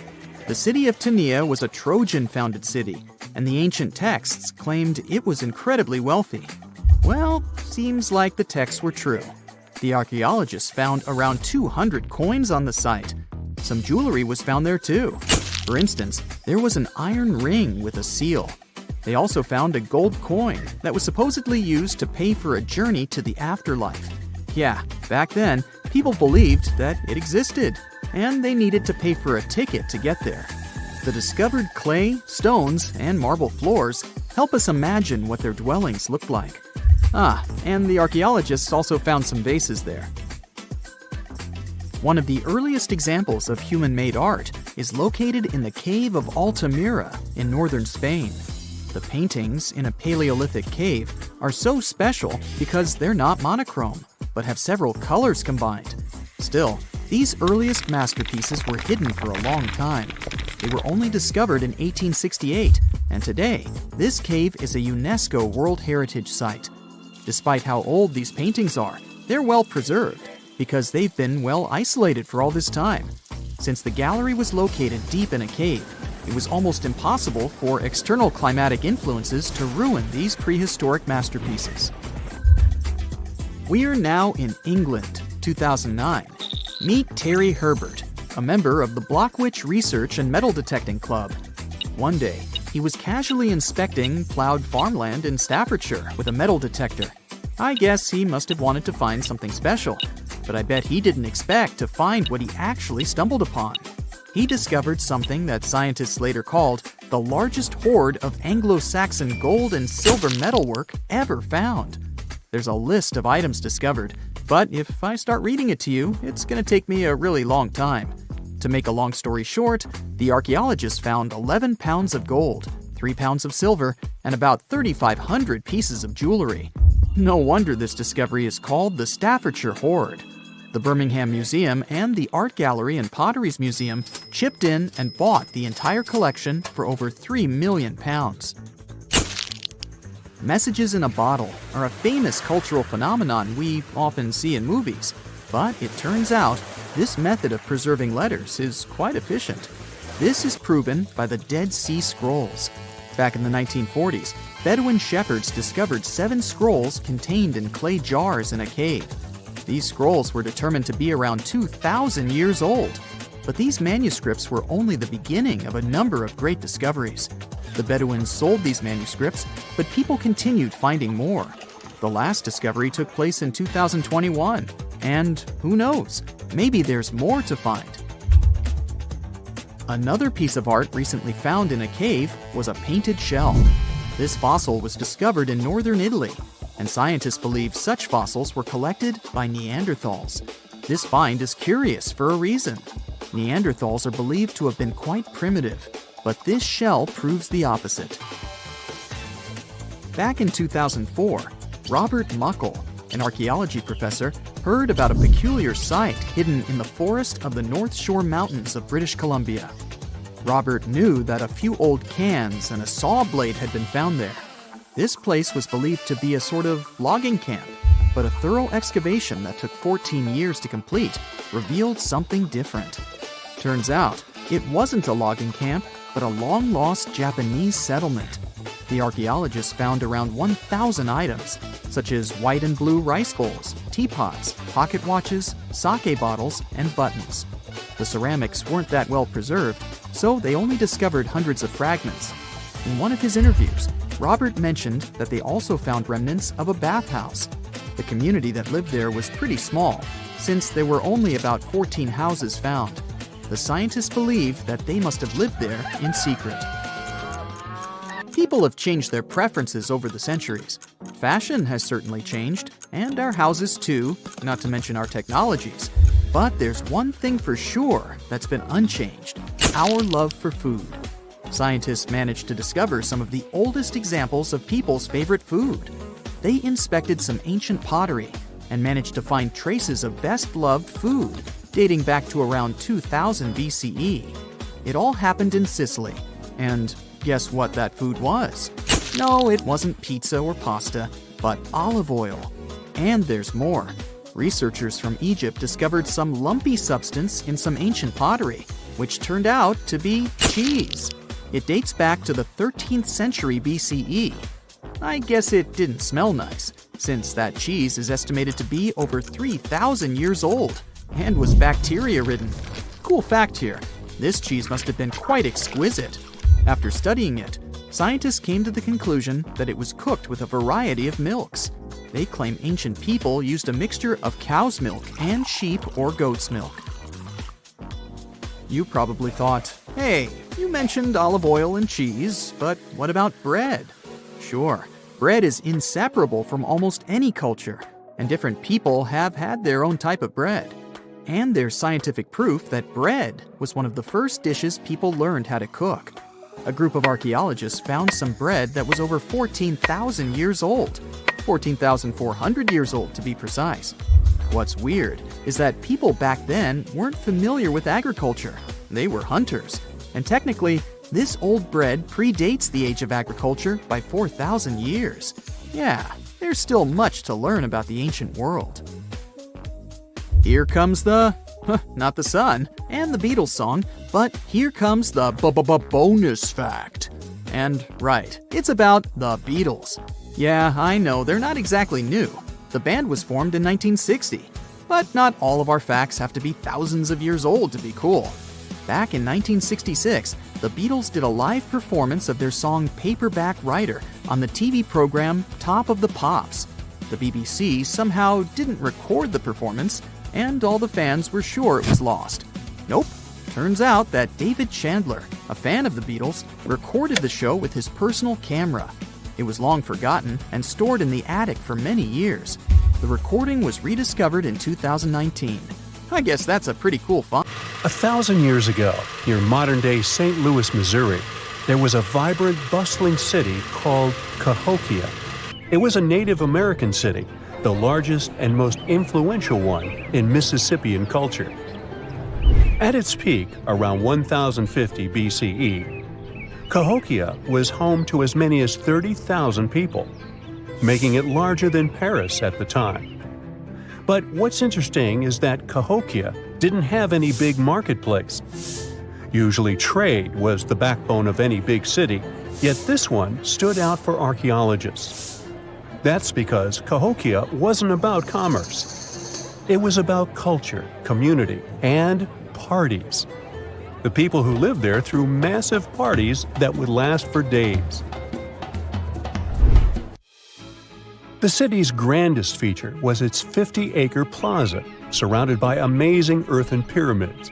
The city of Tania was a Trojan-founded city, and the ancient texts claimed it was incredibly wealthy. Well, seems like the texts were true. The archaeologists found around 200 coins on the site. Some jewelry was found there too. For instance, there was an iron ring with a seal. They also found a gold coin that was supposedly used to pay for a journey to the afterlife. Yeah, back then, people believed that it existed, and they needed to pay for a ticket to get there. The discovered clay, stones, and marble floors help us imagine what their dwellings looked like. And the archaeologists also found some vases there. One of the earliest examples of human-made art is located in the cave of Altamira in northern Spain. The paintings in a Paleolithic cave are so special because they're not monochrome, but have several colors combined. Still, these earliest masterpieces were hidden for a long time. They were only discovered in 1868, and today, this cave is a UNESCO World Heritage Site. Despite how old these paintings are, they're well preserved because they've been well isolated for all this time. Since the gallery was located deep in a cave, it was almost impossible for external climatic influences to ruin these prehistoric masterpieces. We're now in England, 2009. Meet Terry Herbert, a member of the Blockwitch Research and Metal Detecting Club. One day, he was casually inspecting plowed farmland in Staffordshire with a metal detector. I guess he must have wanted to find something special, but I bet he didn't expect to find what he actually stumbled upon. He discovered something that scientists later called the largest hoard of Anglo-Saxon gold and silver metalwork ever found. There's a list of items discovered, but if I start reading it to you, it's going to take me a really long time. To make a long story short, the archaeologists found 11 pounds of gold, 3 pounds of silver, and about 3,500 pieces of jewelry. No wonder this discovery is called the Staffordshire Hoard. The Birmingham Museum and the Art Gallery and Potteries Museum chipped in and bought the entire collection for over £3 million. Messages in a bottle are a famous cultural phenomenon we often see in movies, but it turns out this method of preserving letters is quite efficient. This is proven by the Dead Sea Scrolls. Back in the 1940s, Bedouin shepherds discovered 7 scrolls contained in clay jars in a cave. These scrolls were determined to be around 2,000 years old. But these manuscripts were only the beginning of a number of great discoveries. The Bedouins sold these manuscripts, but people continued finding more. The last discovery took place in 2021, and who knows, maybe there's more to find. Another piece of art recently found in a cave was a painted shell. This fossil was discovered in northern Italy, and scientists believe such fossils were collected by Neanderthals. This find is curious for a reason. Neanderthals are believed to have been quite primitive, but this shell proves the opposite. Back in 2004, Robert Muckle, an archaeology professor, heard about a peculiar site hidden in the forest of the North Shore Mountains of British Columbia. Robert knew that a few old cans and a saw blade had been found there. This place was believed to be a sort of logging camp, but a thorough excavation that took 14 years to complete revealed something different. Turns out, it wasn't a logging camp, but a long-lost Japanese settlement. The archaeologists found around 1,000 items, such as white and blue rice bowls, teapots, pocket watches, sake bottles, and buttons. The ceramics weren't that well preserved, so they only discovered hundreds of fragments. In one of his interviews, Robert mentioned that they also found remnants of a bathhouse. The community that lived there was pretty small, since there were only about 14 houses found. The scientists believe that they must have lived there in secret. People have changed their preferences over the centuries. Fashion has certainly changed, and our houses too, not to mention our technologies. But there's one thing for sure that's been unchanged: our love for food. Scientists managed to discover some of the oldest examples of people's favorite food. They inspected some ancient pottery and managed to find traces of best-loved food dating back to around 2000 BCE. It all happened in Sicily. And guess what that food was? No, it wasn't pizza or pasta, but olive oil. And there's more. Researchers from Egypt discovered some lumpy substance in some ancient pottery, which turned out to be cheese. It dates back to the 13th century BCE. I guess it didn't smell nice, since that cheese is estimated to be over 3,000 years old and was bacteria-ridden. Cool fact here, this cheese must have been quite exquisite. After studying it, scientists came to the conclusion that it was cooked with a variety of milks. They claim ancient people used a mixture of cow's milk and sheep or goat's milk. You probably thought, hey, you mentioned olive oil and cheese, but what about bread? Sure, bread is inseparable from almost any culture, and different people have had their own type of bread. And there's scientific proof that bread was one of the first dishes people learned how to cook. a group of archaeologists found some bread that was over 14,000 years old. 14,400 years old, to be precise. What's weird is that people back then weren't familiar with agriculture. They were hunters. And technically, this old bread predates the age of agriculture by 4,000 years. Yeah, there's still much to learn about the ancient world. Here comes not the sun and the Beatles song, but here comes the bonus fact. And right, it's about the Beatles. Yeah, I know, they're not exactly new. The band was formed in 1960. But not all of our facts have to be thousands of years old to be cool. Back in 1966, the Beatles did a live performance of their song Paperback Writer on the TV program Top of the Pops. The BBC somehow didn't record the performance, and all the fans were sure it was lost. Nope. Turns out that David Chandler, a fan of the Beatles, recorded the show with his personal camera. It was long forgotten and stored in the attic for many years. The recording was rediscovered in 2019. I guess that's a pretty cool find. 1,000 years ago, near modern-day St. Louis, Missouri, there was a vibrant, bustling city called Cahokia. It was a Native American city, the largest and most influential one in Mississippian culture. At its peak, around 1050 BCE, Cahokia was home to as many as 30,000 people, making it larger than Paris at the time. But what's interesting is that Cahokia didn't have any big marketplace. Usually trade was the backbone of any big city, yet this one stood out for archaeologists. That's because Cahokia wasn't about commerce. It was about culture, community, and parties. The people who lived there threw massive parties that would last for days. The city's grandest feature was its 50-acre plaza, surrounded by amazing earthen pyramids.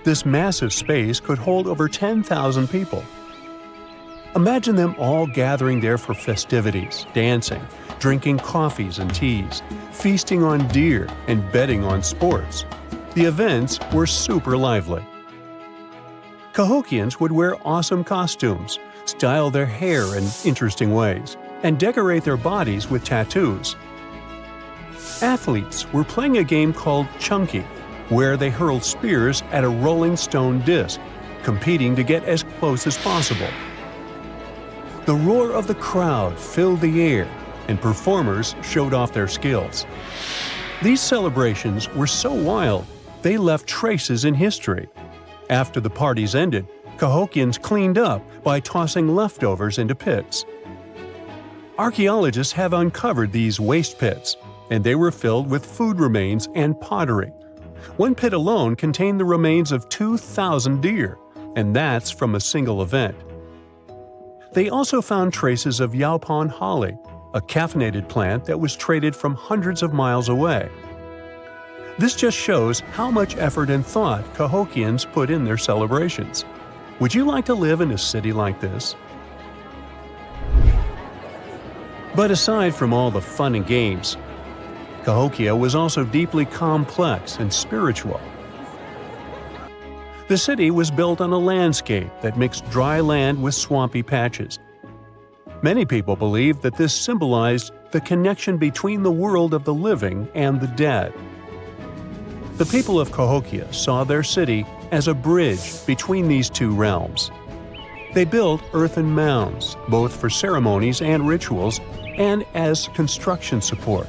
This massive space could hold over 10,000 people. Imagine them all gathering there for festivities, dancing, drinking coffees and teas, feasting on deer, and betting on sports. The events were super lively. Cahokians would wear awesome costumes, style their hair in interesting ways, and decorate their bodies with tattoos. Athletes were playing a game called Chunky, where they hurled spears at a rolling stone disc, competing to get as close as possible. The roar of the crowd filled the air, and performers showed off their skills. These celebrations were so wild, they left traces in history. After the parties ended, Cahokians cleaned up by tossing leftovers into pits. Archaeologists have uncovered these waste pits, and they were filled with food remains and pottery. One pit alone contained the remains of 2,000 deer, and that's from a single event. They also found traces of yaupon holly, a caffeinated plant that was traded from hundreds of miles away. This just shows how much effort and thought Cahokians put in their celebrations. Would you like to live in a city like this? But aside from all the fun and games, Cahokia was also deeply complex and spiritual. The city was built on a landscape that mixed dry land with swampy patches. Many people believe that this symbolized the connection between the world of the living and the dead. The people of Cahokia saw their city as a bridge between these two realms. They built earthen mounds, both for ceremonies and rituals, and as construction support.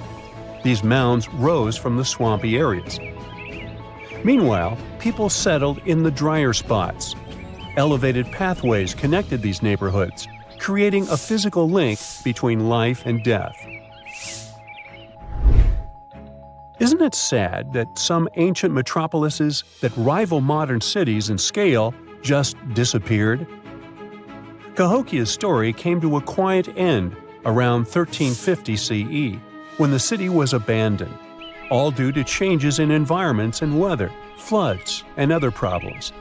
These mounds rose from the swampy areas. Meanwhile, people settled in the drier spots. Elevated pathways connected these neighborhoods, creating a physical link between life and death. Isn't it sad that some ancient metropolises that rival modern cities in scale just disappeared? Cahokia's story came to a quiet end around 1350 CE, when the city was abandoned, all due to changes in environments and weather, floods, and other problems.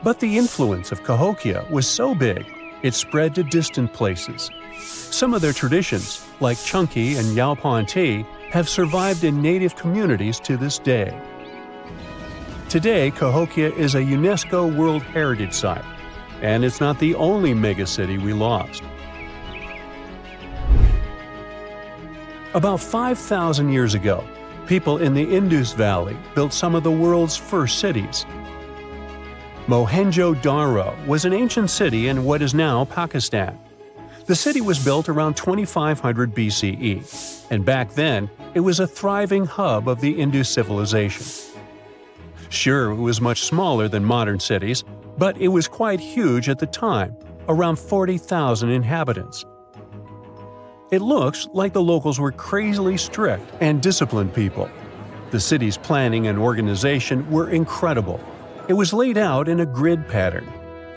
But the influence of Cahokia was so big, it spread to distant places. Some of their traditions, like Chunky and Yaupon tea, have survived in native communities to this day. Today, Cahokia is a UNESCO World Heritage Site, And it's not the only megacity we lost. About 5,000 years ago, people in the Indus Valley built some of the world's first cities. Mohenjo Daro was an ancient city in what is now Pakistan. The city was built around 2500 BCE, and back then it was a thriving hub of the Indus civilization. Sure, it was much smaller than modern cities, but it was quite huge at the time, around 40,000 inhabitants. It looks like the locals were crazily strict and disciplined people. The city's planning and organization were incredible. It was laid out in a grid pattern.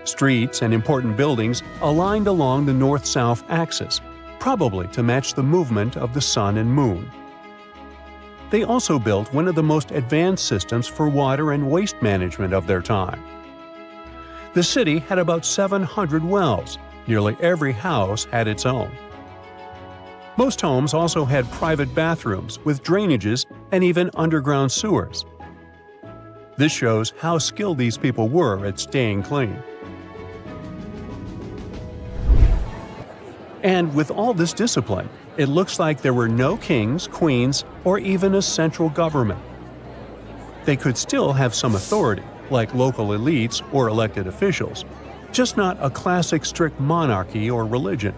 Streets and important buildings aligned along the north-south axis, probably to match the movement of the sun and moon. They also built one of the most advanced systems for water and waste management of their time. The city had about 700 wells. Nearly every house had its own. Most homes also had private bathrooms with drainages and even underground sewers. This shows how skilled these people were at staying clean. And with all this discipline, it looks like there were no kings, queens, or even a central government. They could still have some authority, like local elites or elected officials, just not a classic strict monarchy or religion.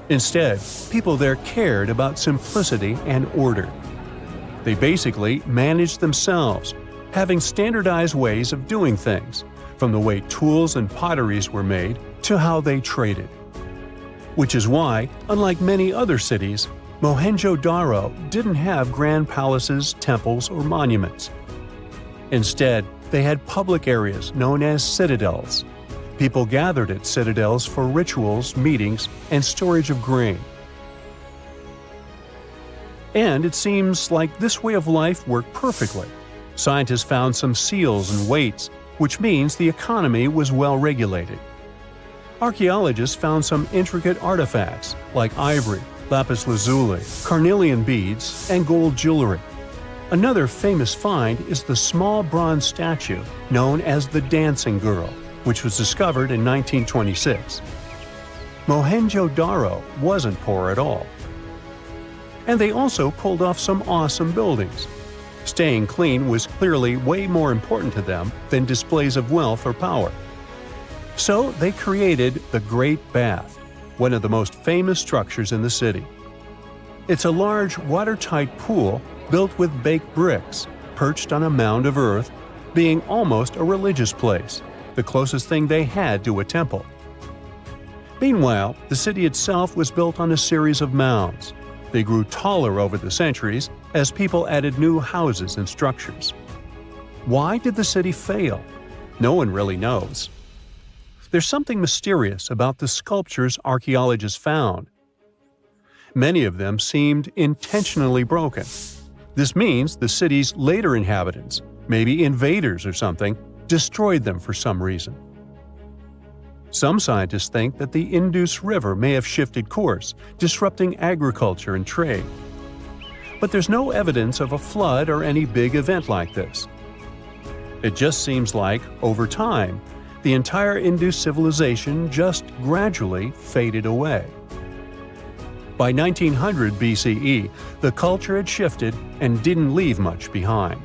Instead, people there cared about simplicity and order. They basically managed themselves, having standardized ways of doing things, from the way tools and potteries were made to how they traded. Which is why, unlike many other cities, Mohenjo Daro didn't have grand palaces, temples, or monuments. Instead, they had public areas known as citadels. People gathered at citadels for rituals, meetings, and storage of grain. And it seems like this way of life worked perfectly. Scientists found some seals and weights, which means the economy was well regulated. Archaeologists found some intricate artifacts like ivory, lapis lazuli, carnelian beads, and gold jewelry. Another famous find is the small bronze statue known as the Dancing Girl, which was discovered in 1926. Mohenjo Daro wasn't poor at all. And they also pulled off some awesome buildings. Staying clean was clearly way more important to them than displays of wealth or power. So they created the Great Bath, one of the most famous structures in the city. It's a large, watertight pool built with baked bricks, perched on a mound of earth, being almost a religious place, the closest thing they had to a temple. Meanwhile, the city itself was built on a series of mounds. They grew taller over the centuries as people added new houses and structures. Why did the city fail? No one really knows. There's something mysterious about the sculptures archaeologists found. Many of them seemed intentionally broken. This means the city's later inhabitants, maybe invaders or something, destroyed them for some reason. Some scientists think that the Indus River may have shifted course, disrupting agriculture and trade. But there's no evidence of a flood or any big event like this. It just seems like, over time, the entire Indus civilization just gradually faded away. By 1900 BCE, the culture had shifted and didn't leave much behind.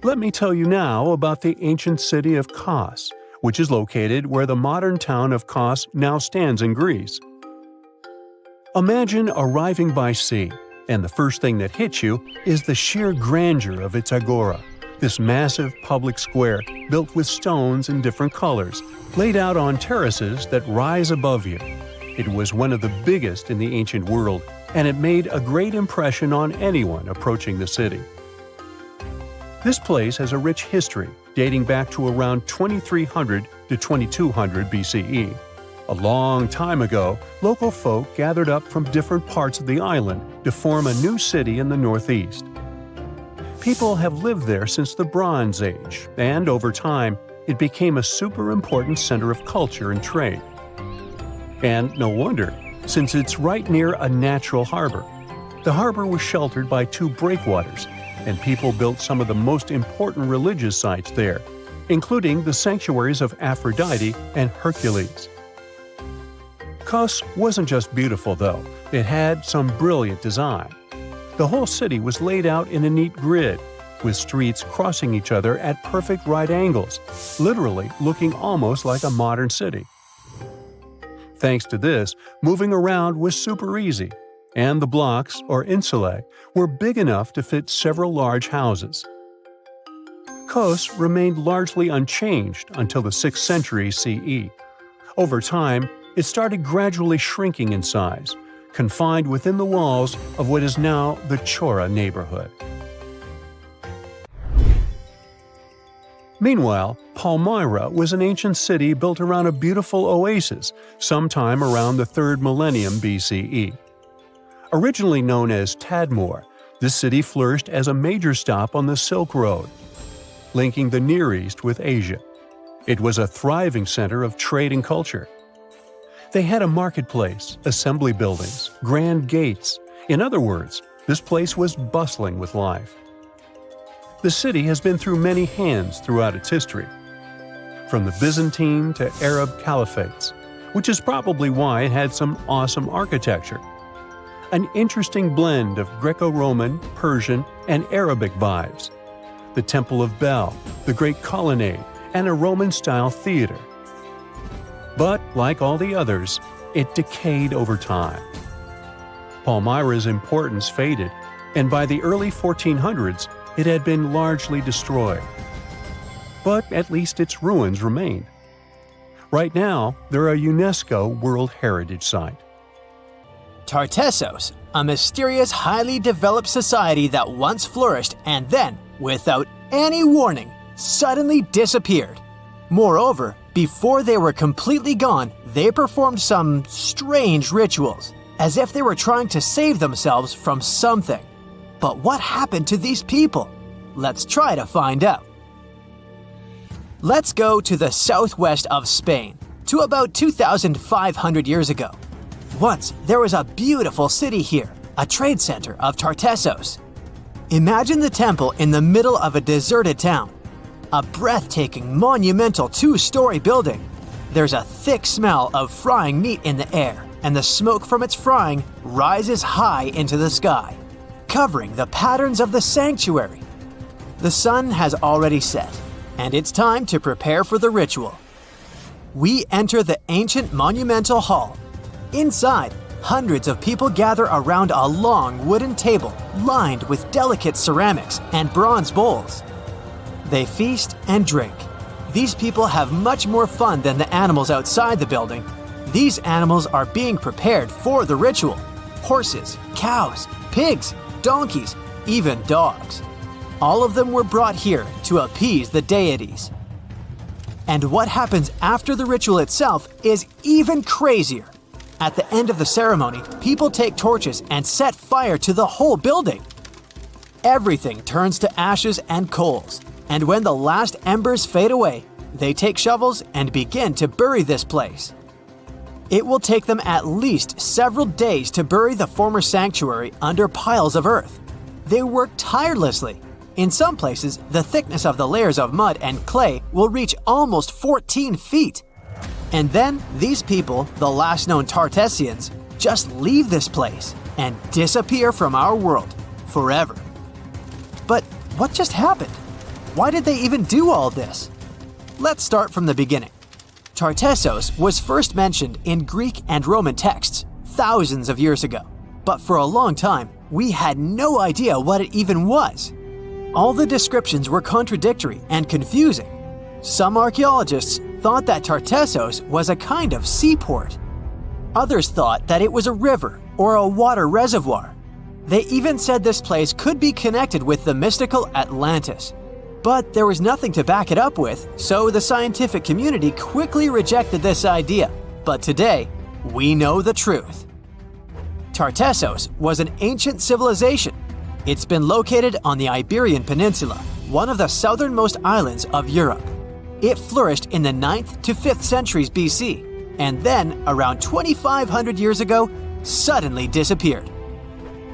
Let me tell you now about the ancient city of Kos, which is located where the modern town of Kos now stands in Greece. Imagine arriving by sea, and the first thing that hits you is the sheer grandeur of its agora, this massive public square built with stones in different colors, laid out on terraces that rise above you. It was one of the biggest in the ancient world, and it made a great impression on anyone approaching the city. This place has a rich history, dating back to around 2300 to 2200 BCE. A long time ago, local folk gathered up from different parts of the island to form a new city in the northeast. People have lived there since the Bronze Age, and over time, it became a super important center of culture and trade. And no wonder, since it's right near a natural harbor. The harbor was sheltered by two breakwaters, and people built some of the most important religious sites there, including the sanctuaries of Aphrodite and Hercules. Kos wasn't just beautiful, though. It had some brilliant design. The whole city was laid out in a neat grid, with streets crossing each other at perfect right angles, literally looking almost like a modern city. Thanks to this, moving around was super easy, and the blocks, or insulae, were big enough to fit several large houses. Kos remained largely unchanged until the 6th century CE. Over time, it started gradually shrinking in size, confined within the walls of what is now the Chora neighborhood. Meanwhile, Palmyra was an ancient city built around a beautiful oasis sometime around the 3rd millennium BCE. Originally known as Tadmor, this city flourished as a major stop on the Silk Road, linking the Near East with Asia. It was a thriving center of trade and culture. They had a marketplace, assembly buildings, grand gates. In other words, this place was bustling with life. The city has been through many hands throughout its history, from the Byzantine to Arab caliphates, which is probably why it had some awesome architecture. An interesting blend of Greco-Roman, Persian, and Arabic vibes. The Temple of Bel, the Great Colonnade, and a Roman-style theater. But, like all the others, it decayed over time. Palmyra's importance faded, and by the early 1400s, it had been largely destroyed. But at least its ruins remained. Right now, they're a UNESCO World Heritage Site. Tartessos, a mysterious, highly developed society that once flourished and then, without any warning, suddenly disappeared. Moreover, before they were completely gone, they performed some strange rituals, as if they were trying to save themselves from something. But what happened to these people? Let's try to find out. Let's go to the southwest of Spain, to about 2,500 years ago. Once, there was a beautiful city here, a trade center of Tartessos. Imagine the temple in the middle of a deserted town. A breathtaking, monumental 2-story building. There's a thick smell of frying meat in the air, and the smoke from its frying rises high into the sky, covering the patterns of the sanctuary. The sun has already set, and it's time to prepare for the ritual. We enter the ancient monumental hall. Inside, hundreds of people gather around a long wooden table lined with delicate ceramics and bronze bowls. They feast and drink. These people have much more fun than the animals outside the building. These animals are being prepared for the ritual. Horses, cows, pigs, donkeys, even dogs. All of them were brought here to appease the deities. And what happens after the ritual itself is even crazier. At the end of the ceremony, people take torches and set fire to the whole building. Everything turns to ashes and coals, and when the last embers fade away, they take shovels and begin to bury this place. It will take them at least several days to bury the former sanctuary under piles of earth. They work tirelessly. In some places, the thickness of the layers of mud and clay will reach almost 14 feet. And then, these people, the last known Tartessians, just leave this place and disappear from our world forever. But what just happened? Why did they even do all this? Let's start from the beginning. Tartessos was first mentioned in Greek and Roman texts thousands of years ago, but for a long time, we had no idea what it even was. All the descriptions were contradictory and confusing. Some archaeologists thought that Tartessos was a kind of seaport. Others thought that it was a river or a water reservoir. They even said this place could be connected with the mystical Atlantis. But there was nothing to back it up with, so the scientific community quickly rejected this idea. But today, we know the truth. Tartessos was an ancient civilization. It's been located on the Iberian Peninsula, one of the southernmost islands of Europe. It flourished in the 9th to 5th centuries BC, and then, around 2,500 years ago, suddenly disappeared.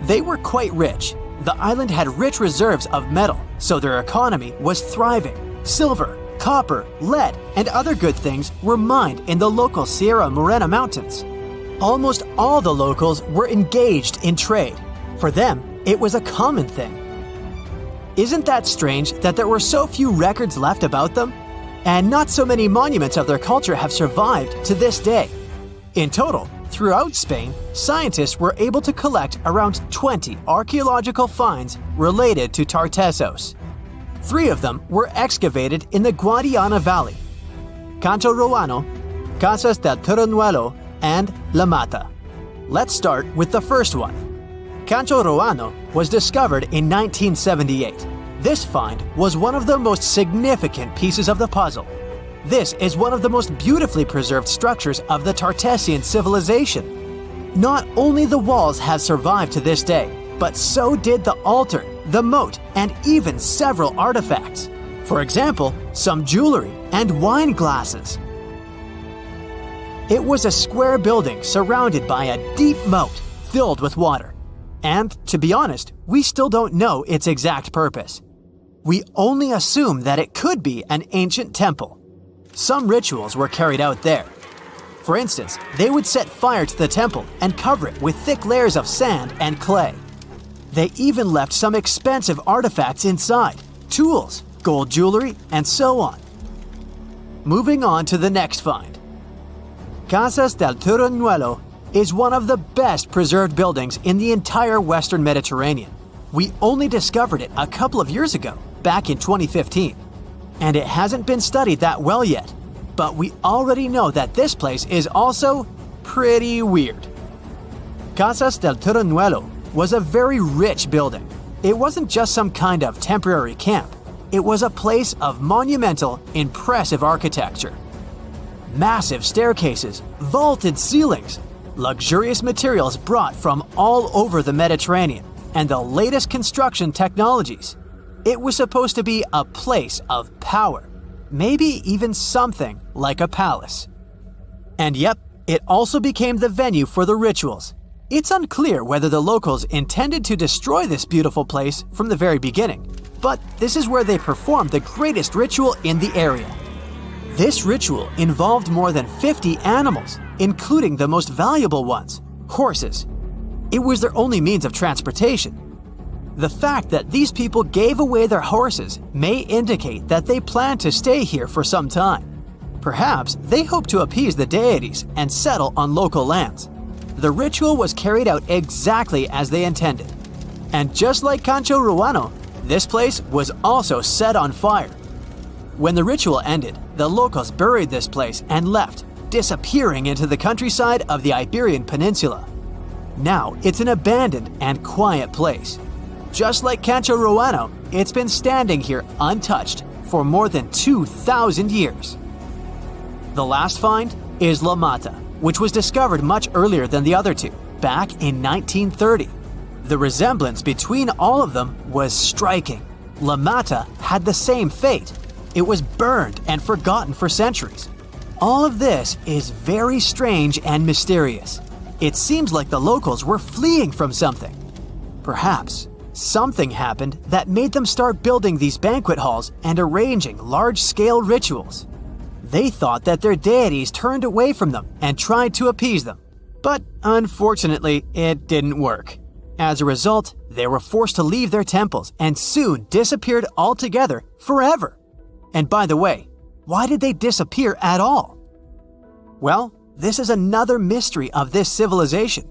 They were quite rich. The island had rich reserves of metal, so their economy was thriving. Silver, copper, lead, and other good things were mined in the local Sierra Morena Mountains. Almost all the locals were engaged in trade. For them, it was a common thing. Isn't that strange that there were so few records left about them? And not so many monuments of their culture have survived to this day. In total, throughout Spain, scientists were able to collect around 20 archaeological finds related to Tartessos. 3 of them were excavated in the Guadiana Valley: Cancho Ruano, Casas del Turrunuelo, and La Mata. Let's start with the first one. Cancho Ruano was discovered in 1978. This find was one of the most significant pieces of the puzzle. This is one of the most beautifully preserved structures of the Tartessian civilization. Not only the walls have survived to this day, but so did the altar, the moat, and even several artifacts. For example, some jewelry and wine glasses. It was a square building surrounded by a deep moat filled with water. And, to be honest, we still don't know its exact purpose. We only assume that it could be an ancient temple. Some rituals were carried out there. For instance, they would set fire to the temple and cover it with thick layers of sand and clay. They even left some expensive artifacts inside, tools, gold jewelry, and so on. Moving on to the next find. Casas del Turrunuelo is one of the best preserved buildings in the entire Western Mediterranean. We only discovered it a couple of years ago, back in 2015. And it hasn't been studied that well yet, but we already know that this place is also pretty weird. Casas del Turrunuelo was a very rich building. It wasn't just some kind of temporary camp. It was a place of monumental, impressive architecture. Massive staircases, vaulted ceilings, luxurious materials brought from all over the Mediterranean, and the latest construction technologies. It was supposed to be a place of power, maybe even something like a palace. And yep, it also became the venue for the rituals. It's unclear whether the locals intended to destroy this beautiful place from the very beginning, but this is where they performed the greatest ritual in the area. This ritual involved more than 50 animals, including the most valuable ones, horses. It was their only means of transportation. The fact that these people gave away their horses may indicate that they planned to stay here for some time. Perhaps they hoped to appease the deities and settle on local lands. The ritual was carried out exactly as they intended. And just like Cancho Ruano, this place was also set on fire. When the ritual ended, the locals buried this place and left, disappearing into the countryside of the Iberian Peninsula. Now it's an abandoned and quiet place. Just like Cancho Ruano, it's been standing here untouched for more than 2,000 years. The last find is La Mata, which was discovered much earlier than the other two, back in 1930. The resemblance between all of them was striking. La Mata had the same fate. It was burned and forgotten for centuries. All of this is very strange and mysterious. It seems like the locals were fleeing from something. Perhaps something happened that made them start building these banquet halls and arranging large-scale rituals. They thought that their deities turned away from them and tried to appease them. But unfortunately, it didn't work. As a result, they were forced to leave their temples and soon disappeared altogether forever. And by the way, why did they disappear at all? Well, this is another mystery of this civilization.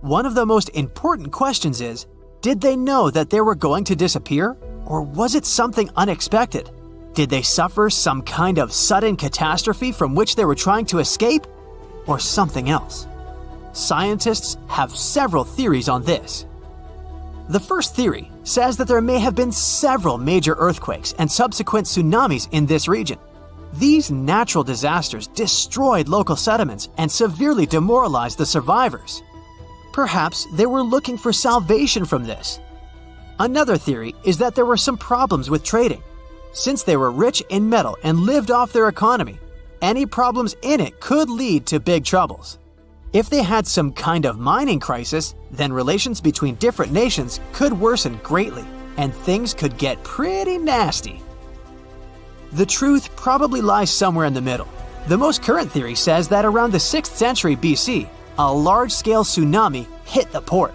One of the most important questions is, did they know that they were going to disappear? Or was it something unexpected? Did they suffer some kind of sudden catastrophe from which they were trying to escape? Or something else? Scientists have several theories on this. The first theory says that there may have been several major earthquakes and subsequent tsunamis in this region. These natural disasters destroyed local settlements and severely demoralized the survivors. Perhaps they were looking for salvation from this. Another theory is that there were some problems with trading. Since they were rich in metal and lived off their economy, any problems in it could lead to big troubles. If they had some kind of mining crisis, then relations between different nations could worsen greatly, and things could get pretty nasty. The truth probably lies somewhere in the middle. The most current theory says that around the 6th century BC, a large-scale tsunami hit the port.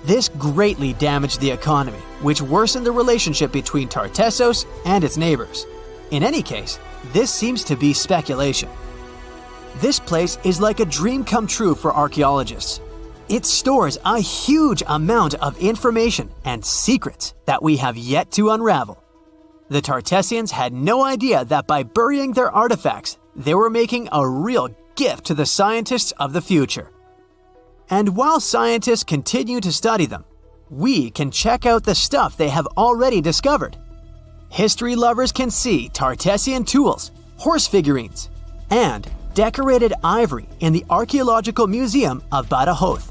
This greatly damaged the economy, which worsened the relationship between Tartessos and its neighbors. In any case, this seems to be speculation. This place is like a dream come true for archaeologists. It stores a huge amount of information and secrets that we have yet to unravel. The Tartessians had no idea that by burying their artifacts, they were making a real gift to the scientists of the future. And while scientists continue to study them, we can check out the stuff they have already discovered. History lovers can see Tartessian tools, horse figurines, and decorated ivory in the Archaeological Museum of Badajoz.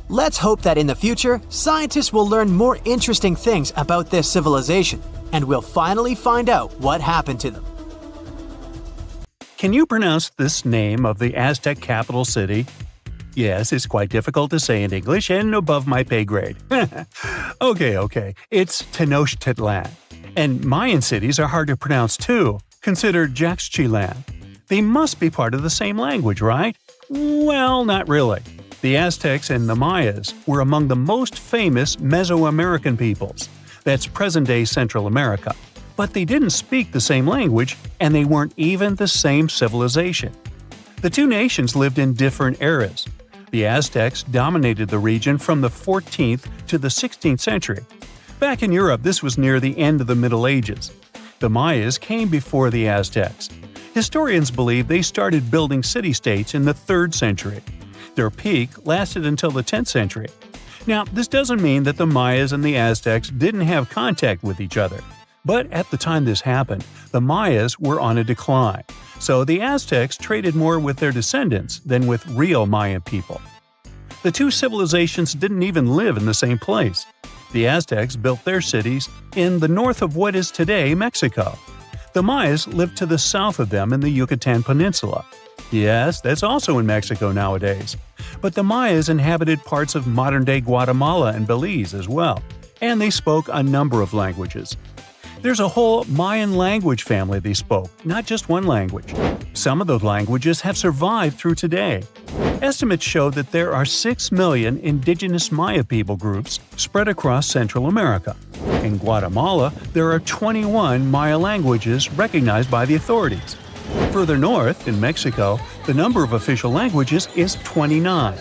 Let's hope that in the future, scientists will learn more interesting things about this civilization, and we'll finally find out what happened to them. Can you pronounce this name of the Aztec capital city? Yes, it's quite difficult to say in English and above my pay grade. Okay. It's Tenochtitlan. And Mayan cities are hard to pronounce too. Consider Jaxchilan. They must be part of the same language, right? Well, not really. The Aztecs and the Mayas were among the most famous Mesoamerican peoples. That's present-day Central America. But they didn't speak the same language, and they weren't even the same civilization. The two nations lived in different eras. The Aztecs dominated the region from the 14th to the 16th century. Back in Europe, this was near the end of the Middle Ages. The Mayas came before the Aztecs. Historians believe they started building city-states in the 3rd century. Their peak lasted until the 10th century. Now, this doesn't mean that the Mayas and the Aztecs didn't have contact with each other. But at the time this happened, the Mayas were on a decline, so the Aztecs traded more with their descendants than with real Mayan people. The two civilizations didn't even live in the same place. The Aztecs built their cities in the north of what is today Mexico. The Mayas lived to the south of them in the Yucatan Peninsula. Yes, that's also in Mexico nowadays. But the Mayas inhabited parts of modern-day Guatemala and Belize as well, and they spoke a number of languages. There's a whole Mayan language family they spoke, not just one language. Some of those languages have survived through today. Estimates show that there are 6 million indigenous Maya people groups spread across Central America. In Guatemala, there are 21 Maya languages recognized by the authorities. Further north, in Mexico, the number of official languages is 29.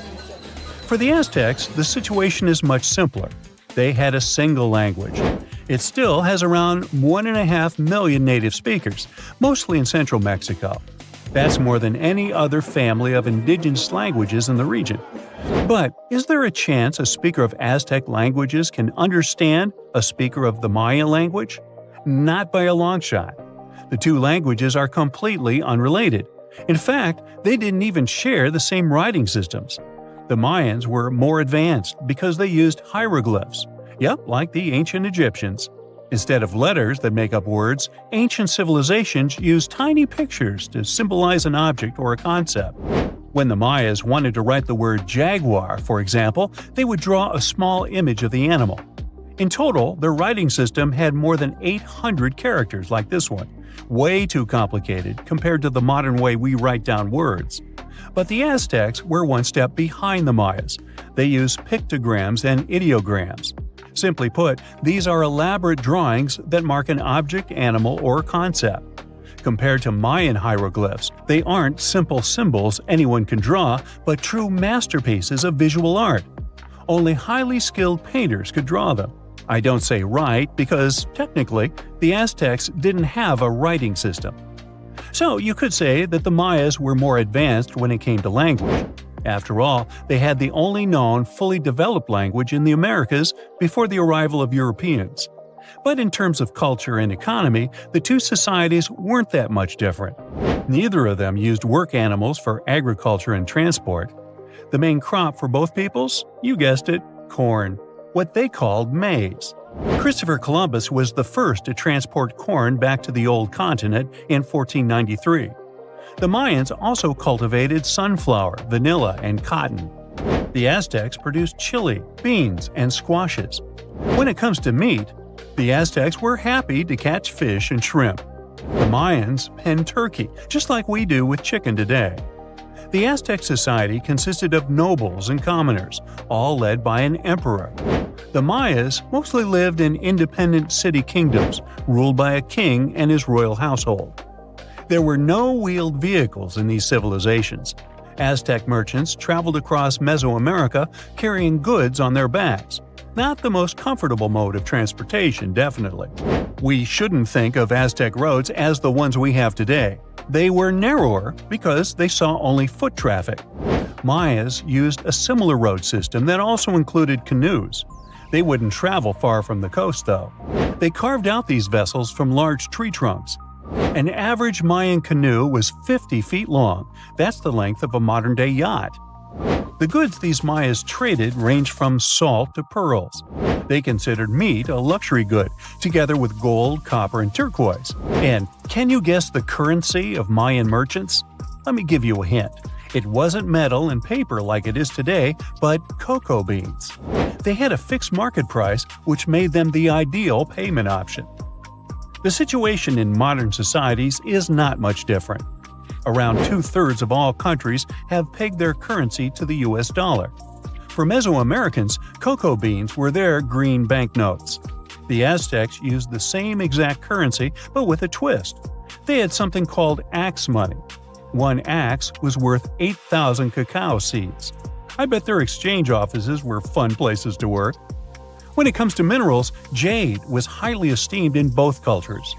For the Aztecs, the situation is much simpler. They had a single language. It still has around 1.5 million native speakers, mostly in central Mexico. That's more than any other family of indigenous languages in the region. But is there a chance a speaker of Aztec languages can understand a speaker of the Maya language? Not by a long shot. The two languages are completely unrelated. In fact, they didn't even share the same writing systems. The Mayans were more advanced because they used hieroglyphs. Yep, like the ancient Egyptians. Instead of letters that make up words, ancient civilizations used tiny pictures to symbolize an object or a concept. When the Mayas wanted to write the word jaguar, for example, they would draw a small image of the animal. In total, their writing system had more than 800 characters like this one. Way too complicated compared to the modern way we write down words. But the Aztecs were one step behind the Mayas. They used pictograms and ideograms. Simply put, these are elaborate drawings that mark an object, animal, or concept. Compared to Mayan hieroglyphs, they aren't simple symbols anyone can draw, but true masterpieces of visual art. Only highly skilled painters could draw them. I don't say write because, technically, the Aztecs didn't have a writing system. So you could say that the Mayas were more advanced when it came to language. After all, they had the only known fully developed language in the Americas before the arrival of Europeans. But in terms of culture and economy, the two societies weren't that much different. Neither of them used work animals for agriculture and transport. The main crop for both peoples? You guessed it, corn. What they called maize. Christopher Columbus was the first to transport corn back to the old continent in 1493. The Mayans also cultivated sunflower, vanilla, and cotton. The Aztecs produced chili, beans, and squashes. When it comes to meat, the Aztecs were happy to catch fish and shrimp. The Mayans penned turkey, just like we do with chicken today. The Aztec society consisted of nobles and commoners, all led by an emperor. The Mayas mostly lived in independent city kingdoms, ruled by a king and his royal household. There were no wheeled vehicles in these civilizations. Aztec merchants traveled across Mesoamerica carrying goods on their backs. Not the most comfortable mode of transportation, definitely. We shouldn't think of Aztec roads as the ones we have today. They were narrower because they saw only foot traffic. Mayas used a similar road system that also included canoes. They wouldn't travel far from the coast, though. They carved out these vessels from large tree trunks. An average Mayan canoe was 50 feet long. That's the length of a modern-day yacht. The goods these Mayas traded ranged from salt to pearls. They considered meat a luxury good, together with gold, copper, and turquoise. And can you guess the currency of Mayan merchants? Let me give you a hint. It wasn't metal and paper like it is today, but cocoa beans. They had a fixed market price, which made them the ideal payment option. The situation in modern societies is not much different. Around 2/3 of all countries have pegged their currency to the US dollar. For Mesoamericans, cocoa beans were their green banknotes. The Aztecs used the same exact currency, but with a twist. They had something called axe money. One axe was worth 8,000 cacao seeds. I bet their exchange offices were fun places to work. When it comes to minerals, jade was highly esteemed in both cultures.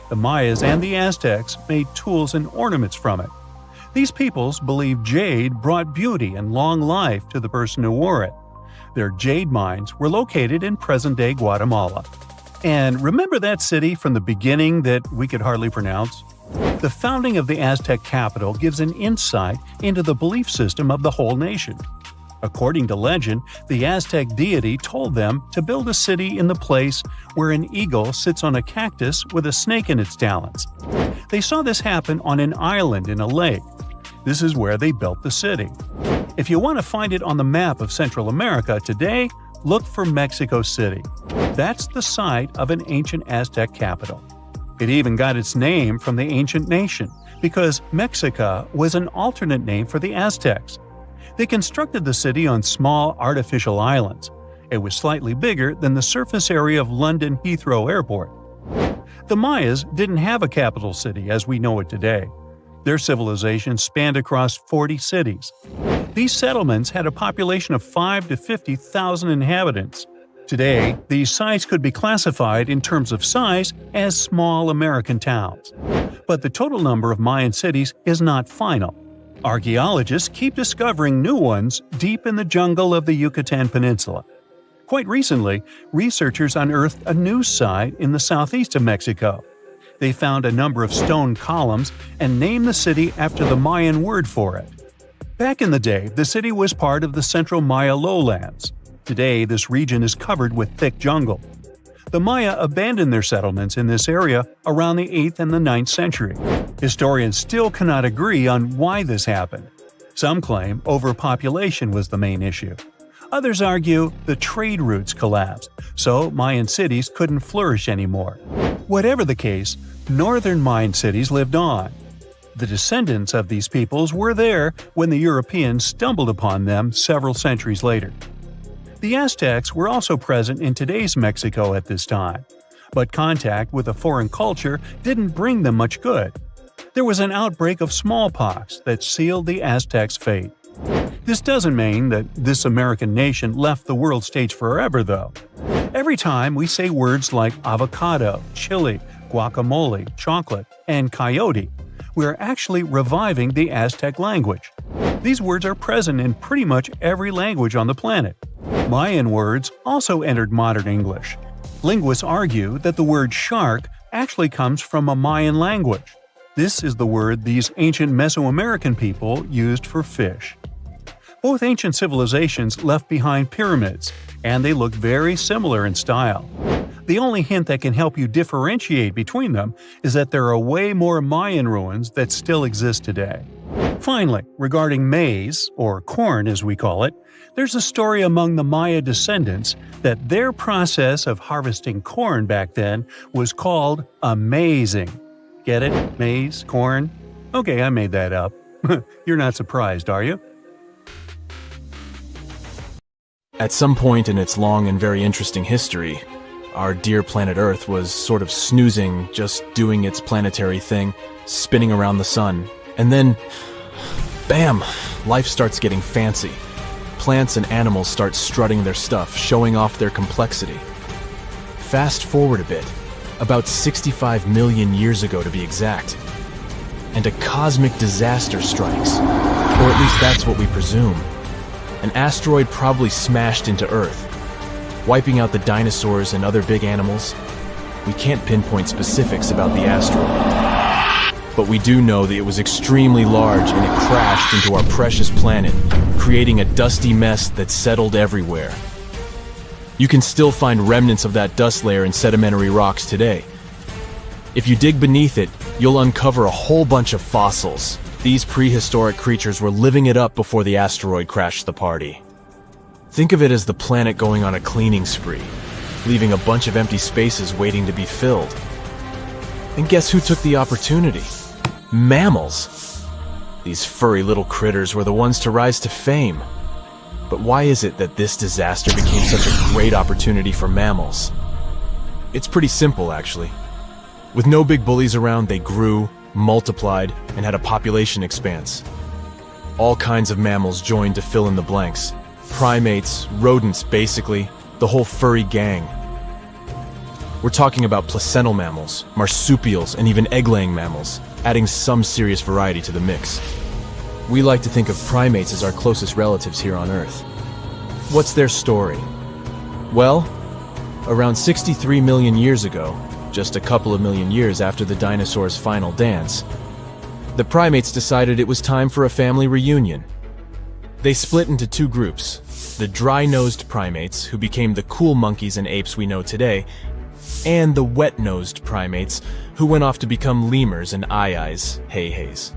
The Mayas and the Aztecs made tools and ornaments from it. These peoples believed jade brought beauty and long life to the person who wore it. Their jade mines were located in present-day Guatemala. And remember that city from the beginning that we could hardly pronounce? The founding of the Aztec capital gives an insight into the belief system of the whole nation. According to legend, the Aztec deity told them to build a city in the place where an eagle sits on a cactus with a snake in its talons. They saw this happen on an island in a lake. This is where they built the city. If you want to find it on the map of Central America today, look for Mexico City. That's the site of an ancient Aztec capital. It even got its name from the ancient nation, because Mexica was an alternate name for the Aztecs. They constructed the city on small artificial islands. It was slightly bigger than the surface area of London Heathrow Airport. The Mayas didn't have a capital city as we know it today. Their civilization spanned across 40 cities. These settlements had a population of 5 to 50,000 inhabitants. Today, these sites could be classified in terms of size as small American towns. But the total number of Mayan cities is not final. Archaeologists keep discovering new ones deep in the jungle of the Yucatan Peninsula. Quite recently, researchers unearthed a new site in the southeast of Mexico. They found a number of stone columns and named the city after the Mayan word for it. Back in the day, the city was part of the central Maya lowlands. Today, this region is covered with thick jungle. The Maya abandoned their settlements in this area around the 8th and the 9th century. Historians still cannot agree on why this happened. Some claim overpopulation was the main issue. Others argue the trade routes collapsed, so Mayan cities couldn't flourish anymore. Whatever the case, northern Mayan cities lived on. The descendants of these peoples were there when the Europeans stumbled upon them several centuries later. The Aztecs were also present in today's Mexico at this time, but contact with a foreign culture didn't bring them much good. There was an outbreak of smallpox that sealed the Aztecs' fate. This doesn't mean that this American nation left the world stage forever, though. Every time we say words like avocado, chili, guacamole, chocolate, and coyote, we're actually reviving the Aztec language. These words are present in pretty much every language on the planet. Mayan words also entered modern English. Linguists argue that the word shark actually comes from a Mayan language. This is the word these ancient Mesoamerican people used for fish. Both ancient civilizations left behind pyramids, and they look very similar in style. The only hint that can help you differentiate between them is that there are way more Mayan ruins that still exist today. Finally, regarding maize, or corn as we call it, there's a story among the Maya descendants that their process of harvesting corn back then was called amazing. Get it? Maize? Corn? Okay, I made that up. You're not surprised, are you? At some point in its long and very interesting history, our dear planet Earth was sort of snoozing, just doing its planetary thing, spinning around the sun. And then, bam, life starts getting fancy. Plants and animals start strutting their stuff, showing off their complexity. Fast forward a bit, about 65 million years ago to be exact, and a cosmic disaster strikes, or at least that's what we presume. An asteroid probably smashed into Earth, wiping out the dinosaurs and other big animals. We can't pinpoint specifics about the asteroid, but we do know that it was extremely large and it crashed into our precious planet, creating a dusty mess that settled everywhere. You can still find remnants of that dust layer in sedimentary rocks today. If you dig beneath it, you'll uncover a whole bunch of fossils. These prehistoric creatures were living it up before the asteroid crashed the party. Think of it as the planet going on a cleaning spree, leaving a bunch of empty spaces waiting to be filled. And guess who took the opportunity? Mammals! These furry little critters were the ones to rise to fame. But why is it that this disaster became such a great opportunity for mammals? It's pretty simple, actually. With no big bullies around, they grew, multiplied, and had a population expanse. All kinds of mammals joined to fill in the blanks. Primates, rodents, basically, the whole furry gang. We're talking about placental mammals, marsupials, and even egg-laying mammals, adding some serious variety to the mix. We like to think of primates as our closest relatives here on Earth. What's their story? Well, around 63 million years ago, just a couple of million years after the dinosaurs' final dance, the primates decided it was time for a family reunion. They split into two groups, the dry-nosed primates, who became the cool monkeys and apes we know today, and the wet-nosed primates, who went off to become lemurs and aye-ayes, hey-hays.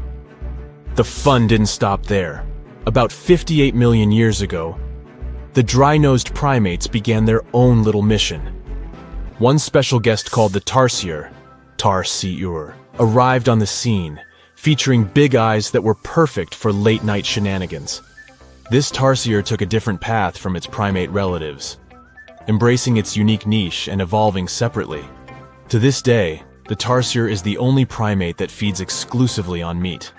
The fun didn't stop there. About 58 million years ago, the dry-nosed primates began their own little mission. One special guest called the tarsier, arrived on the scene, featuring big eyes that were perfect for late-night shenanigans. This tarsier took a different path from its primate relatives, embracing its unique niche and evolving separately. To this day, the tarsier is the only primate that feeds exclusively on meat.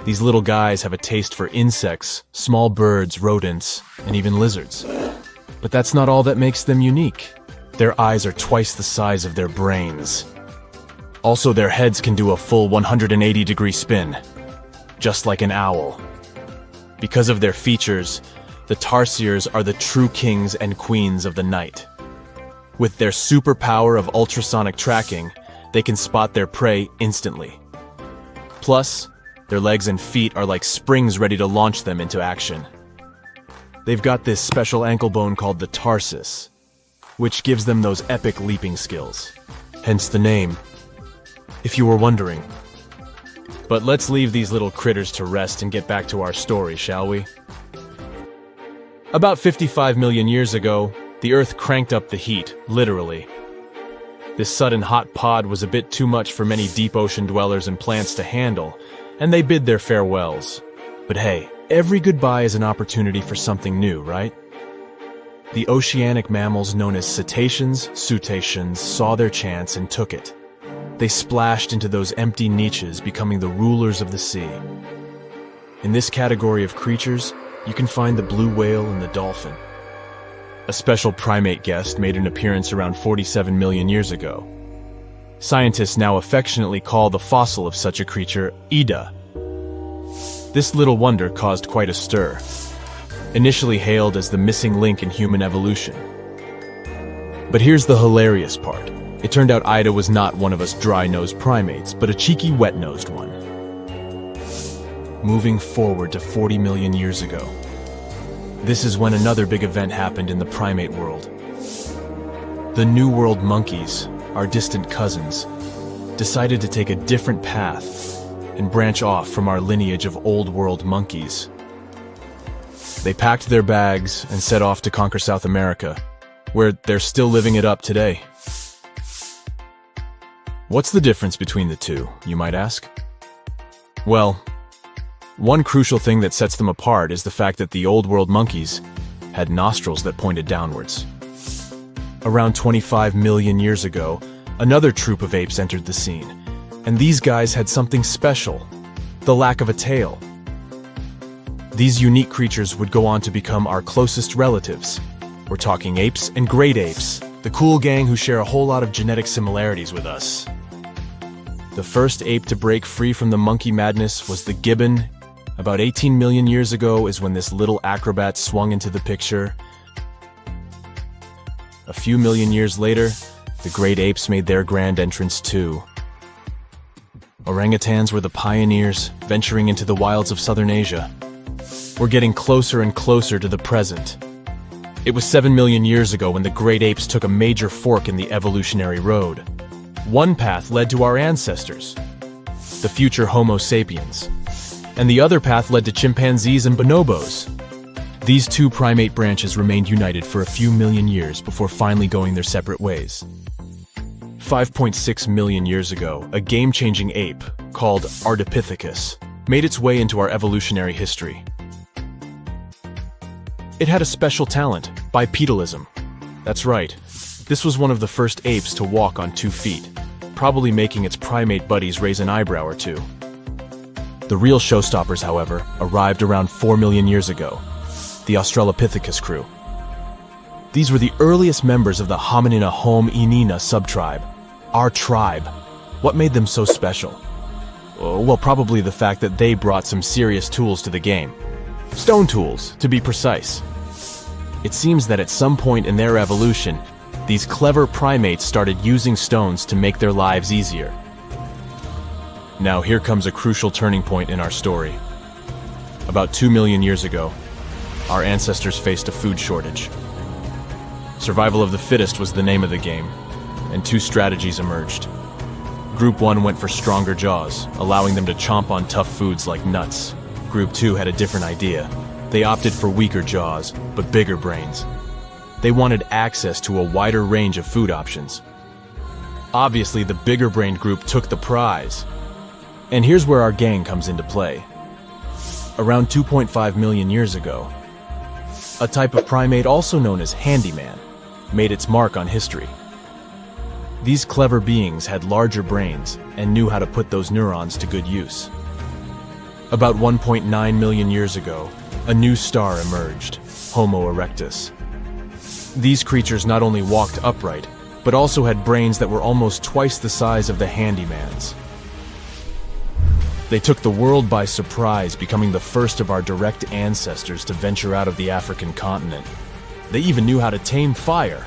These little guys have a taste for insects, small birds, rodents, and even lizards. But that's not all that makes them unique. Their eyes are twice the size of their brains. Also, their heads can do a full 180-degree spin, just like an owl. Because of their features, the tarsiers are the true kings and queens of the night. With their superpower of ultrasonic tracking, they can spot their prey instantly. Plus, their legs and feet are like springs ready to launch them into action. They've got this special ankle bone called the tarsus, which gives them those epic leaping skills. Hence the name, if you were wondering. But let's leave these little critters to rest and get back to our story, shall we? About 55 million years ago, the Earth cranked up the heat, literally. This sudden hot pod was a bit too much for many deep ocean dwellers and plants to handle, and they bid their farewells. But hey, every goodbye is an opportunity for something new, right? The oceanic mammals known as cetaceans, saw their chance and took it. They splashed into those empty niches, becoming the rulers of the sea. In this category of creatures, you can find the blue whale and the dolphin. A special primate guest made an appearance around 47 million years ago. Scientists now affectionately call the fossil of such a creature Ida. This little wonder caused quite a stir, initially hailed as the missing link in human evolution. But here's the hilarious part. It turned out Ida was not one of us dry-nosed primates, but a cheeky wet-nosed one. Moving forward to 40 million years ago, this is when another big event happened in the primate world. The New World monkeys, our distant cousins, decided to take a different path and branch off from our lineage of Old World monkeys. They packed their bags and set off to conquer South America, where they're still living it up today. What's the difference between the two, you might ask? Well, one crucial thing that sets them apart is the fact that the Old World monkeys had nostrils that pointed downwards. Around 25 million years ago, another troop of apes entered the scene, and these guys had something special: the lack of a tail. These unique creatures would go on to become our closest relatives. We're talking apes and great apes, the cool gang who share a whole lot of genetic similarities with us. The first ape to break free from the monkey madness was the gibbon. About 18 million years ago is when this little acrobat swung into the picture. A few million years later, the great apes made their grand entrance too. Orangutans were the pioneers, venturing into the wilds of southern Asia. We're getting closer and closer to the present. It was 7 million years ago when the great apes took a major fork in the evolutionary road. One path led to our ancestors, the future Homo sapiens, and the other path led to chimpanzees and bonobos. These two primate branches remained united for a few million years before finally going their separate ways. 5.6 million years ago, a game-changing ape called Ardipithecus made its way into our evolutionary history. It had a special talent: bipedalism. That's right, this was one of the first apes to walk on 2 feet, probably making its primate buddies raise an eyebrow or two. The real showstoppers, however, arrived around 4 million years ago: the Australopithecus crew. These were the earliest members of the Hominina hominina subtribe, our tribe. What made them so special? Well, probably the fact that they brought some serious tools to the game. Stone tools, to be precise. It seems that at some point in their evolution, these clever primates started using stones to make their lives easier. Now here comes a crucial turning point in our story. About 2 million years ago, our ancestors faced a food shortage. Survival of the fittest was the name of the game, and 2 strategies emerged. Group 1 went for stronger jaws, allowing them to chomp on tough foods like nuts. Group 2 had a different idea. They opted for weaker jaws, but bigger brains. They wanted access to a wider range of food options. Obviously, the bigger-brained group took the prize. And here's where our gang comes into play. Around 2.5 million years ago, a type of primate also known as handyman made its mark on history. These clever beings had larger brains and knew how to put those neurons to good use. About 1.9 million years ago, a new star emerged, Homo erectus. These creatures not only walked upright, but also had brains that were almost twice the size of the handyman's. They took the world by surprise, becoming the first of our direct ancestors to venture out of the African continent. They even knew how to tame fire.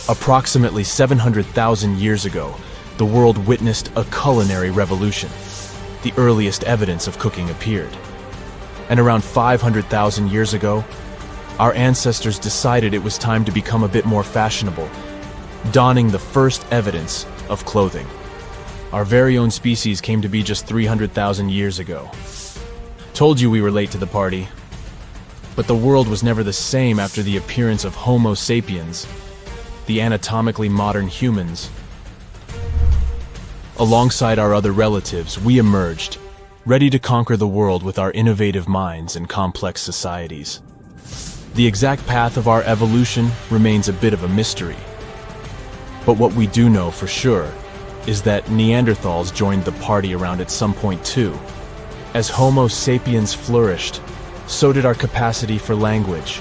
Approximately 700,000 years ago, the world witnessed a culinary revolution. The earliest evidence of cooking appeared. And around 500,000 years ago, our ancestors decided it was time to become a bit more fashionable, donning the first evidence of clothing. Our very own species came to be just 300,000 years ago. Told you we were late to the party. But the world was never the same after the appearance of Homo sapiens, the anatomically modern humans. Alongside our other relatives, we emerged, ready to conquer the world with our innovative minds and complex societies. The exact path of our evolution remains a bit of a mystery. But what we do know for sure is that Neanderthals joined the party around at some point too. As Homo sapiens flourished, so did our capacity for language.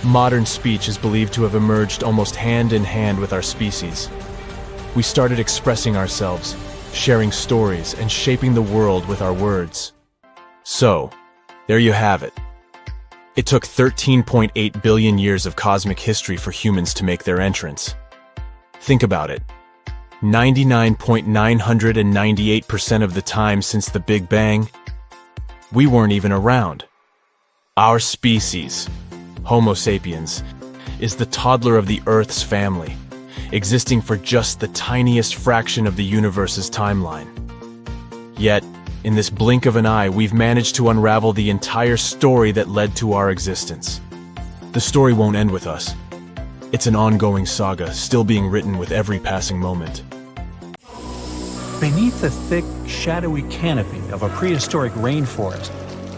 Modern speech is believed to have emerged almost hand in hand with our species. We started expressing ourselves, sharing stories, and shaping the world with our words. So, there you have it. It took 13.8 billion years of cosmic history for humans to make their entrance. Think about it. 99.998% of the time since the Big Bang, we weren't even around. Our species, Homo sapiens, is the toddler of the Earth's family, existing for just the tiniest fraction of the universe's timeline. Yet, in this blink of an eye, we've managed to unravel the entire story that led to our existence. The story won't end with us. It's an ongoing saga, still being written with every passing moment. Beneath the thick, shadowy canopy of a prehistoric rainforest,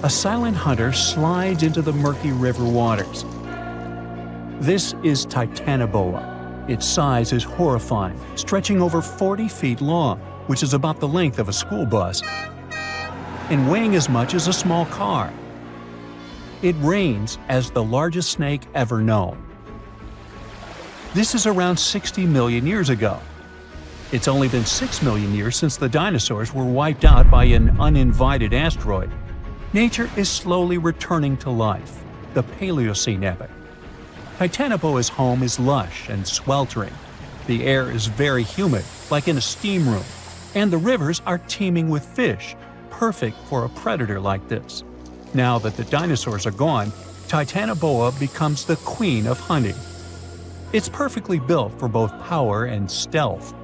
a silent hunter slides into the murky river waters. This is Titanoboa. Its size is horrifying, stretching over 40 feet long, which is about the length of a school bus, and weighing as much as a small car. It reigns as the largest snake ever known. This is around 60 million years ago. It's only been 6 million years since the dinosaurs were wiped out by an uninvited asteroid. Nature is slowly returning to life, the Paleocene epoch. Titanoboa's home is lush and sweltering. The air is very humid, like in a steam room, and the rivers are teeming with fish, perfect for a predator like this. Now that the dinosaurs are gone, Titanoboa becomes the queen of hunting. It's perfectly built for both power and stealth.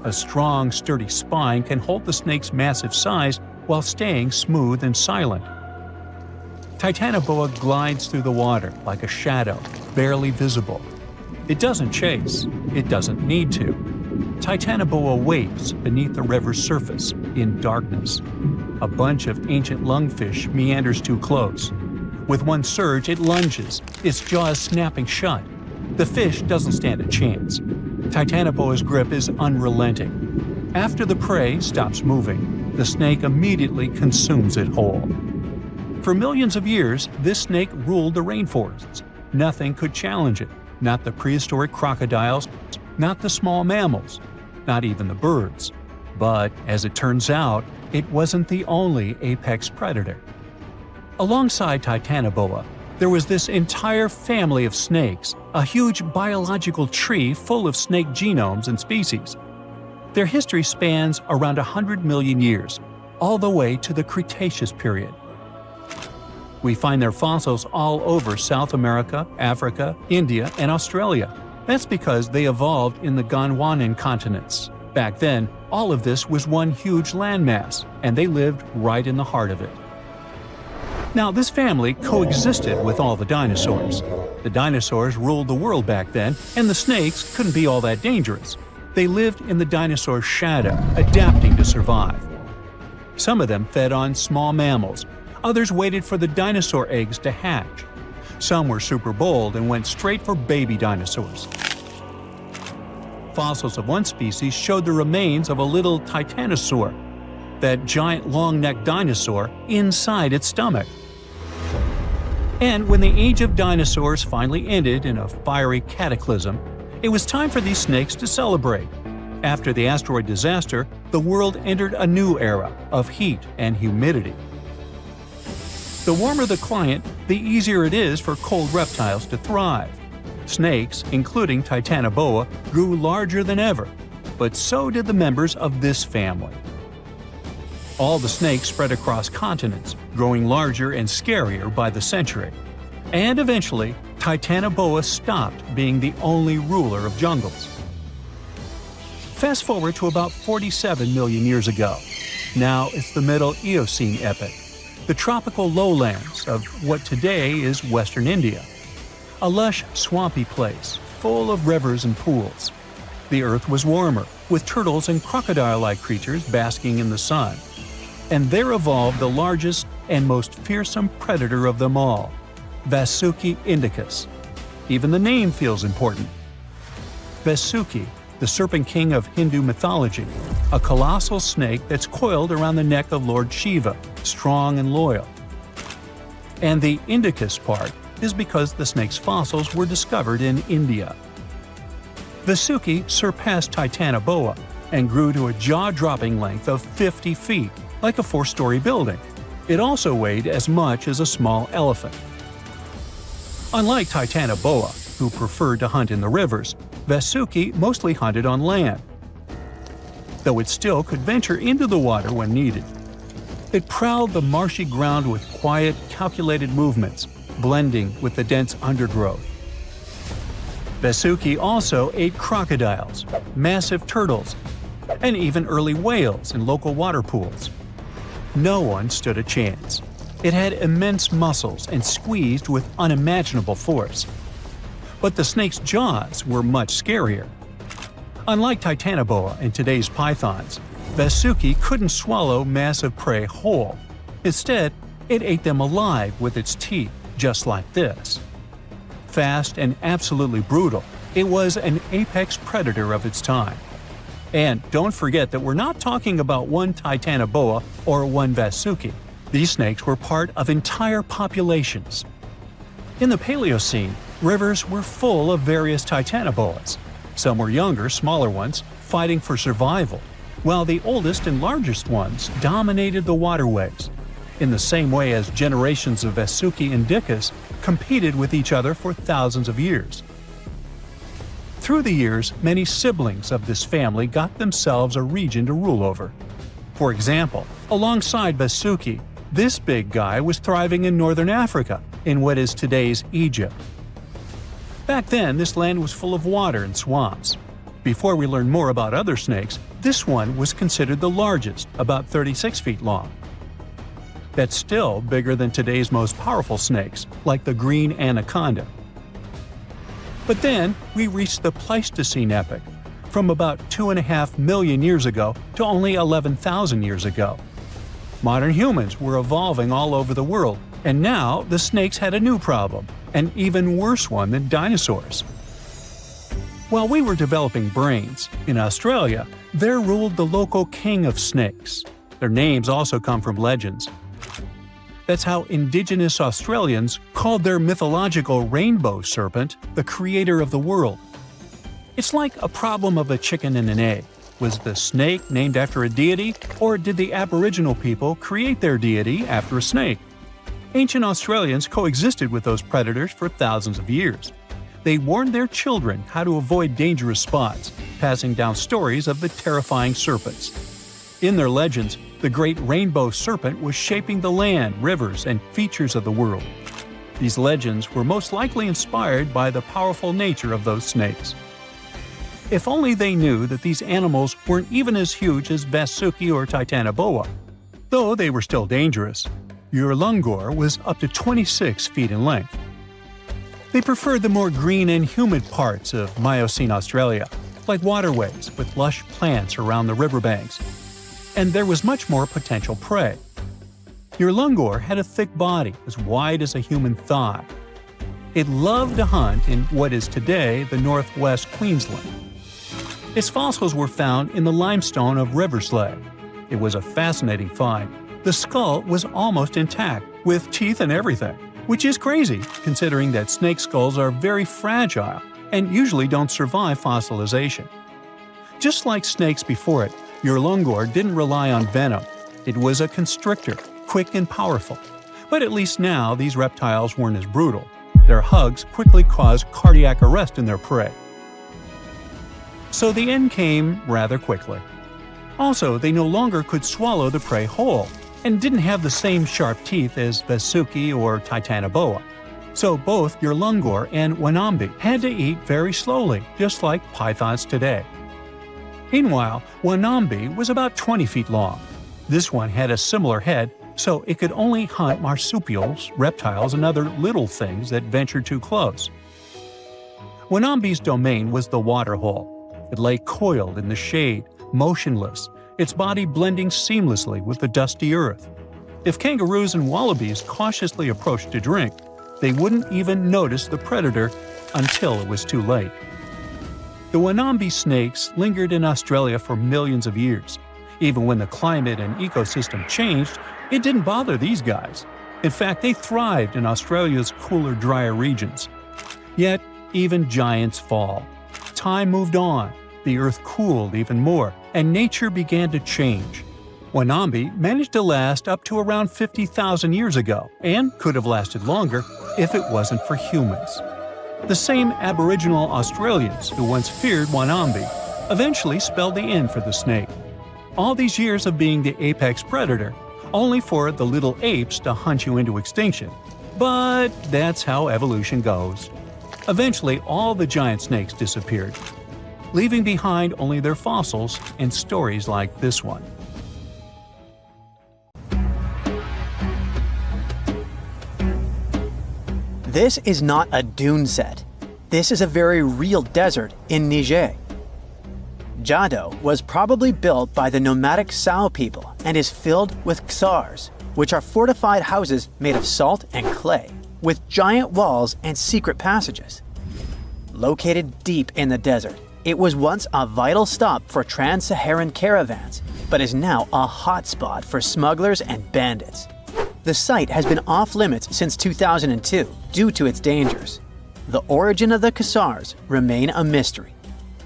A strong, sturdy spine can hold the snake's massive size while staying smooth and silent. Titanoboa glides through the water like a shadow, barely visible. It doesn't chase. It doesn't need to. Titanoboa waits beneath the river's surface in darkness. A bunch of ancient lungfish meanders too close. With one surge, it lunges, its jaws snapping shut. The fish doesn't stand a chance. Titanoboa's grip is unrelenting. After the prey stops moving, the snake immediately consumes it whole. For millions of years, this snake ruled the rainforests. Nothing could challenge it, not the prehistoric crocodiles, not the small mammals, not even the birds. But, as it turns out, it wasn't the only apex predator. Alongside Titanoboa, there was this entire family of snakes, a huge biological tree full of snake genomes and species. Their history spans around 100 million years, all the way to the Cretaceous period. We find their fossils all over South America, Africa, India, and Australia. That's because they evolved in the Gondwanan continents. Back then, all of this was one huge landmass, and they lived right in the heart of it. Now, this family coexisted with all the dinosaurs. The dinosaurs ruled the world back then, and the snakes couldn't be all that dangerous. They lived in the dinosaur's shadow, adapting to survive. Some of them fed on small mammals. Others waited for the dinosaur eggs to hatch. Some were super bold and went straight for baby dinosaurs. Fossils of one species showed the remains of a little titanosaur, that giant long-necked dinosaur, inside its stomach. And when the age of dinosaurs finally ended in a fiery cataclysm, it was time for these snakes to celebrate. After the asteroid disaster, the world entered a new era of heat and humidity. The warmer the climate, the easier it is for cold reptiles to thrive. Snakes, including Titanoboa, grew larger than ever, but so did the members of this family. All the snakes spread across continents, growing larger and scarier by the century. And eventually, Titanoboa stopped being the only ruler of jungles. Fast forward to about 47 million years ago. Now it's the Middle Eocene epoch, the tropical lowlands of what today is Western India. A lush, swampy place, full of rivers and pools. The earth was warmer, with turtles and crocodile-like creatures basking in the sun. And there evolved the largest and most fearsome predator of them all, Vasuki indicus. Even the name feels important. Vasuki, the serpent king of Hindu mythology, a colossal snake that's coiled around the neck of Lord Shiva, strong and loyal. And the indicus part is because the snake's fossils were discovered in India. Vasuki surpassed Titanoboa and grew to a jaw-dropping length of 50 feet, like a 4-story building. It also weighed as much as a small elephant. Unlike Titanoboa, who preferred to hunt in the rivers, Vasuki mostly hunted on land, though it still could venture into the water when needed. It prowled the marshy ground with quiet, calculated movements, blending with the dense undergrowth. Vasuki also ate crocodiles, massive turtles, and even early whales in local water pools. No one stood a chance. It had immense muscles and squeezed with unimaginable force. But the snake's jaws were much scarier. Unlike Titanoboa and today's pythons, Vasuki couldn't swallow massive prey whole. Instead, it ate them alive with its teeth, just like this. Fast and absolutely brutal, it was an apex predator of its time. And don't forget that we're not talking about one Titanoboa or one Vasuki. These snakes were part of entire populations. In the Paleocene, rivers were full of various Titanoboas. Some were younger, smaller ones, fighting for survival, while the oldest and largest ones dominated the waterways, in the same way as generations of Vasuki indicus competed with each other for thousands of years. Through the years, many siblings of this family got themselves a region to rule over. For example, alongside Vasuki, this big guy was thriving in northern Africa, in what is today's Egypt. Back then, this land was full of water and swamps. Before we learn more about other snakes, this one was considered the largest, about 36 feet long. That's still bigger than today's most powerful snakes, like the green anaconda. But then, we reached the Pleistocene epoch, from about 2.5 million years ago to only 11,000 years ago. Modern humans were evolving all over the world, and now the snakes had a new problem, an even worse one than dinosaurs. While we were developing brains, in Australia, there ruled the local king of snakes. Their names also come from legends. That's how indigenous Australians called their mythological rainbow serpent the creator of the world. It's like a problem of a chicken and an egg. Was the snake named after a deity, or did the Aboriginal people create their deity after a snake? Ancient Australians coexisted with those predators for thousands of years. They warned their children how to avoid dangerous spots, passing down stories of the terrifying serpents. In their legends, the great rainbow serpent was shaping the land, rivers, and features of the world. These legends were most likely inspired by the powerful nature of those snakes. If only they knew that these animals weren't even as huge as Vasuki or Titanoboa. Though they were still dangerous. Urlungor was up to 26 feet in length. They preferred the more green and humid parts of Miocene Australia, like waterways with lush plants around the riverbanks. And there was much more potential prey. Urlungor had a thick body as wide as a human thigh. It loved to hunt in what is today the northwest Queensland. Its fossils were found in the limestone of Riverslade. It was a fascinating find. The skull was almost intact, with teeth and everything, which is crazy considering that snake skulls are very fragile and usually don't survive fossilization. Just like snakes before it, Urlungor didn't rely on venom. It was a constrictor, quick and powerful. But at least now these reptiles weren't as brutal. Their hugs quickly caused cardiac arrest in their prey. So the end came rather quickly. Also, they no longer could swallow the prey whole, and didn't have the same sharp teeth as Vasuki or Titanoboa. So both Urlungor and Wanambi had to eat very slowly, just like pythons today. Meanwhile, Wanambi was about 20 feet long. This one had a similar head, so it could only hunt marsupials, reptiles, and other little things that ventured too close. Wanambi's domain was the waterhole. It lay coiled in the shade, motionless, its body blending seamlessly with the dusty earth. If kangaroos and wallabies cautiously approached to drink, they wouldn't even notice the predator until it was too late. The Wanambi snakes lingered in Australia for millions of years. Even when the climate and ecosystem changed, it didn't bother these guys. In fact, they thrived in Australia's cooler, drier regions. Yet, even giants fall. Time moved on, the earth cooled even more, and nature began to change. Wanambi managed to last up to around 50,000 years ago, and could have lasted longer if it wasn't for humans. The same Aboriginal Australians who once feared Wanambi eventually spelled the end for the snake. All these years of being the apex predator, only for the little apes to hunt you into extinction. But that's how evolution goes. Eventually, all the giant snakes disappeared, leaving behind only their fossils and stories like this one. This is not a dune set. This is a very real desert in Niger. Jado was probably built by the nomadic Sao people and is filled with ksars, which are fortified houses made of salt and clay, with giant walls and secret passages. Located deep in the desert, it was once a vital stop for trans-Saharan caravans, but is now a hotspot for smugglers and bandits. The site has been off-limits since 2002 due to its dangers. The origin of the ksars remain a mystery.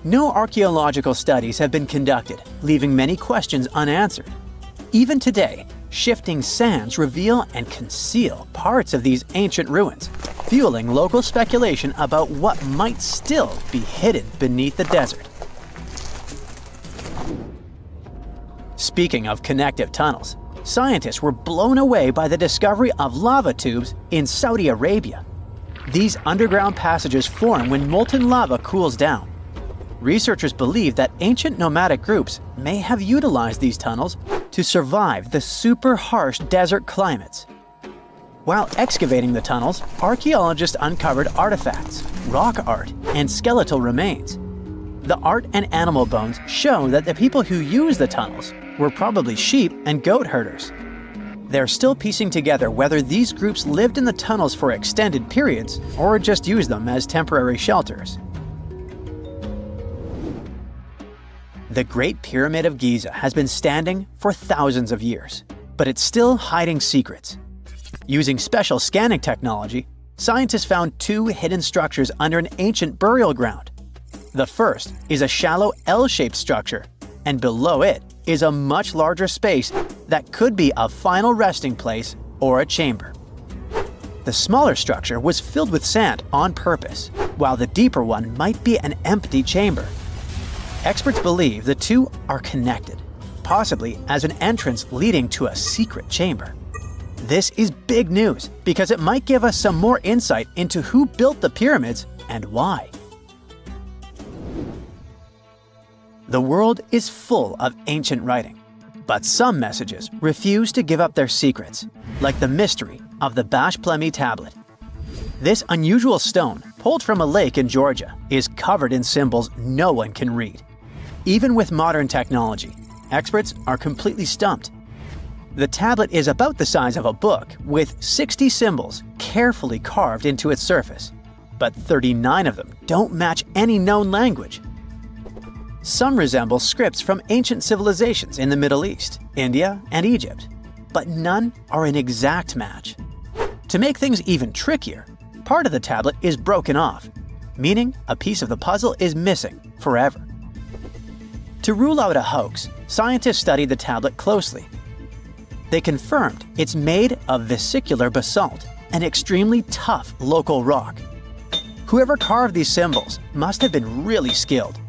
No archaeological studies have been conducted, leaving many questions unanswered. Even today, shifting sands reveal and conceal parts of these ancient ruins, fueling local speculation about what might still be hidden beneath the desert. Speaking of connective tunnels, scientists were blown away by the discovery of lava tubes in Saudi Arabia. These underground passages form when molten lava cools down. Researchers believe that ancient nomadic groups may have utilized these tunnels to survive the super harsh desert climates. While excavating the tunnels, archaeologists uncovered artifacts, rock art, and skeletal remains. The art and animal bones show that the people who used the tunnels were probably sheep and goat herders. They're still piecing together whether these groups lived in the tunnels for extended periods or just used them as temporary shelters. The Great Pyramid of Giza has been standing for thousands of years, but it's still hiding secrets. Using special scanning technology, scientists found two hidden structures under an ancient burial ground. The first is a shallow L-shaped structure, and below it is a much larger space that could be a final resting place or a chamber. The smaller structure was filled with sand on purpose, while the deeper one might be an empty chamber. Experts believe the two are connected, possibly as an entrance leading to a secret chamber. This is big news because it might give us some more insight into who built the pyramids and why. The world is full of ancient writing, but some messages refuse to give up their secrets, like the mystery of the Bash Plemi tablet. This unusual stone, pulled from a lake in Georgia, is covered in symbols no one can read. Even with modern technology, experts are completely stumped. The tablet is about the size of a book, with 60 symbols carefully carved into its surface, but 39 of them don't match any known language. Some resemble scripts from ancient civilizations in the Middle East, India, and Egypt, but none are an exact match. To make things even trickier, part of the tablet is broken off, meaning a piece of the puzzle is missing forever. To rule out a hoax, scientists studied the tablet closely. They confirmed it's made of vesicular basalt, an extremely tough local rock. Whoever carved these symbols must have been really skilled.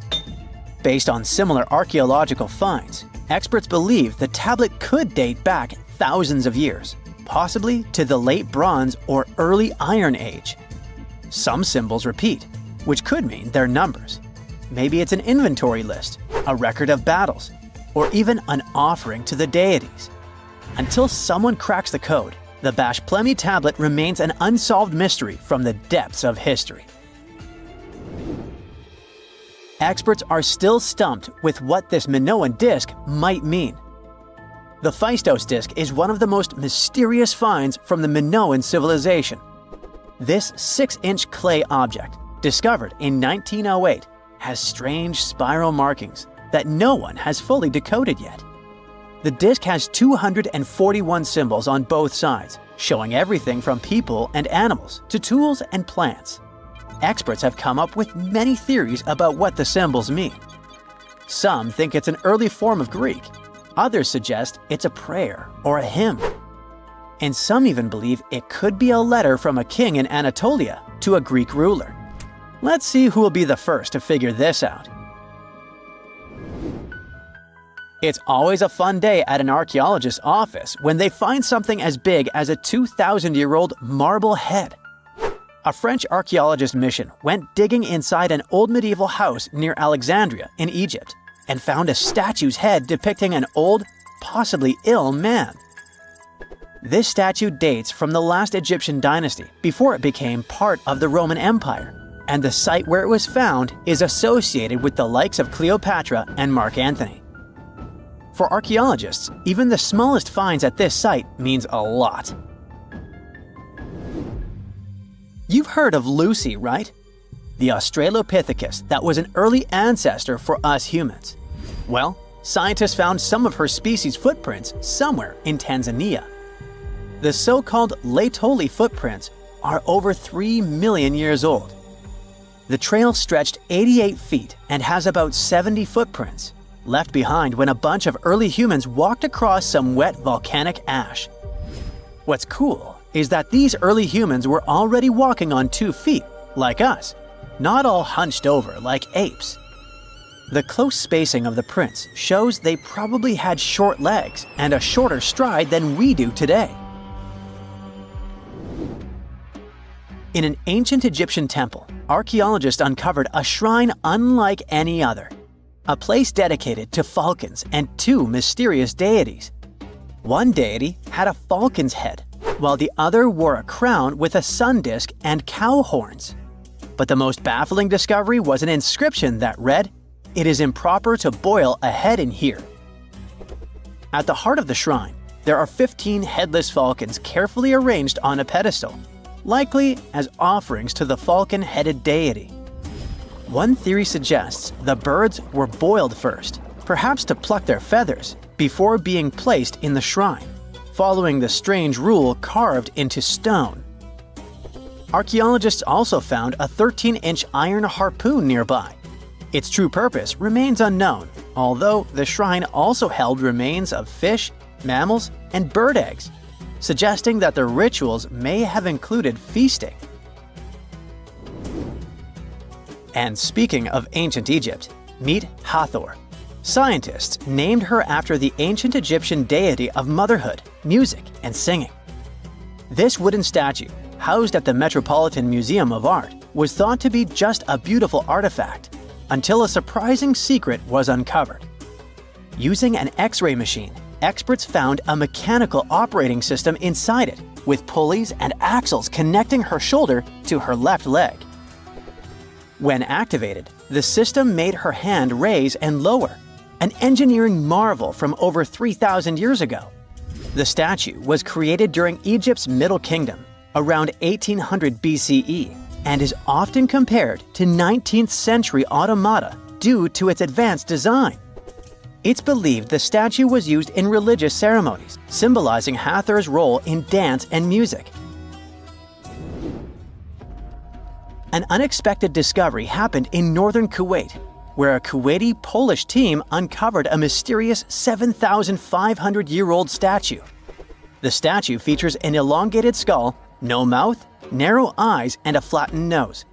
Based on similar archaeological finds, experts believe the tablet could date back thousands of years, possibly to the late Bronze or early Iron Age. Some symbols repeat, which could mean they're numbers. Maybe it's an inventory list, a record of battles, or even an offering to the deities. Until someone cracks the code, the Bash Plemi tablet remains an unsolved mystery from the depths of history. Experts are still stumped with what this Minoan disk might mean. The Phaistos disk is one of the most mysterious finds from the Minoan civilization. This 6-inch clay object, discovered in 1908, has strange spiral markings that no one has fully decoded yet. The disk has 241 symbols on both sides, showing everything from people and animals to tools and plants. Experts have come up with many theories about what the symbols mean. Some think it's an early form of Greek. Others suggest it's a prayer or a hymn. And some even believe it could be a letter from a king in Anatolia to a Greek ruler. Let's see who will be the first to figure this out. It's always a fun day at an archaeologist's office when they find something as big as a 2,000-year-old marble head. A French archaeologist mission went digging inside an old medieval house near Alexandria in Egypt and found a statue's head depicting an old, possibly ill man. This statue dates from the last Egyptian dynasty before it became part of the Roman Empire, and the site where it was found is associated with the likes of Cleopatra and Mark Antony. For archaeologists, even the smallest finds at this site means a lot. You've heard of Lucy, right? The Australopithecus that was an early ancestor for us humans. Well, scientists found some of her species' footprints somewhere in Tanzania. The so-called Laetoli footprints are over 3 million years old. The trail stretched 88 feet and has about 70 footprints, left behind when a bunch of early humans walked across some wet volcanic ash. What's cool is that these early humans were already walking on 2 feet, like us, not all hunched over like apes. The close spacing of the prints shows they probably had short legs and a shorter stride than we do today. In an ancient Egyptian temple, archaeologists uncovered a shrine unlike any other, a place dedicated to falcons and 2 mysterious deities. One deity had a falcon's head, while the other wore a crown with a sun disk and cow horns. But the most baffling discovery was an inscription that read, "It is improper to boil a head in here." At the heart of the shrine, there are 15 headless falcons carefully arranged on a pedestal, likely as offerings to the falcon-headed deity. One theory suggests the birds were boiled first, perhaps to pluck their feathers, before being placed in the shrine, following the strange rule carved into stone. Archaeologists also found a 13-inch iron harpoon nearby. Its true purpose remains unknown, although the shrine also held remains of fish, mammals, and bird eggs, suggesting that the rituals may have included feasting. And speaking of ancient Egypt, meet Hathor. Scientists named her after the ancient Egyptian deity of motherhood, music, and singing. This wooden statue, housed at the Metropolitan Museum of Art, was thought to be just a beautiful artifact, until a surprising secret was uncovered. Using an X-ray machine, experts found a mechanical operating system inside it, with pulleys and axles connecting her shoulder to her left leg. When activated, the system made her hand raise and lower, an engineering marvel from over 3,000 years ago. The statue was created during Egypt's Middle Kingdom, around 1800 BCE, and is often compared to 19th century automata due to its advanced design. It's believed the statue was used in religious ceremonies, symbolizing Hathor's role in dance and music. An unexpected discovery happened in northern Kuwait, where a Kuwaiti-Polish team uncovered a mysterious 7,500-year-old statue. The statue features an elongated skull, no mouth, narrow eyes, and a flattened nose.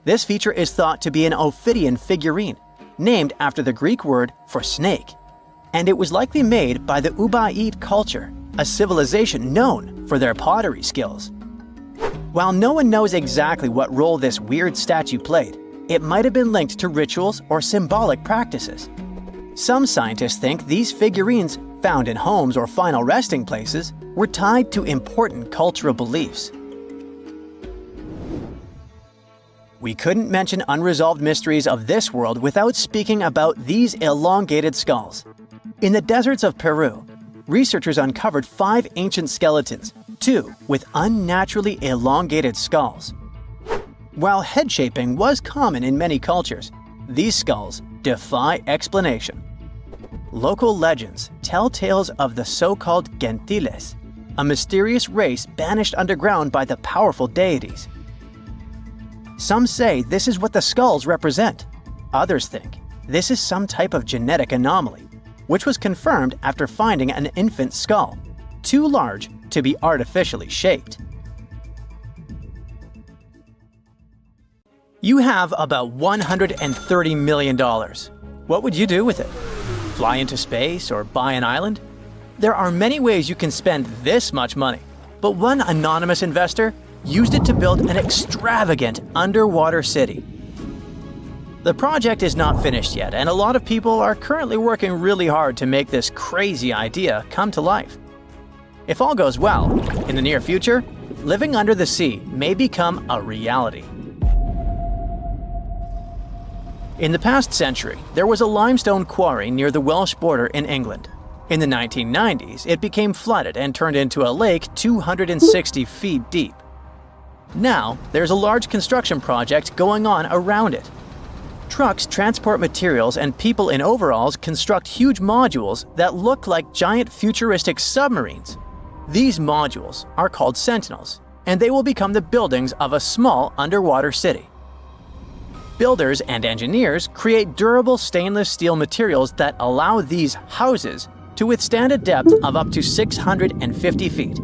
This feature is thought to be an Ophidian figurine, named after the Greek word for snake, and it was likely made by the Ubaid culture, a civilization known for their pottery skills. While no one knows exactly what role this weird statue played, it might have been linked to rituals or symbolic practices. Some scientists think these figurines, found in homes or final resting places, were tied to important cultural beliefs. We couldn't mention unresolved mysteries of this world without speaking about these elongated skulls. In the deserts of Peru, researchers uncovered 5 ancient skeletons, 2 with unnaturally elongated skulls. While head shaping was common in many cultures, these skulls defy explanation. Local legends tell tales of the so-called Gentiles, a mysterious race banished underground by the powerful deities. Some say this is what the skulls represent. Others think this is some type of genetic anomaly, which was confirmed after finding an infant skull, too large to be artificially shaped. You have about $130 million. What would you do with it? Fly into space or buy an island? There are many ways you can spend this much money, but one anonymous investor used it to build an extravagant underwater city. The project is not finished yet, and a lot of people are currently working really hard to make this crazy idea come to life. If all goes well, in the near future, living under the sea may become a reality. In the past century, there was a limestone quarry near the Welsh border in England. In the 1990s, it became flooded and turned into a lake 260 feet deep. Now, there's a large construction project going on around it. Trucks transport materials and people in overalls construct huge modules that look like giant futuristic submarines. These modules are called Sentinels, and they will become the buildings of a small underwater city. Builders and engineers create durable stainless steel materials that allow these houses to withstand a depth of up to 650 feet.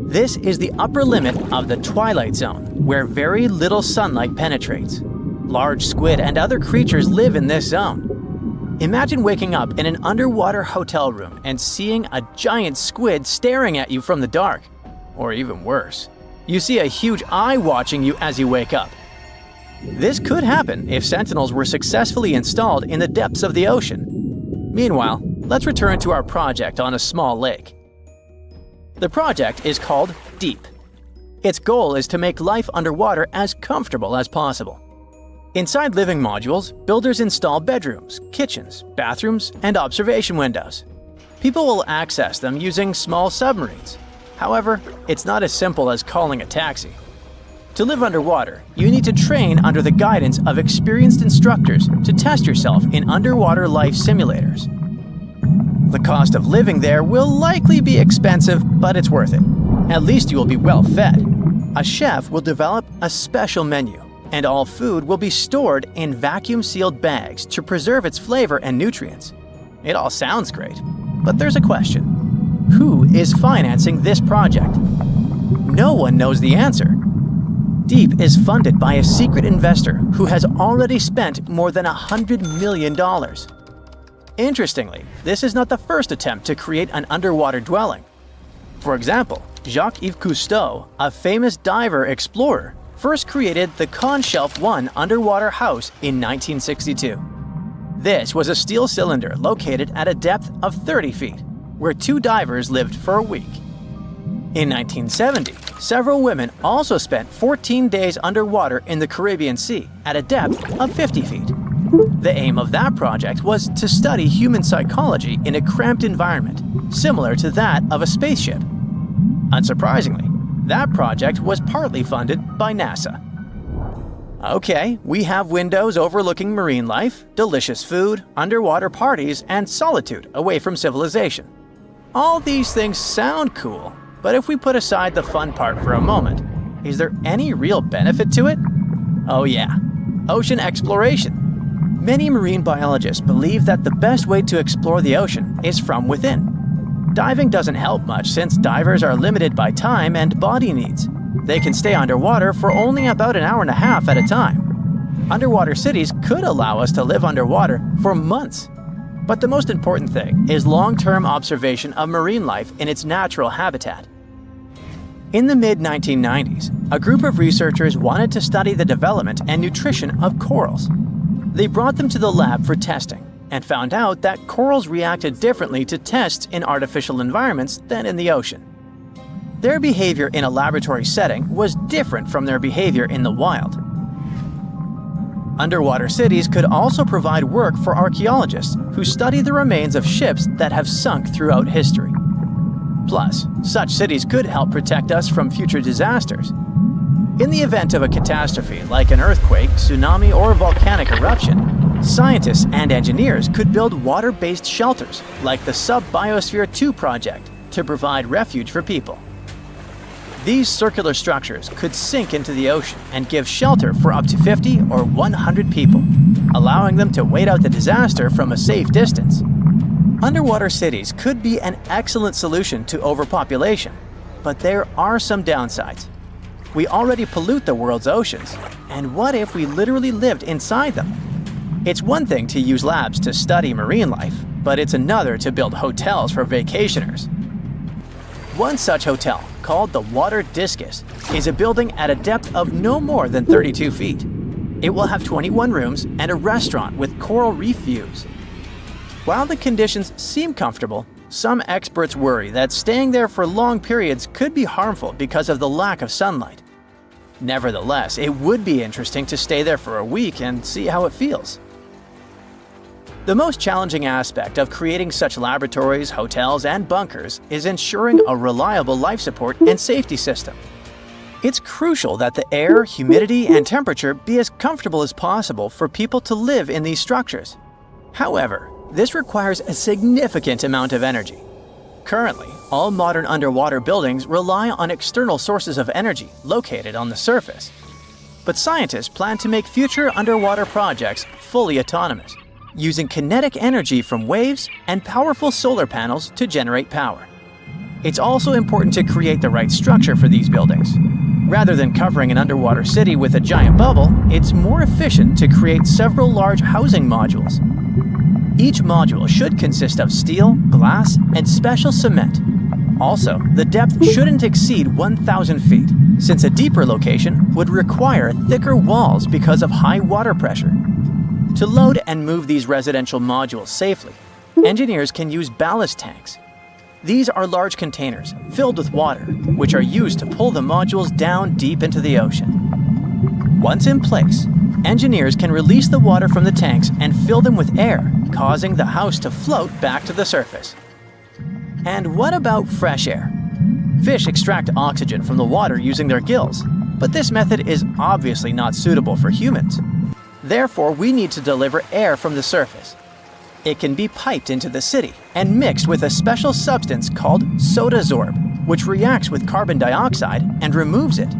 This is the upper limit of the twilight zone, where very little sunlight penetrates. Large squid and other creatures live in this zone. Imagine waking up in an underwater hotel room and seeing a giant squid staring at you from the dark. Or even worse, you see a huge eye watching you as you wake up. This could happen if sentinels were successfully installed in the depths of the ocean. Meanwhile, let's return to our project on a small lake. The project is called Deep. Its goal is to make life underwater as comfortable as possible. Inside living modules, builders install bedrooms, kitchens, bathrooms, and observation windows. People will access them using small submarines. However, it's not as simple as calling a taxi. To live underwater, you need to train under the guidance of experienced instructors to test yourself in underwater life simulators. The cost of living there will likely be expensive, but it's worth it. At least you will be well fed. A chef will develop a special menu, and all food will be stored in vacuum-sealed bags to preserve its flavor and nutrients. It all sounds great, but there's a question. Who is financing this project? No one knows the answer. Deep is funded by a secret investor who has already spent more than $100 million. Interestingly, this is not the first attempt to create an underwater dwelling. For example, Jacques-Yves Cousteau, a famous diver explorer, first created the Conshelf 1 underwater house in 1962. This was a steel cylinder located at a depth of 30 feet, where 2 divers lived for a week. In 1970, several women also spent 14 days underwater in the Caribbean Sea at a depth of 50 feet. The aim of that project was to study human psychology in a cramped environment, similar to that of a spaceship. Unsurprisingly, that project was partly funded by NASA. Okay, we have windows overlooking marine life, delicious food, underwater parties, and solitude away from civilization. All these things sound cool, but if we put aside the fun part for a moment, is there any real benefit to it? Oh yeah, ocean exploration. Many marine biologists believe that the best way to explore the ocean is from within. Diving doesn't help much since divers are limited by time and body needs. They can stay underwater for only about an hour and a half at a time. Underwater cities could allow us to live underwater for months. But the most important thing is long-term observation of marine life in its natural habitat. In the mid-1990s, a group of researchers wanted to study the development and nutrition of corals. They brought them to the lab for testing and found out that corals reacted differently to tests in artificial environments than in the ocean. Their behavior in a laboratory setting was different from their behavior in the wild. Underwater cities could also provide work for archaeologists who study the remains of ships that have sunk throughout history. Plus, such cities could help protect us from future disasters. In the event of a catastrophe like an earthquake, tsunami, or volcanic eruption, scientists and engineers could build water-based shelters like the Sub-Biosphere 2 project to provide refuge for people. These circular structures could sink into the ocean and give shelter for up to 50 or 100 people, allowing them to wait out the disaster from a safe distance. Underwater cities could be an excellent solution to overpopulation, but there are some downsides. We already pollute the world's oceans, and what if we literally lived inside them? It's one thing to use labs to study marine life, but it's another to build hotels for vacationers. One such hotel, called the Water Discus, is a building at a depth of no more than 32 feet. It will have 21 rooms and a restaurant with coral reef views. While the conditions seem comfortable, some experts worry that staying there for long periods could be harmful because of the lack of sunlight. Nevertheless, it would be interesting to stay there for a week and see how it feels. The most challenging aspect of creating such laboratories, hotels, and bunkers is ensuring a reliable life support and safety system. It's crucial that the air, humidity, and temperature be as comfortable as possible for people to live in these structures. However, this requires a significant amount of energy. Currently, all modern underwater buildings rely on external sources of energy located on the surface. But scientists plan to make future underwater projects fully autonomous, using kinetic energy from waves and powerful solar panels to generate power. It's also important to create the right structure for these buildings. Rather than covering an underwater city with a giant bubble, it's more efficient to create several large housing modules. Each module should consist of steel, glass, and special cement. Also, the depth shouldn't exceed 1,000 feet, since a deeper location would require thicker walls because of high water pressure. To load and move these residential modules safely, engineers can use ballast tanks. These are large containers filled with water, which are used to pull the modules down deep into the ocean. Once in place, engineers can release the water from the tanks and fill them with air, causing the house to float back to the surface. And what about fresh air? Fish extract oxygen from the water using their gills, but this method is obviously not suitable for humans. Therefore, we need to deliver air from the surface. It can be piped into the city and mixed with a special substance called sodasorb, which reacts with carbon dioxide and removes it.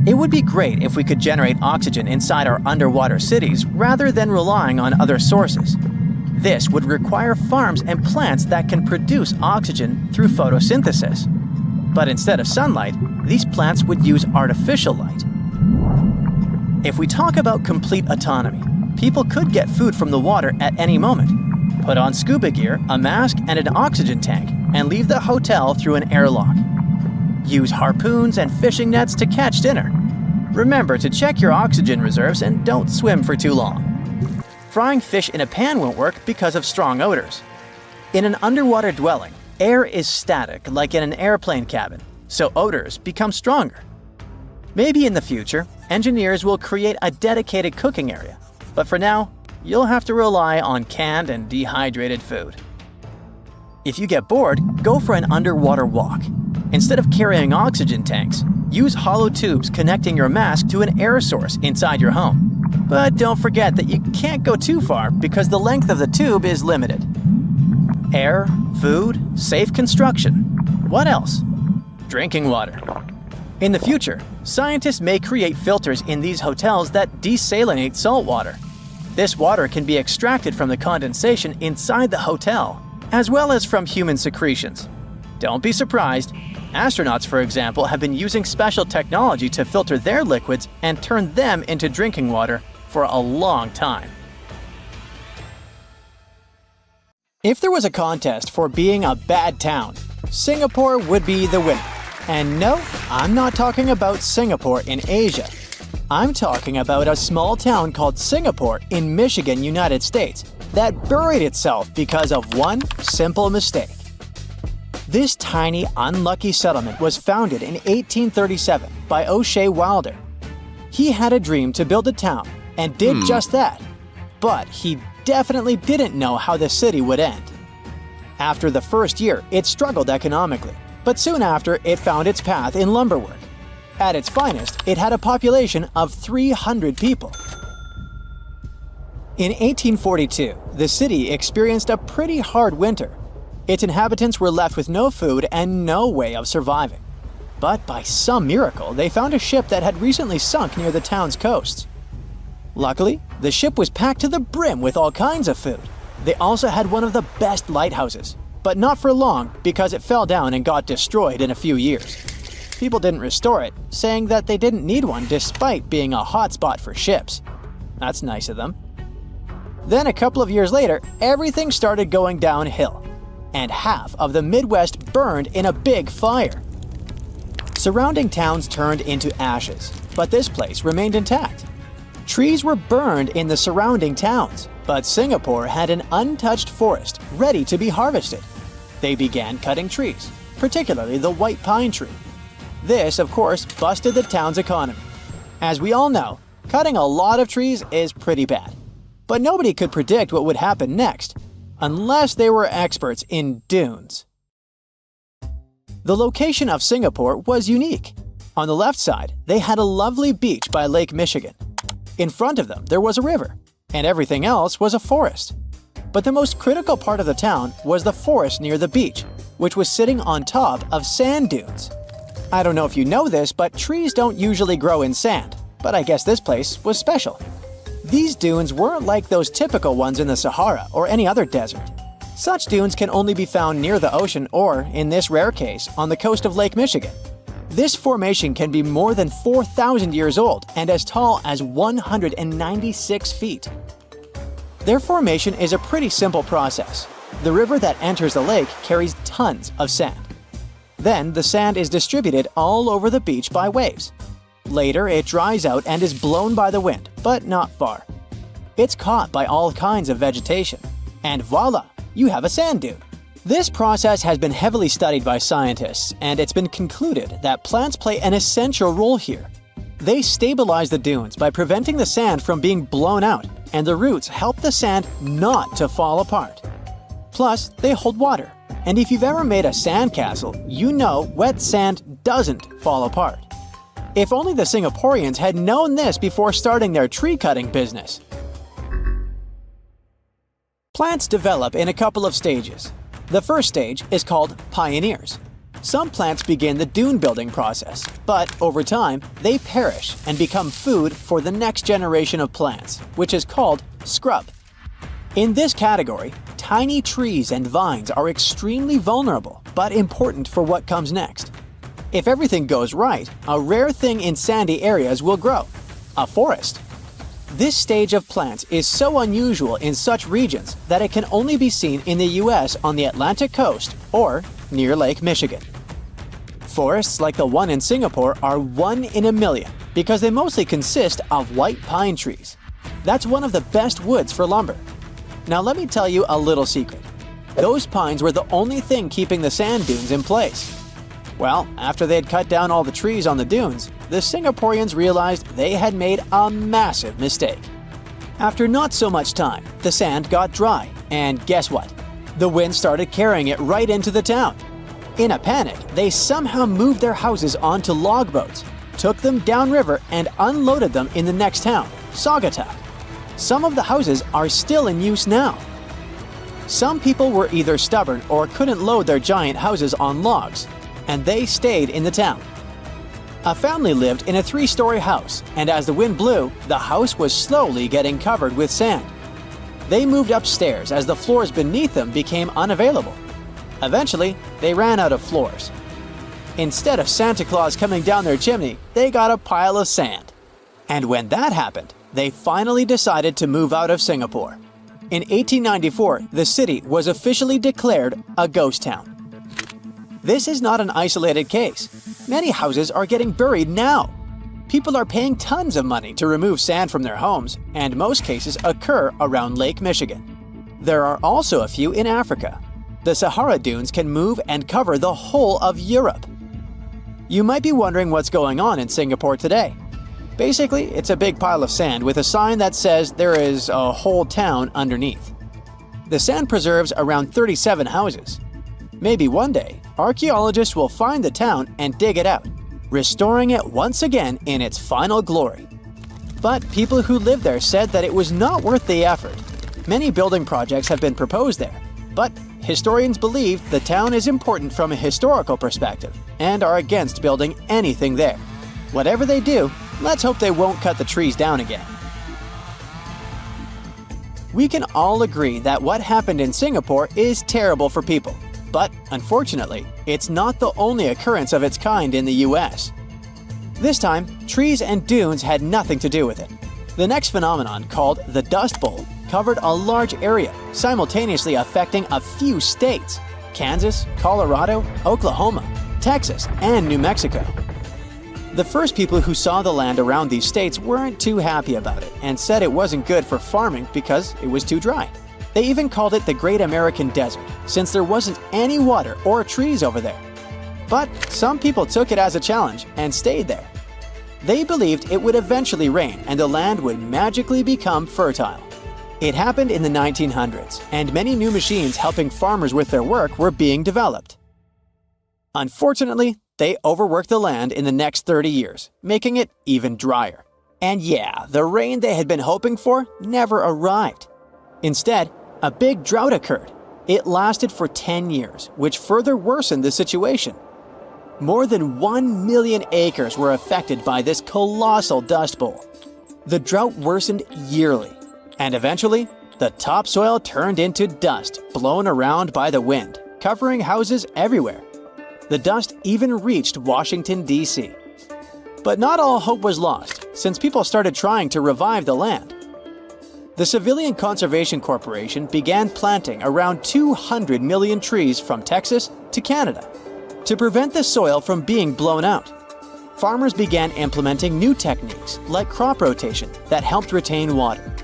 It would be great if we could generate oxygen inside our underwater cities rather than relying on other sources. This would require farms and plants that can produce oxygen through photosynthesis. But instead of sunlight, these plants would use artificial light. If we talk about complete autonomy, people could get food from the water at any moment, put on scuba gear, a mask, and an oxygen tank, and leave the hotel through an airlock. Use harpoons and fishing nets to catch dinner. Remember to check your oxygen reserves and don't swim for too long. Frying fish in a pan won't work because of strong odors. In an underwater dwelling, air is static like in an airplane cabin, so odors become stronger. Maybe in the future, engineers will create a dedicated cooking area, but for now, you'll have to rely on canned and dehydrated food. If you get bored, go for an underwater walk. Instead of carrying oxygen tanks, use hollow tubes connecting your mask to an air source inside your home. But don't forget that you can't go too far because the length of the tube is limited. Air, food, safe construction. What else? Drinking water. In the future, scientists may create filters in these hotels that desalinate salt water. This water can be extracted from the condensation inside the hotel, as well as from human secretions. Don't be surprised. Astronauts, for example, have been using special technology to filter their liquids and turn them into drinking water for a long time. If there was a contest for being a bad town, Singapore would be the winner. And no, I'm not talking about Singapore in Asia. I'm talking about a small town called Singapore in Michigan, United States, that buried itself because of one simple mistake. This tiny, unlucky settlement was founded in 1837 by O'Shea Wilder. He had a dream to build a town and did just that, but he definitely didn't know how the city would end. After the first year, it struggled economically, but soon after, it found its path in lumber work. At its finest, it had a population of 300 people. In 1842, the city experienced a pretty hard winter. Its inhabitants were left with no food and no way of surviving. But by some miracle, they found a ship that had recently sunk near the town's coast. Luckily, the ship was packed to the brim with all kinds of food. They also had one of the best lighthouses, but not for long because it fell down and got destroyed in a few years. People didn't restore it, saying that they didn't need one despite being a hotspot for ships. That's nice of them. Then a couple of years later, everything started going downhill, and half of the Midwest burned in a big fire. Surrounding towns turned into ashes, but this place remained intact. Trees were burned in the surrounding towns, but Singapore had an untouched forest ready to be harvested. They began cutting trees, particularly the white pine tree. This, of course, busted the town's economy. As we all know, cutting a lot of trees is pretty bad. But nobody could predict what would happen next, unless they were experts in dunes. The location of Singapore was unique. On the left side, they had a lovely beach by Lake Michigan. In front of them, there was a river, and everything else was a forest. But the most critical part of the town was the forest near the beach, which was sitting on top of sand dunes. I don't know if you know this, but trees don't usually grow in sand, but I guess this place was special. These dunes weren't like those typical ones in the Sahara or any other desert. Such dunes can only be found near the ocean or, in this rare case, on the coast of Lake Michigan. This formation can be more than 4,000 years old and as tall as 196 feet. Their formation is a pretty simple process. The river that enters the lake carries tons of sand. Then the sand is distributed all over the beach by waves. Later, it dries out and is blown by the wind, but not far. It's caught by all kinds of vegetation. And voila, you have a sand dune. This process has been heavily studied by scientists, and it's been concluded that plants play an essential role here. They stabilize the dunes by preventing the sand from being blown out, and the roots help the sand not to fall apart. Plus, they hold water. And if you've ever made a sandcastle, you know wet sand doesn't fall apart. If only the Singaporeans had known this before starting their tree-cutting business. Plants develop in a couple of stages. The first stage is called pioneers. Some plants begin the dune-building process, but over time, they perish and become food for the next generation of plants, which is called scrub. In this category, tiny trees and vines are extremely vulnerable, but important for what comes next. If everything goes right, a rare thing in sandy areas will grow – a forest. This stage of plants is so unusual in such regions that it can only be seen in the US on the Atlantic coast or near Lake Michigan. Forests like the one in Singapore are 1 in a million because they mostly consist of white pine trees. That's one of the best woods for lumber. Now let me tell you a little secret. Those pines were the only thing keeping the sand dunes in place. Well, after they had cut down all the trees on the dunes, the Singaporeans realized they had made a massive mistake. After not so much time, the sand got dry, and guess what? The wind started carrying it right into the town. In a panic, they somehow moved their houses onto log boats, took them downriver, and unloaded them in the next town, Sagataw. Some of the houses are still in use now. Some people were either stubborn or couldn't load their giant houses on logs, and they stayed in the town. A family lived in a 3-story house, and as the wind blew, the house was slowly getting covered with sand. They moved upstairs as the floors beneath them became unavailable. Eventually, they ran out of floors. Instead of Santa Claus coming down their chimney, they got a pile of sand. And when that happened, they finally decided to move out of Singapore. In 1894, the city was officially declared a ghost town. This is not an isolated case. Many houses are getting buried now. People are paying tons of money to remove sand from their homes, and most cases occur around Lake Michigan. There are also a few in Africa. The Sahara dunes can move and cover the whole of Europe. You might be wondering what's going on in Singapore today. Basically, it's a big pile of sand with a sign that says there is a whole town underneath. The sand preserves around 37 houses. Maybe one day, archaeologists will find the town and dig it out, restoring it once again in its final glory. But people who lived there said that it was not worth the effort. Many building projects have been proposed there, but historians believe the town is important from a historical perspective and are against building anything there. Whatever they do, let's hope they won't cut the trees down again. We can all agree that what happened in Singapore is terrible for people. But, unfortunately, it's not the only occurrence of its kind in the US. This time, trees and dunes had nothing to do with it. The next phenomenon, called the Dust Bowl, covered a large area, simultaneously affecting a few states: Kansas, Colorado, Oklahoma, Texas, and New Mexico. The first people who saw the land around these states weren't too happy about it and said it wasn't good for farming because it was too dry. They even called it the Great American Desert, since there wasn't any water or trees over there. But some people took it as a challenge and stayed there. They believed it would eventually rain and the land would magically become fertile. It happened in the 1900s, and many new machines helping farmers with their work were being developed. Unfortunately, they overworked the land in the next 30 years, making it even drier. And yeah, the rain they had been hoping for never arrived. Instead, a big drought occurred. It lasted for 10 years, which further worsened the situation. More than 1 million acres were affected by this colossal dust bowl. The drought worsened yearly, and eventually, the topsoil turned into dust blown around by the wind, covering houses everywhere. The dust even reached Washington, D.C. But not all hope was lost, since people started trying to revive the land. The Civilian Conservation Corporation began planting around 200 million trees from Texas to Canada to prevent the soil from being blown out. Farmers began implementing new techniques like crop rotation that helped retain water.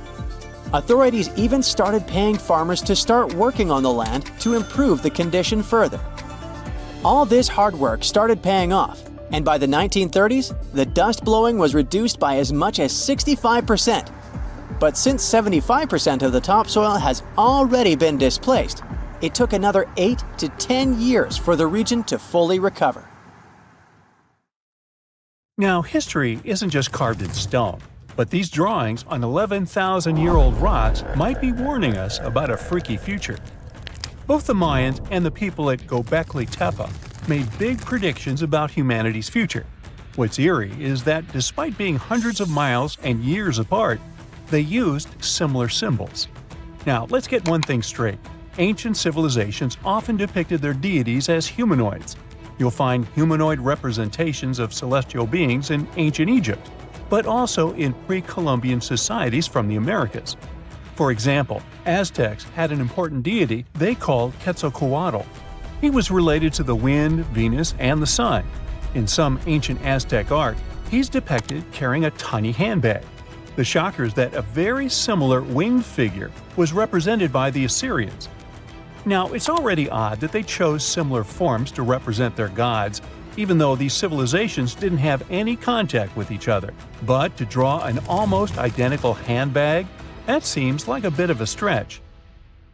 Authorities even started paying farmers to start working on the land to improve the condition further. All this hard work started paying off, and by the 1930s, the dust blowing was reduced by as much as 65%. But since 75% of the topsoil has already been displaced, it took another 8 to 10 years for the region to fully recover. Now, history isn't just carved in stone, but these drawings on 11,000-year-old rocks might be warning us about a freaky future. Both the Mayans and the people at Göbekli Tepe made big predictions about humanity's future. What's eerie is that despite being hundreds of miles and years apart, they used similar symbols. Now, let's get one thing straight. Ancient civilizations often depicted their deities as humanoids. You'll find humanoid representations of celestial beings in ancient Egypt, but also in pre-Columbian societies from the Americas. For example, Aztecs had an important deity they called Quetzalcoatl. He was related to the wind, Venus, and the sun. In some ancient Aztec art, he's depicted carrying a tiny handbag. The shocker is that a very similar winged figure was represented by the Assyrians. Now, it's already odd that they chose similar forms to represent their gods, even though these civilizations didn't have any contact with each other. But to draw an almost identical handbag? That seems like a bit of a stretch.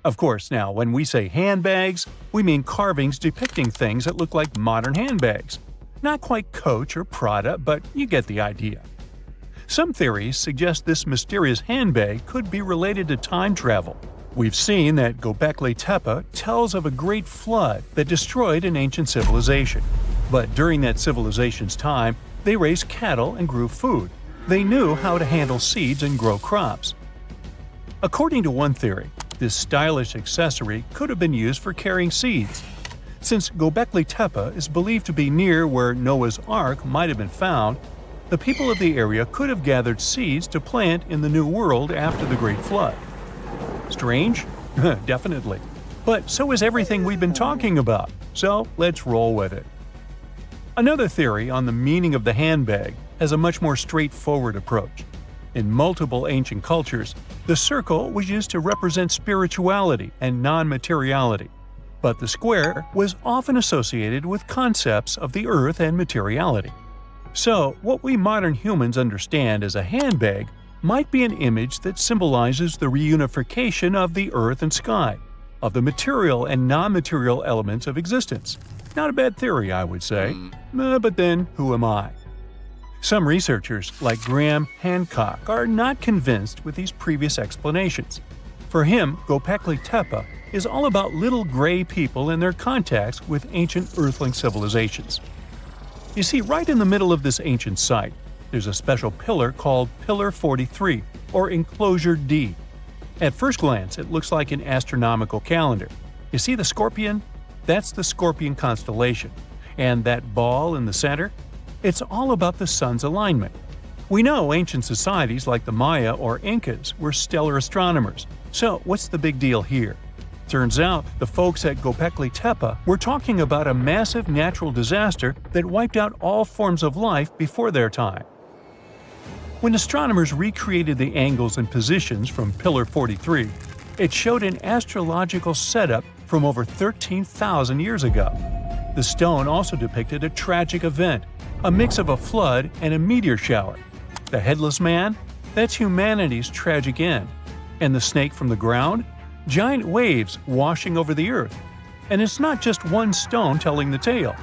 Of course, now, when we say handbags, we mean carvings depicting things that look like modern handbags. Not quite Coach or Prada, but you get the idea. Some theories suggest this mysterious handbag could be related to time travel. We've seen that Göbekli Tepe tells of a great flood that destroyed an ancient civilization. But during that civilization's time, they raised cattle and grew food. They knew how to handle seeds and grow crops. According to one theory, this stylish accessory could have been used for carrying seeds. Since Göbekli Tepe is believed to be near where Noah's Ark might have been found, the people of the area could have gathered seeds to plant in the New World after the Great Flood. Strange? Definitely. But so is everything we've been talking about, so let's roll with it. Another theory on the meaning of the handbag has a much more straightforward approach. In multiple ancient cultures, the circle was used to represent spirituality and non-materiality, but the square was often associated with concepts of the earth and materiality. So, what we modern humans understand as a handbag might be an image that symbolizes the reunification of the earth and sky, of the material and non-material elements of existence. Not a bad theory, I would say, but then who am I? Some researchers, like Graham Hancock, are not convinced with these previous explanations. For him, Göbekli Tepe is all about little gray people and their contacts with ancient earthling civilizations. You see, right in the middle of this ancient site, there's a special pillar called Pillar 43, or Enclosure D. At first glance, it looks like an astronomical calendar. You see the scorpion? That's the Scorpion constellation. And that ball in the center? It's all about the sun's alignment. We know ancient societies like the Maya or Incas were stellar astronomers. So what's the big deal here? Turns out the folks at Göbekli Tepe were talking about a massive natural disaster that wiped out all forms of life before their time. When astronomers recreated the angles and positions from Pillar 43, it showed an astrological setup from over 13,000 years ago. The The stone also depicted a tragic event, a mix of a flood and a meteor shower. The headless man? That's humanity's tragic end. And the snake from the ground? Giant waves washing over the earth. And it's not just one stone telling the tale.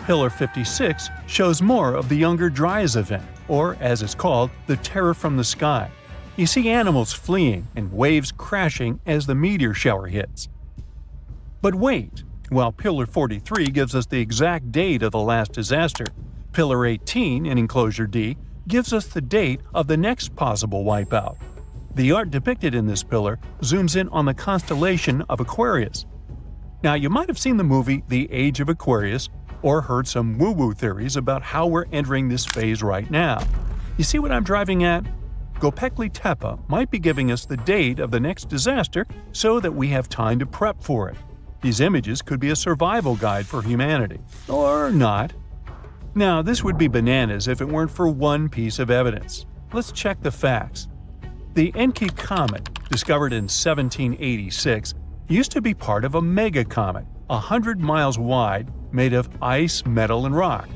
Pillar 56 shows more of the Younger Dryas event, or as it's called, the terror from the sky. You see animals fleeing and waves crashing as the meteor shower hits. But wait, while Pillar 43 gives us the exact date of the last disaster, Pillar 18 in Enclosure D gives us the date of the next possible wipeout. The art depicted in this pillar zooms in on the constellation of Aquarius. Now, you might have seen the movie The Age of Aquarius or heard some woo-woo theories about how we're entering this phase right now. You see what I'm driving at? Göbekli Tepe might be giving us the date of the next disaster so that we have time to prep for it. These images could be a survival guide for humanity. Or not. Now, this would be bananas if it weren't for one piece of evidence. Let's check the facts. The Enki comet, discovered in 1786, used to be part of a mega-comet, 100 miles wide, made of ice, metal, and rock.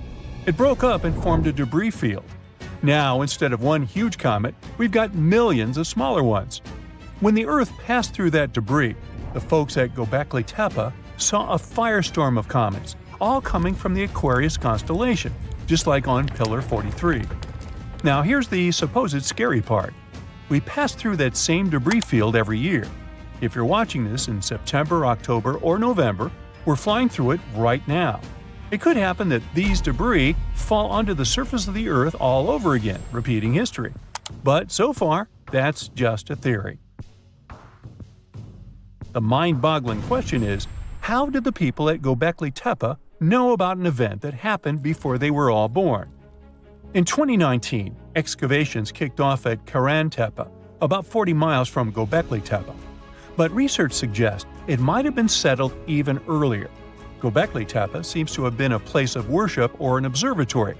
It broke up and formed a debris field. Now, instead of one huge comet, we've got millions of smaller ones. When the Earth passed through that debris, the folks at Göbekli Tepe saw a firestorm of comets, all coming from the Aquarius constellation, just like on Pillar 43. Now, here's the supposed scary part. We pass through that same debris field every year. If you're watching this in September, October, or November, we're flying through it right now. It could happen that these debris fall onto the surface of the Earth all over again, repeating history. But so far, that's just a theory. The mind-boggling question is, how did the people at Göbekli Tepe know about an event that happened before they were all born? In 2019, excavations kicked off at Khmer Tepe, about 40 miles from Göbekli Tepe. But research suggests it might have been settled even earlier. Göbekli Tepe seems to have been a place of worship or an observatory,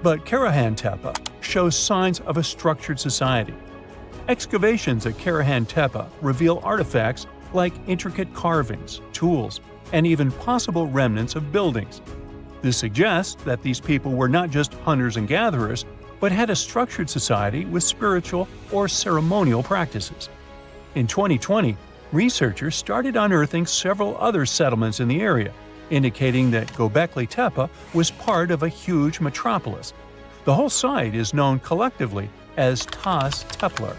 but Karahan Tepe shows signs of a structured society. Excavations at Karahan Tepe reveal artifacts like intricate carvings, tools, and even possible remnants of buildings. This suggests that these people were not just hunters and gatherers, but had a structured society with spiritual or ceremonial practices. In 2020, researchers started unearthing several other settlements in the area, indicating that Göbekli Tepe was part of a huge metropolis. The whole site is known collectively as Tas Tepler.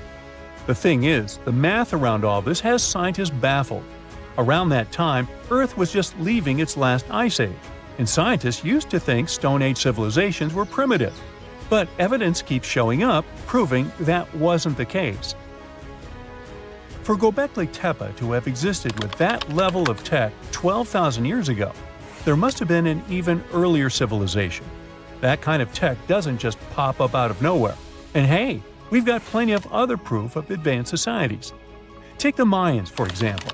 The thing is, the math around all this has scientists baffled. Around that time, Earth was just leaving its last ice age, and scientists used to think Stone Age civilizations were primitive. But evidence keeps showing up, proving that wasn't the case. For Göbekli Tepe to have existed with that level of tech 12,000 years ago, there must have been an even earlier civilization. That kind of tech doesn't just pop up out of nowhere. And hey, we've got plenty of other proof of advanced societies. Take the Mayans, for example.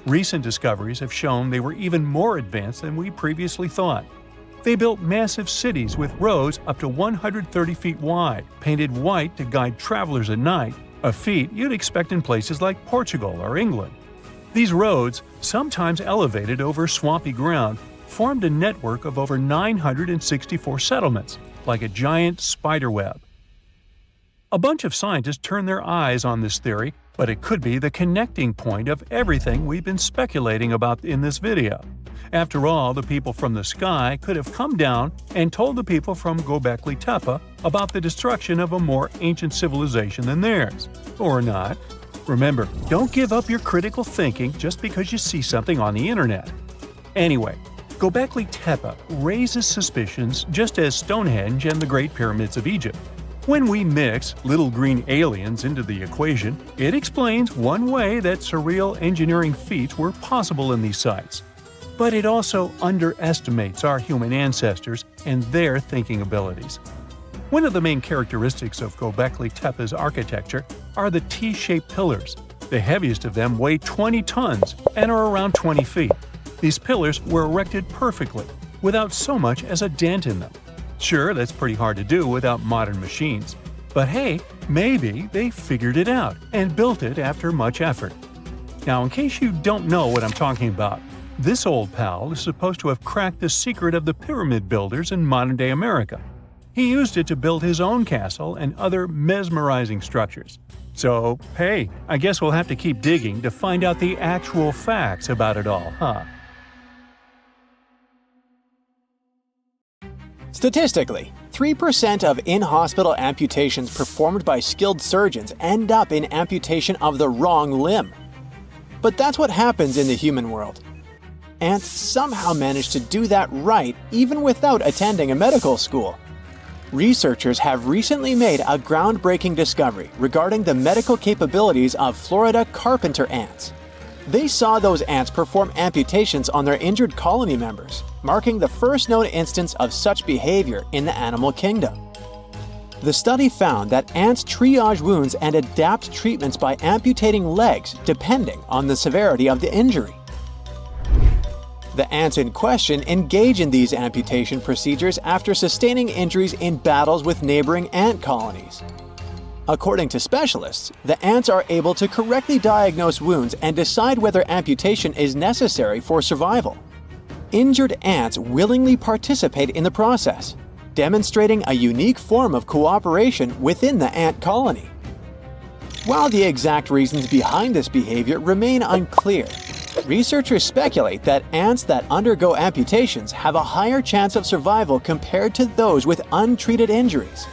Recent discoveries have shown they were even more advanced than we previously thought. They built massive cities with roads up to 130 feet wide, painted white to guide travelers at night, a feat you'd expect in places like Portugal or England. These roads, sometimes elevated over swampy ground, formed a network of over 964 settlements, like a giant spider web. A bunch of scientists turned their eyes on this theory, but it could be the connecting point of everything we've been speculating about in this video. After all, the people from the sky could have come down and told the people from Göbekli Tepe about the destruction of a more ancient civilization than theirs. Or not. Remember, don't give up your critical thinking just because you see something on the internet. Anyway, Göbekli Tepe raises suspicions just as Stonehenge and the Great Pyramids of Egypt. When we mix little green aliens into the equation, it explains one way that surreal engineering feats were possible in these sites. But it also underestimates our human ancestors and their thinking abilities. One of the main characteristics of Göbekli Tepe's architecture are the T-shaped pillars. The heaviest of them weigh 20 tons and are around 20 feet. These pillars were erected perfectly, without so much as a dent in them. Sure, that's pretty hard to do without modern machines. But hey, maybe they figured it out and built it after much effort. Now, in case you don't know what I'm talking about, This old pal is supposed to have cracked the secret of the pyramid builders in modern-day America. He used it to build his own castle and other mesmerizing structures. So, hey, I guess we'll have to keep digging to find out the actual facts about it all, huh? Statistically, 3% of in-hospital amputations performed by skilled surgeons end up in amputation of the wrong limb. But that's what happens in the human world. Ants somehow manage to do that right even without attending a medical school. Researchers have recently made a groundbreaking discovery regarding the medical capabilities of Florida carpenter ants. They saw those ants perform amputations on their injured colony members, marking the first known instance of such behavior in the animal kingdom. The study found that ants triage wounds and adapt treatments by amputating legs depending on the severity of the injury. The ants in question engage in these amputation procedures after sustaining injuries in battles with neighboring ant colonies. According to specialists, the ants are able to correctly diagnose wounds and decide whether amputation is necessary for survival. Injured ants willingly participate in the process, demonstrating a unique form of cooperation within the ant colony. While the exact reasons behind this behavior remain unclear, researchers speculate that ants that undergo amputations have a higher chance of survival compared to those with untreated injuries.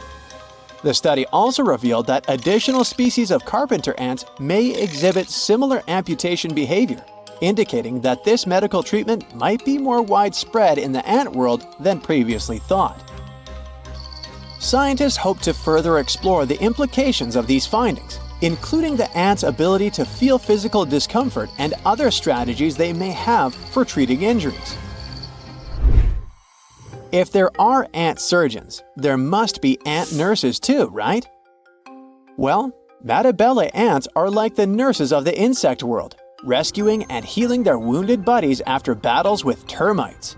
The study also revealed that additional species of carpenter ants may exhibit similar amputation behavior, indicating that this medical treatment might be more widespread in the ant world than previously thought. Scientists hope to further explore the implications of these findings, including the ants' ability to feel physical discomfort and other strategies they may have for treating injuries. If there are ant surgeons, there must be ant nurses too, right? Well, Matabele ants are like the nurses of the insect world, rescuing and healing their wounded buddies after battles with termites.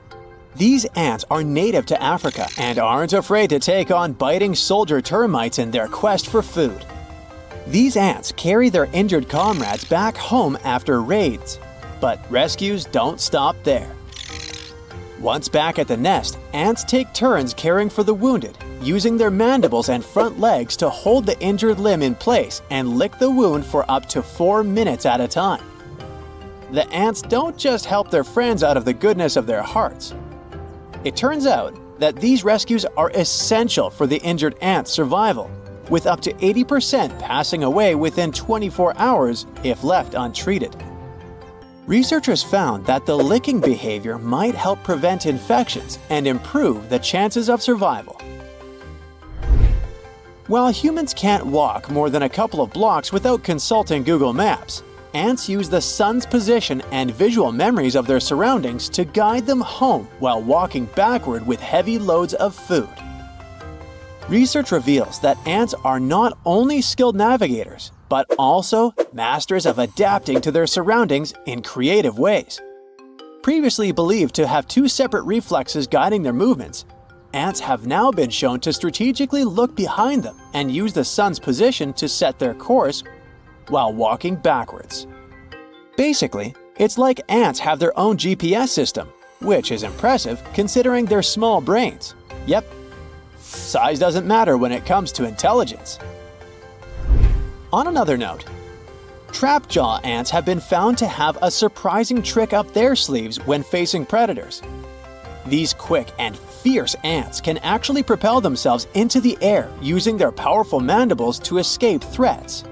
These ants are native to Africa and aren't afraid to take on biting soldier termites in their quest for food. These ants carry their injured comrades back home after raids, but rescues don't stop there. Once back at the nest, ants take turns caring for the wounded, using their mandibles and front legs to hold the injured limb in place and lick the wound for up to 4 minutes at a time. The ants don't just help their friends out of the goodness of their hearts. It turns out that these rescues are essential for the injured ant's survival, with up to 80% passing away within 24 hours if left untreated. Researchers found that the licking behavior might help prevent infections and improve the chances of survival. While humans can't walk more than a couple of blocks without consulting Google Maps, ants use the sun's position and visual memories of their surroundings to guide them home while walking backward with heavy loads of food. Research reveals that ants are not only skilled navigators, but also masters of adapting to their surroundings in creative ways. Previously believed to have 2 separate reflexes guiding their movements, ants have now been shown to strategically look behind them and use the sun's position to set their course while walking backwards. Basically, it's like ants have their own GPS system, which is impressive considering their small brains. Yep, size doesn't matter when it comes to intelligence. On another note, trapjaw ants have been found to have a surprising trick up their sleeves when facing predators. These quick and fierce ants can actually propel themselves into the air using their powerful mandibles to escape threats.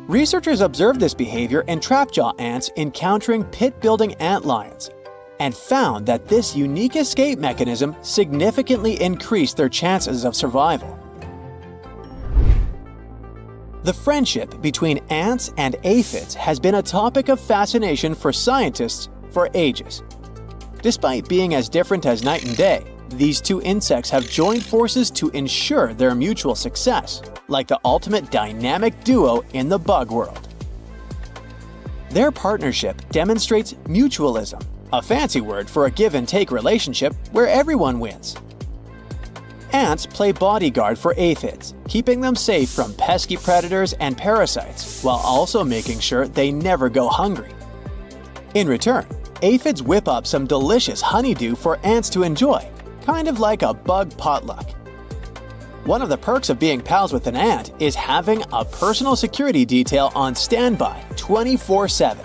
Researchers observed this behavior in trapjaw ants encountering pit-building antlions, and found that this unique escape mechanism significantly increased their chances of survival. The friendship between ants and aphids has been a topic of fascination for scientists for ages. Despite being as different as night and day, these two insects have joined forces to ensure their mutual success, like the ultimate dynamic duo in the bug world. Their partnership demonstrates mutualism, a fancy word for a give-and-take relationship where everyone wins. Ants play bodyguard for aphids, keeping them safe from pesky predators and parasites, while also making sure they never go hungry. In return, aphids whip up some delicious honeydew for ants to enjoy, kind of like a bug potluck. One of the perks of being pals with an ant is having a personal security detail on standby 24/7.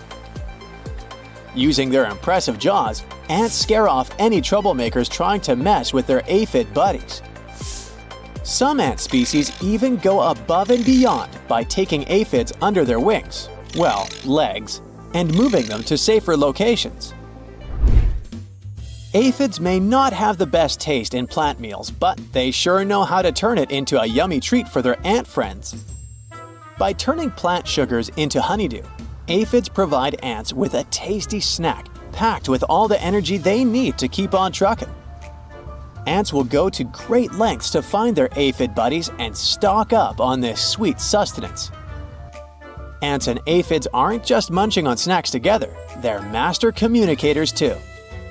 Using their impressive jaws, ants scare off any troublemakers trying to mess with their aphid buddies. Some ant species even go above and beyond by taking aphids under their wings, well, legs, and moving them to safer locations. Aphids may not have the best taste in plant meals, but they sure know how to turn it into a yummy treat for their ant friends. By turning plant sugars into honeydew, aphids provide ants with a tasty snack packed with all the energy they need to keep on trucking. Ants will go to great lengths to find their aphid buddies and stock up on this sweet sustenance. Ants and aphids aren't just munching on snacks together, they're master communicators too.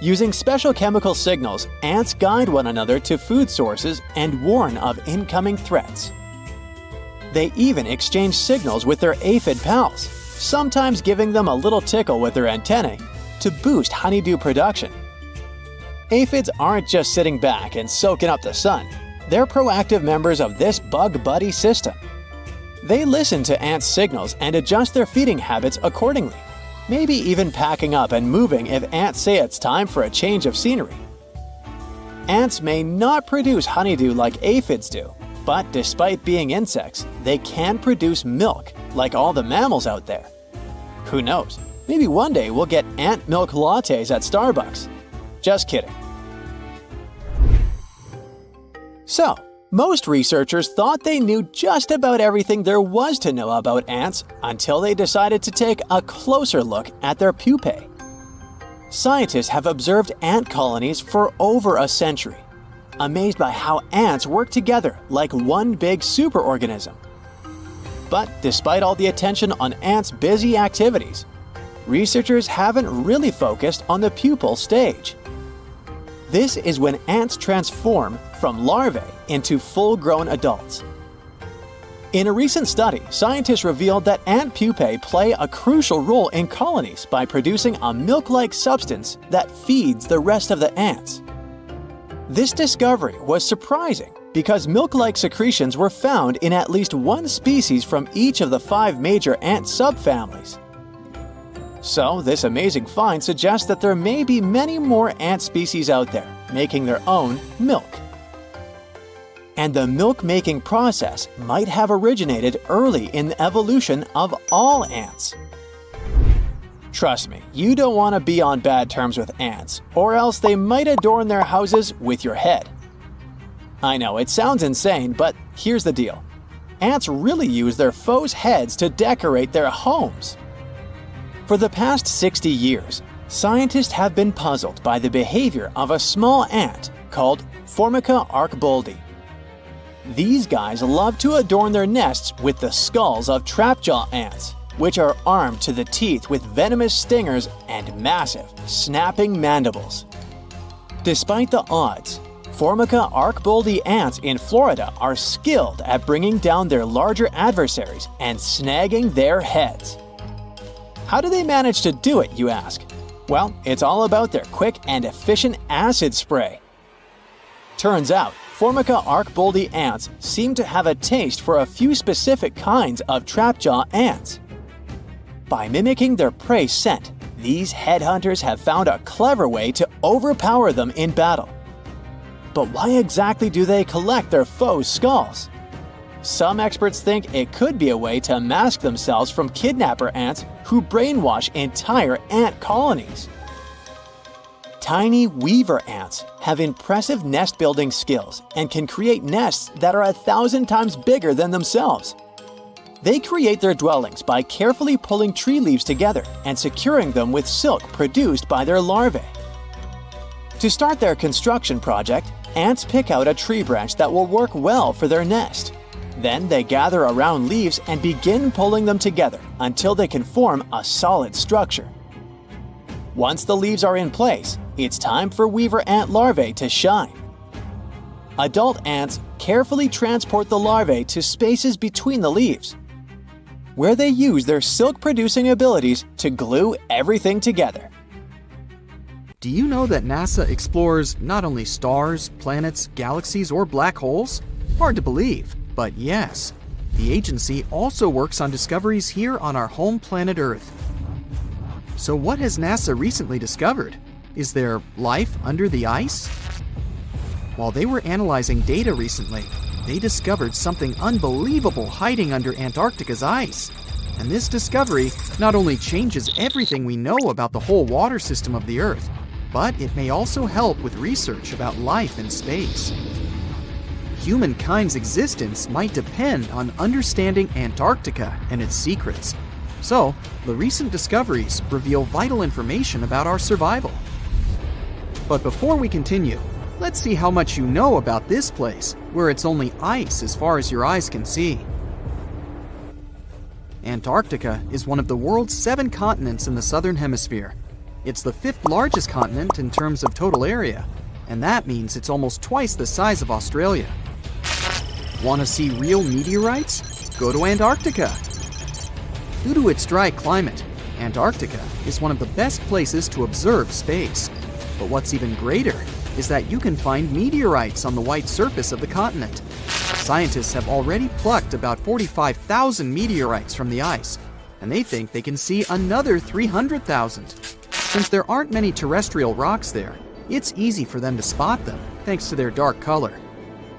Using special chemical signals, ants guide one another to food sources and warn of incoming threats. They even exchange signals with their aphid pals, sometimes giving them a little tickle with their antennae to boost honeydew production. Aphids aren't just sitting back and soaking up the sun, they're proactive members of this bug buddy system. They listen to ants' signals and adjust their feeding habits accordingly, maybe even packing up and moving if ants say it's time for a change of scenery. Ants may not produce honeydew like aphids do, but despite being insects, they can produce milk like all the mammals out there. Who knows, maybe one day we'll get ant milk lattes at Starbucks. Just kidding. So, most researchers thought they knew just about everything there was to know about ants until they decided to take a closer look at their pupae. Scientists have observed ant colonies for over a century, amazed by how ants work together like one big superorganism. But despite all the attention on ants' busy activities, researchers haven't really focused on the pupal stage. This is when ants transform from larvae into full-grown adults. In a recent study, scientists revealed that ant pupae play a crucial role in colonies by producing a milk-like substance that feeds the rest of the ants. This discovery was surprising because milk-like secretions were found in at least one species from each of the 5 major ant subfamilies. So, this amazing find suggests that there may be many more ant species out there making their own milk. And the milk-making process might have originated early in the evolution of all ants. Trust me, you don't want to be on bad terms with ants, or else they might adorn their houses with your head. I know, it sounds insane, but here's the deal. Ants really use their foes' heads to decorate their homes. For the past 60 years, scientists have been puzzled by the behavior of a small ant called Formica arcboldi. These guys love to adorn their nests with the skulls of trapjaw ants, which are armed to the teeth with venomous stingers and massive, snapping mandibles. Despite the odds, Formica arcboldi ants in Florida are skilled at bringing down their larger adversaries and snagging their heads. How do they manage to do it, you ask? Well, it's all about their quick and efficient acid spray. Turns out, Formica arcboldi ants seem to have a taste for a few specific kinds of trapjaw ants. By mimicking their prey scent, these headhunters have found a clever way to overpower them in battle. But why exactly do they collect their foes' skulls? Some experts think it could be a way to mask themselves from kidnapper ants who brainwash entire ant colonies. Tiny weaver ants have impressive nest-building skills and can create nests that are 1,000 times bigger than themselves. They create their dwellings by carefully pulling tree leaves together and securing them with silk produced by their larvae. To start their construction project, ants pick out a tree branch that will work well for their nest. Then they gather around leaves and begin pulling them together until they can form a solid structure. Once the leaves are in place, it's time for weaver ant larvae to shine. Adult ants carefully transport the larvae to spaces between the leaves, where they use their silk-producing abilities to glue everything together. Do you know that NASA explores not only stars, planets, galaxies, or black holes? Hard to believe, but yes. The agency also works on discoveries here on our home planet Earth. So what has NASA recently discovered? Is there life under the ice? While they were analyzing data recently, they discovered something unbelievable hiding under Antarctica's ice. And this discovery not only changes everything we know about the whole water system of the Earth, but it may also help with research about life in space. Humankind's existence might depend on understanding Antarctica and its secrets. So, the recent discoveries reveal vital information about our survival. But before we continue, let's see how much you know about this place, where it's only ice as far as your eyes can see. Antarctica is one of the world's 7 continents in the southern hemisphere. It's the 5th largest continent in terms of total area, and that means it's almost twice the size of Australia. Want to see real meteorites? Go to Antarctica. Due to its dry climate, Antarctica is one of the best places to observe space. But what's even greater is that you can find meteorites on the white surface of the continent. Scientists have already plucked about 45,000 meteorites from the ice, and they think they can see another 300,000. Since there aren't many terrestrial rocks there, it's easy for them to spot them, thanks to their dark color.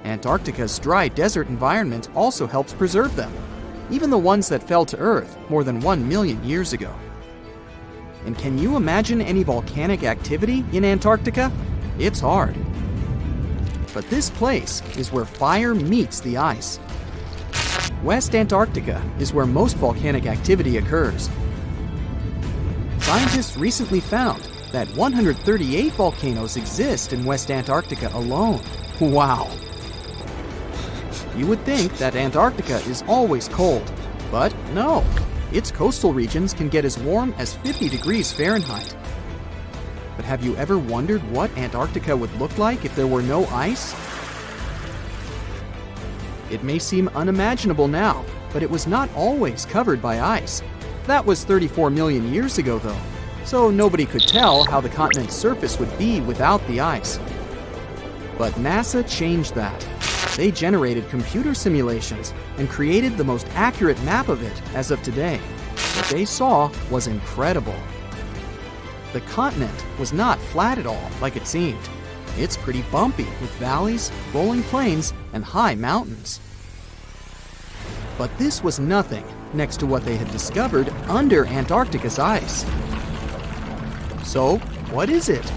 Antarctica's dry desert environment also helps preserve them, even the ones that fell to Earth more than 1 million years ago. And can you imagine any volcanic activity in Antarctica? It's hard. But this place is where fire meets the ice. West Antarctica is where most volcanic activity occurs. Scientists recently found that 138 volcanoes exist in West Antarctica alone. Wow! You would think that Antarctica is always cold, but no. Its coastal regions can get as warm as 50 degrees Fahrenheit. But have you ever wondered what Antarctica would look like if there were no ice? It may seem unimaginable now, but it was not always covered by ice. That was 34 million years ago, though, so nobody could tell how the continent's surface would be without the ice. But NASA changed that. They generated computer simulations and created the most accurate map of it as of today. What they saw was incredible. The continent was not flat at all like it seemed. It's pretty bumpy with valleys, rolling plains, and high mountains. But this was nothing next to what they had discovered under Antarctica's ice. So, what is it?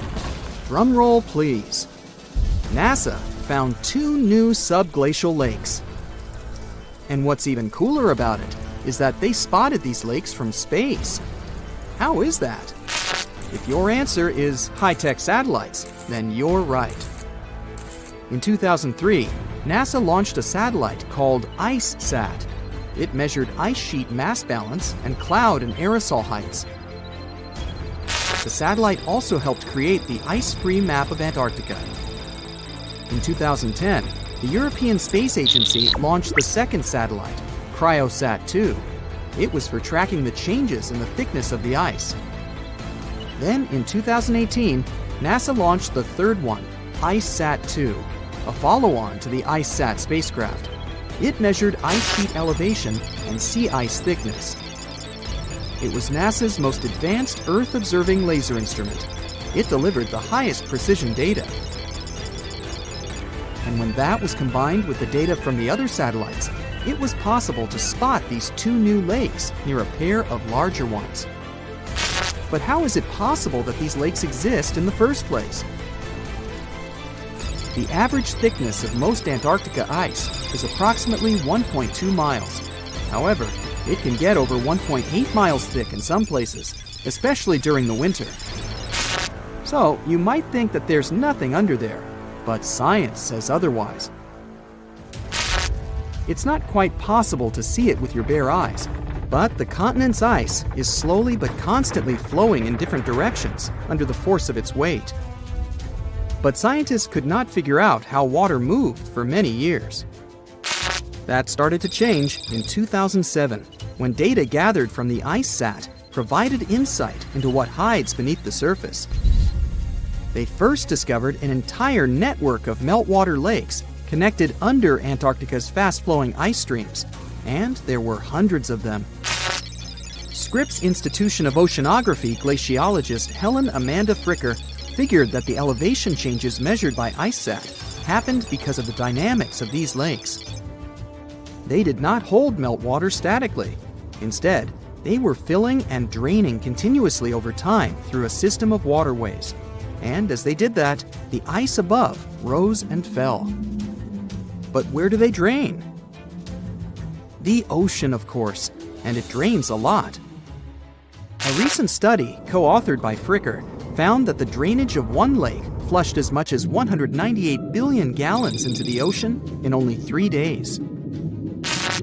Drum roll, please. NASA found 2 new subglacial lakes. And what's even cooler about it is that they spotted these lakes from space. How is that? If your answer is high-tech satellites, then you're right. In 2003, NASA launched a satellite called IceSat. It measured ice sheet mass balance and cloud and aerosol heights. The satellite also helped create the ice-free map of Antarctica. In 2010, the European Space Agency launched the second satellite, Cryosat-2. It was for tracking the changes in the thickness of the ice. Then, in 2018, NASA launched the third one, IceSat-2, a follow-on to the IceSat spacecraft. It measured ice sheet elevation and sea ice thickness. It was NASA's most advanced Earth-observing laser instrument. It delivered the highest precision data. And when that was combined with the data from the other satellites, it was possible to spot these 2 new lakes near a pair of larger ones. But how is it possible that these lakes exist in the first place? The average thickness of most Antarctica ice is approximately 1.2 miles. However, it can get over 1.8 miles thick in some places, especially during the winter. So, you might think that there's nothing under there, but science says otherwise. It's not quite possible to see it with your bare eyes, but the continent's ice is slowly but constantly flowing in different directions under the force of its weight. But scientists could not figure out how water moved for many years. That started to change in 2007, when data gathered from the IceSat provided insight into what hides beneath the surface. They first discovered an entire network of meltwater lakes connected under Antarctica's fast-flowing ice streams, and there were hundreds of them. Scripps Institution of Oceanography glaciologist Helen Amanda Fricker figured that the elevation changes measured by IceSat happened because of the dynamics of these lakes. They did not hold meltwater statically. Instead, they were filling and draining continuously over time through a system of waterways. And as they did that, the ice above rose and fell. But where do they drain? The ocean, of course, and it drains a lot. A recent study, co-authored by Fricker, found that the drainage of one lake flushed as much as 198 billion gallons into the ocean in only 3 days.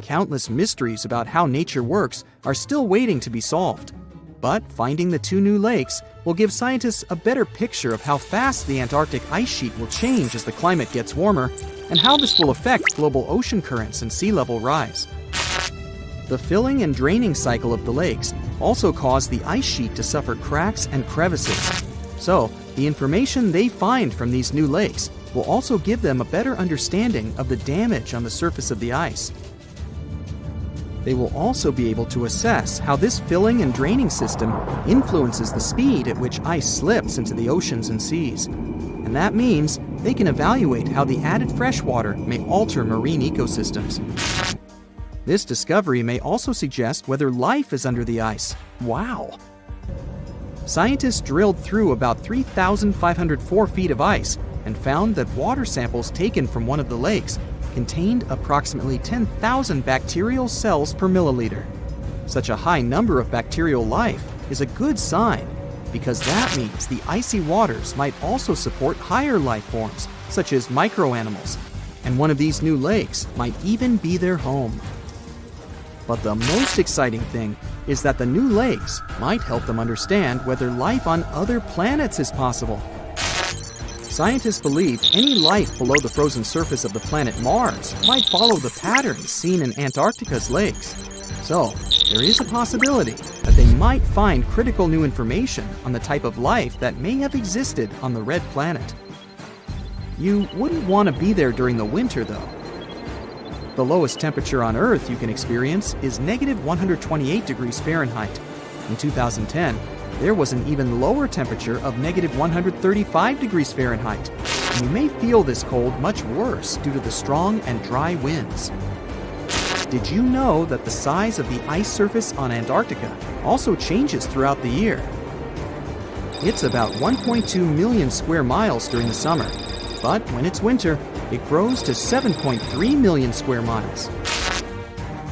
Countless mysteries about how nature works are still waiting to be solved. But finding the 2 new lakes will give scientists a better picture of how fast the Antarctic ice sheet will change as the climate gets warmer, and how this will affect global ocean currents and sea level rise. The filling and draining cycle of the lakes also caused the ice sheet to suffer cracks and crevices. So, the information they find from these new lakes will also give them a better understanding of the damage on the surface of the ice. They will also be able to assess how this filling and draining system influences the speed at which ice slips into the oceans and seas. And that means they can evaluate how the added fresh water may alter marine ecosystems. This discovery may also suggest whether life is under the ice. Wow! Scientists drilled through about 3,504 feet of ice and found that water samples taken from one of the lakes contained approximately 10,000 bacterial cells per milliliter. Such a high number of bacterial life is a good sign, because that means the icy waters might also support higher life forms, such as microanimals, and one of these new lakes might even be their home. But the most exciting thing is that the new lakes might help them understand whether life on other planets is possible. Scientists believe any life below the frozen surface of the planet Mars might follow the patterns seen in Antarctica's lakes. So, there is a possibility that they might find critical new information on the type of life that may have existed on the red planet. You wouldn't want to be there during the winter, though. The lowest temperature on Earth you can experience is negative 128 degrees Fahrenheit. In 2010, there was an even lower temperature of negative 135 degrees Fahrenheit. And you may feel this cold much worse due to the strong and dry winds. Did you know that the size of the ice surface on Antarctica also changes throughout the year? It's about 1.2 million square miles during the summer, but when it's winter, it grows to 7.3 million square miles.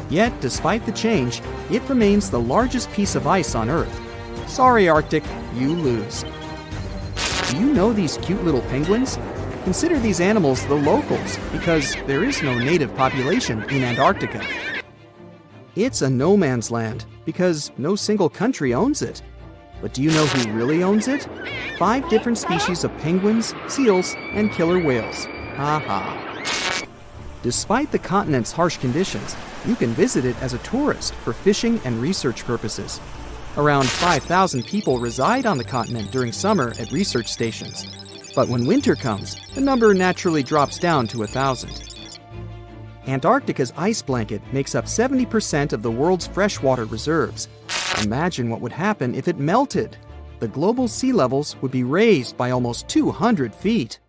Yet, despite the change, it remains the largest piece of ice on Earth. Sorry, Arctic, you lose. Do you know these cute little penguins? Consider these animals the locals, because there is no native population in Antarctica. It's a no man's land, because no single country owns it. But do you know who really owns it? 5 different species of penguins, seals, and killer whales. Ha ha. Despite the continent's harsh conditions, you can visit it as a tourist for fishing and research purposes. Around 5,000 people reside on the continent during summer at research stations. But when winter comes, the number naturally drops down to 1,000. Antarctica's ice blanket makes up 70% of the world's freshwater reserves. Imagine what would happen if it melted. The global sea levels would be raised by almost 200 feet.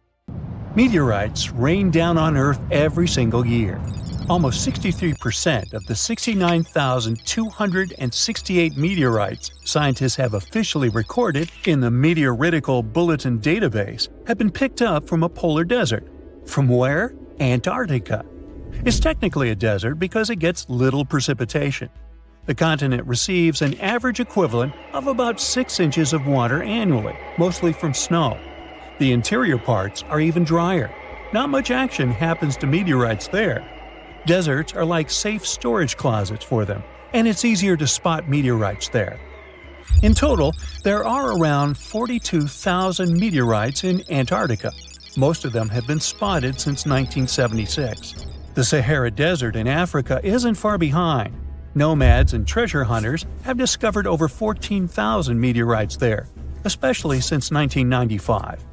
Meteorites rain down on Earth every single year. Almost 63% of the 69,268 meteorites scientists have officially recorded in the Meteoritical Bulletin database have been picked up from a polar desert. From where? Antarctica. It's technically a desert because it gets little precipitation. The continent receives an average equivalent of about 6 inches of water annually, mostly from snow. The interior parts are even drier. Not much action happens to meteorites there. Deserts are like safe storage closets for them, and it's easier to spot meteorites there. In total, there are around 42,000 meteorites in Antarctica. Most of them have been spotted since 1976. The Sahara Desert in Africa isn't far behind. Nomads and treasure hunters have discovered over 14,000 meteorites there, especially since 1995.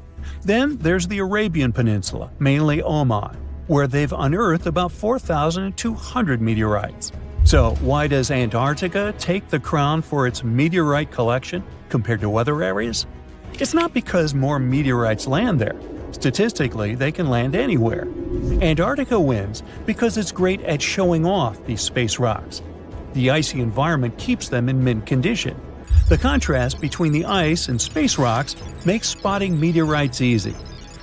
Then there's the Arabian Peninsula, mainly Oman, where they've unearthed about 4,200 meteorites. So why does Antarctica take the crown for its meteorite collection compared to other areas? It's not because more meteorites land there. Statistically, they can land anywhere. Antarctica wins because it's great at showing off these space rocks. The icy environment keeps them in mint condition. The contrast between the ice and space rocks makes spotting meteorites easy.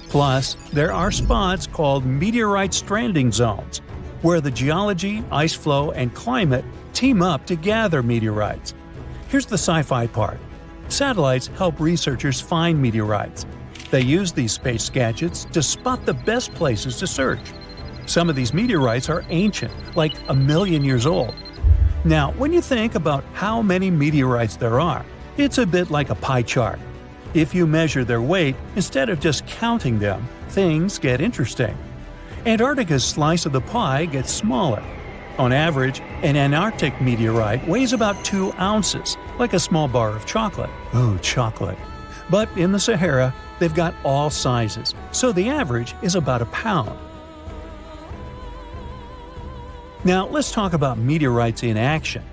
Plus, there are spots called meteorite stranding zones, where the geology, ice flow, and climate team up to gather meteorites. Here's the sci-fi part. Satellites help researchers find meteorites. They use these space gadgets to spot the best places to search. Some of these meteorites are ancient, like 1 million years old. Now, when you think about how many meteorites there are, it's a bit like a pie chart. If you measure their weight instead of just counting them, things get interesting. Antarctica's slice of the pie gets smaller. On average, an Antarctic meteorite weighs about 2 ounces, like a small bar of chocolate. Ooh, chocolate. But in the Sahara, they've got all sizes, so the average is about 1 pound. Now let's talk about meteorites in action.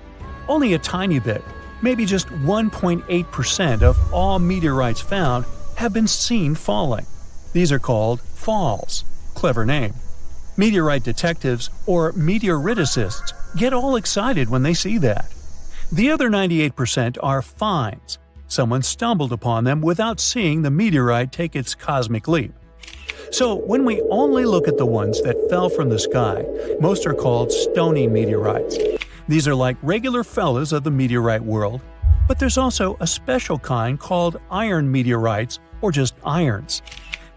Only a tiny bit, maybe just 1.8% of all meteorites found have been seen falling. These are called falls. Clever name. Meteorite detectives, or meteoriticists, get all excited when they see that. The other 98% are finds. Someone stumbled upon them without seeing the meteorite take its cosmic leap. So when we only look at the ones that fell from the sky, most are called stony meteorites. These are like regular fellas of the meteorite world, but there's also a special kind called iron meteorites, or just irons.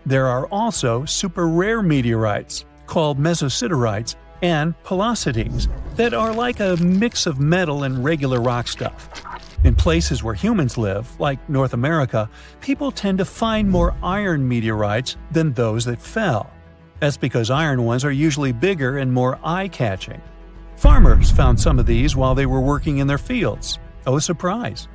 There are also super rare meteorites, called mesositerites, and pelocities, that are like a mix of metal and regular rock stuff. In places where humans live, like North America, people tend to find more iron meteorites than those that fell. That's because iron ones are usually bigger and more eye-catching. Farmers found some of these while they were working in their fields. Oh, surprise!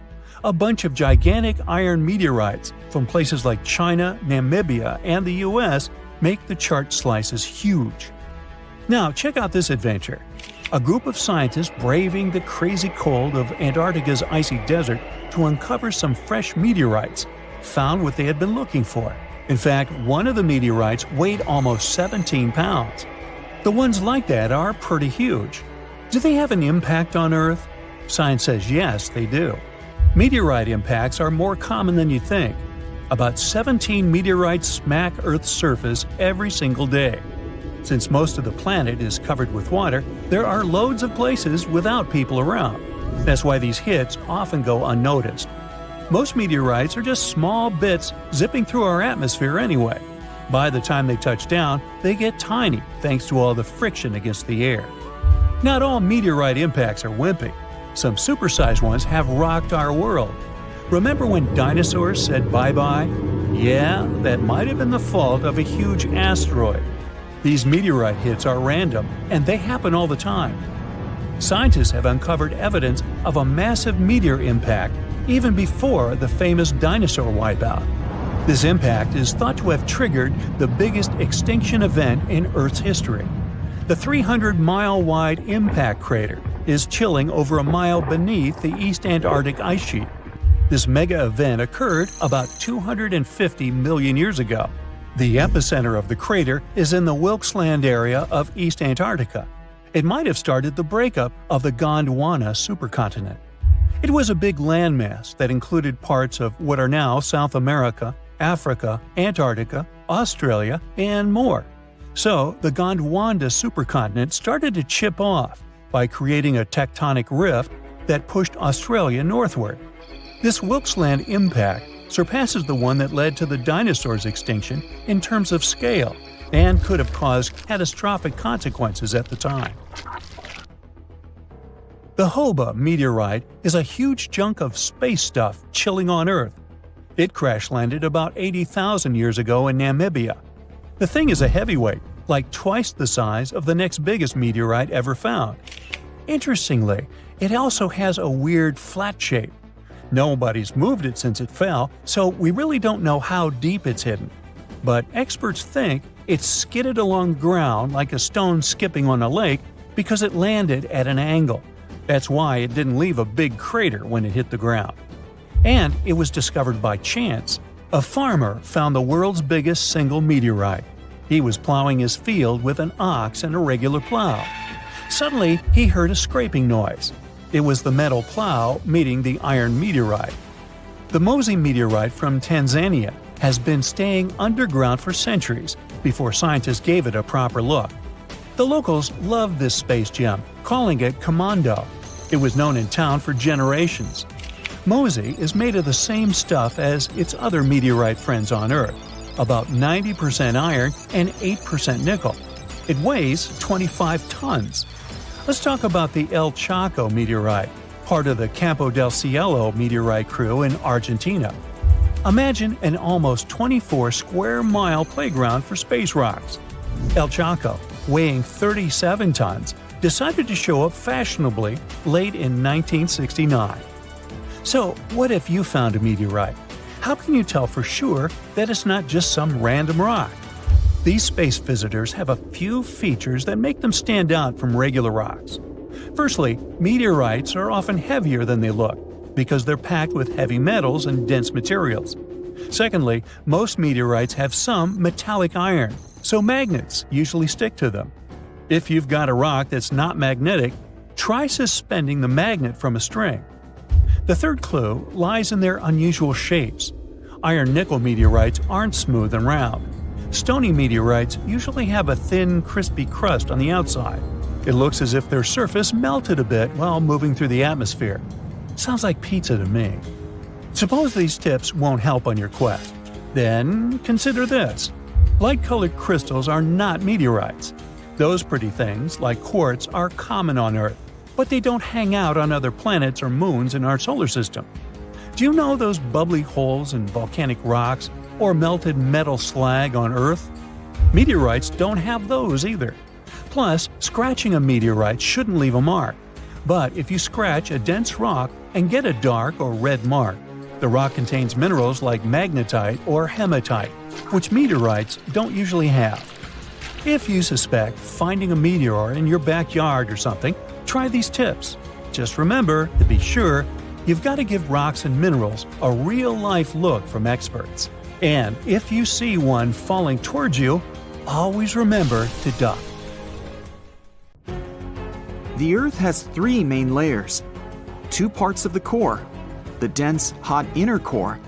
A bunch of gigantic iron meteorites from places like China, Namibia, and the US make the chart slices huge. Now check out this adventure. A group of scientists braving the crazy cold of Antarctica's icy desert to uncover some fresh meteorites found what they had been looking for. In fact, one of the meteorites weighed almost 17 pounds. The ones like that are pretty huge. Do they have an impact on Earth? Science says yes, they do. Meteorite impacts are more common than you think. About 17 meteorites smack Earth's surface every single day. Since most of the planet is covered with water, there are loads of places without people around. That's why these hits often go unnoticed. Most meteorites are just small bits zipping through our atmosphere anyway. By the time they touch down, they get tiny thanks to all the friction against the air. Not all meteorite impacts are wimpy. Some supersized ones have rocked our world. Remember when dinosaurs said bye-bye? Yeah, that might have been the fault of a huge asteroid. These meteorite hits are random, and they happen all the time. Scientists have uncovered evidence of a massive meteor impact even before the famous dinosaur wipeout. This impact is thought to have triggered the biggest extinction event in Earth's history. The 300-mile-wide impact crater is chilling over a mile beneath the East Antarctic ice sheet. This mega-event occurred about 250 million years ago. The epicenter of the crater is in the Wilkes-Land area of East Antarctica. It might have started the breakup of the Gondwana supercontinent. It was a big landmass that included parts of what are now South America, Africa, Antarctica, Australia, and more. So, the Gondwana supercontinent started to chip off by creating a tectonic rift that pushed Australia northward. This Wilkes-Land impact surpasses the one that led to the dinosaurs' extinction in terms of scale and could have caused catastrophic consequences at the time. The Hoba meteorite is a huge chunk of space stuff chilling on Earth. It crash-landed about 80,000 years ago in Namibia. The thing is a heavyweight, like twice the size of the next biggest meteorite ever found. Interestingly, it also has a weird flat shape. Nobody's moved it since it fell, so we really don't know how deep it's hidden. but experts think it skidded along ground like a stone skipping on a lake because it landed at an angle. That's why it didn't leave a big crater when it hit the ground. And it was discovered by chance. A farmer found the world's biggest single meteorite. He was plowing his field with an ox and a regular plow. Suddenly, he heard a scraping noise. It was the metal plow meeting the iron meteorite. The Mozi meteorite from Tanzania has been staying underground for centuries before scientists gave it a proper look. The locals loved this space gem, calling it Commando. It was known in town for generations. Mozi is made of the same stuff as its other meteorite friends on Earth, about 90% iron and 8% nickel. It weighs 25 tons. Let's talk about the El Chaco meteorite, part of the Campo del Cielo meteorite crew in Argentina. Imagine an almost 24 square mile playground for space rocks. El Chaco, weighing 37 tons, decided to show up fashionably late in 1969. So, what if you found a meteorite? How can you tell for sure that it's not just some random rock? These space visitors have a few features that make them stand out from regular rocks. Firstly, meteorites are often heavier than they look because they're packed with heavy metals and dense materials. Secondly, most meteorites have some metallic iron, so magnets usually stick to them. If you've got a rock that's not magnetic, try suspending the magnet from a string. The third clue lies in their unusual shapes. Iron-nickel meteorites aren't smooth and round. Stony meteorites usually have a thin, crispy crust on the outside. It looks as if their surface melted a bit while moving through the atmosphere. Sounds like pizza to me. Suppose these tips won't help on your quest. Then consider this. Light-colored crystals are not meteorites. Those pretty things, like quartz, are common on Earth, but they don't hang out on other planets or moons in our solar system. Do you know those bubbly holes in volcanic rocks or melted metal slag on Earth? Meteorites don't have those either. Plus, scratching a meteorite shouldn't leave a mark. But if you scratch a dense rock and get a dark or red mark, the rock contains minerals like magnetite or hematite, which meteorites don't usually have. If you suspect finding a meteor in your backyard or something, try these tips. Just remember, to be sure, you've got to give rocks and minerals a real-life look from experts. And if you see one falling towards you, always remember to duck. The Earth has three main layers. Two parts of the core, the dense, hot inner core,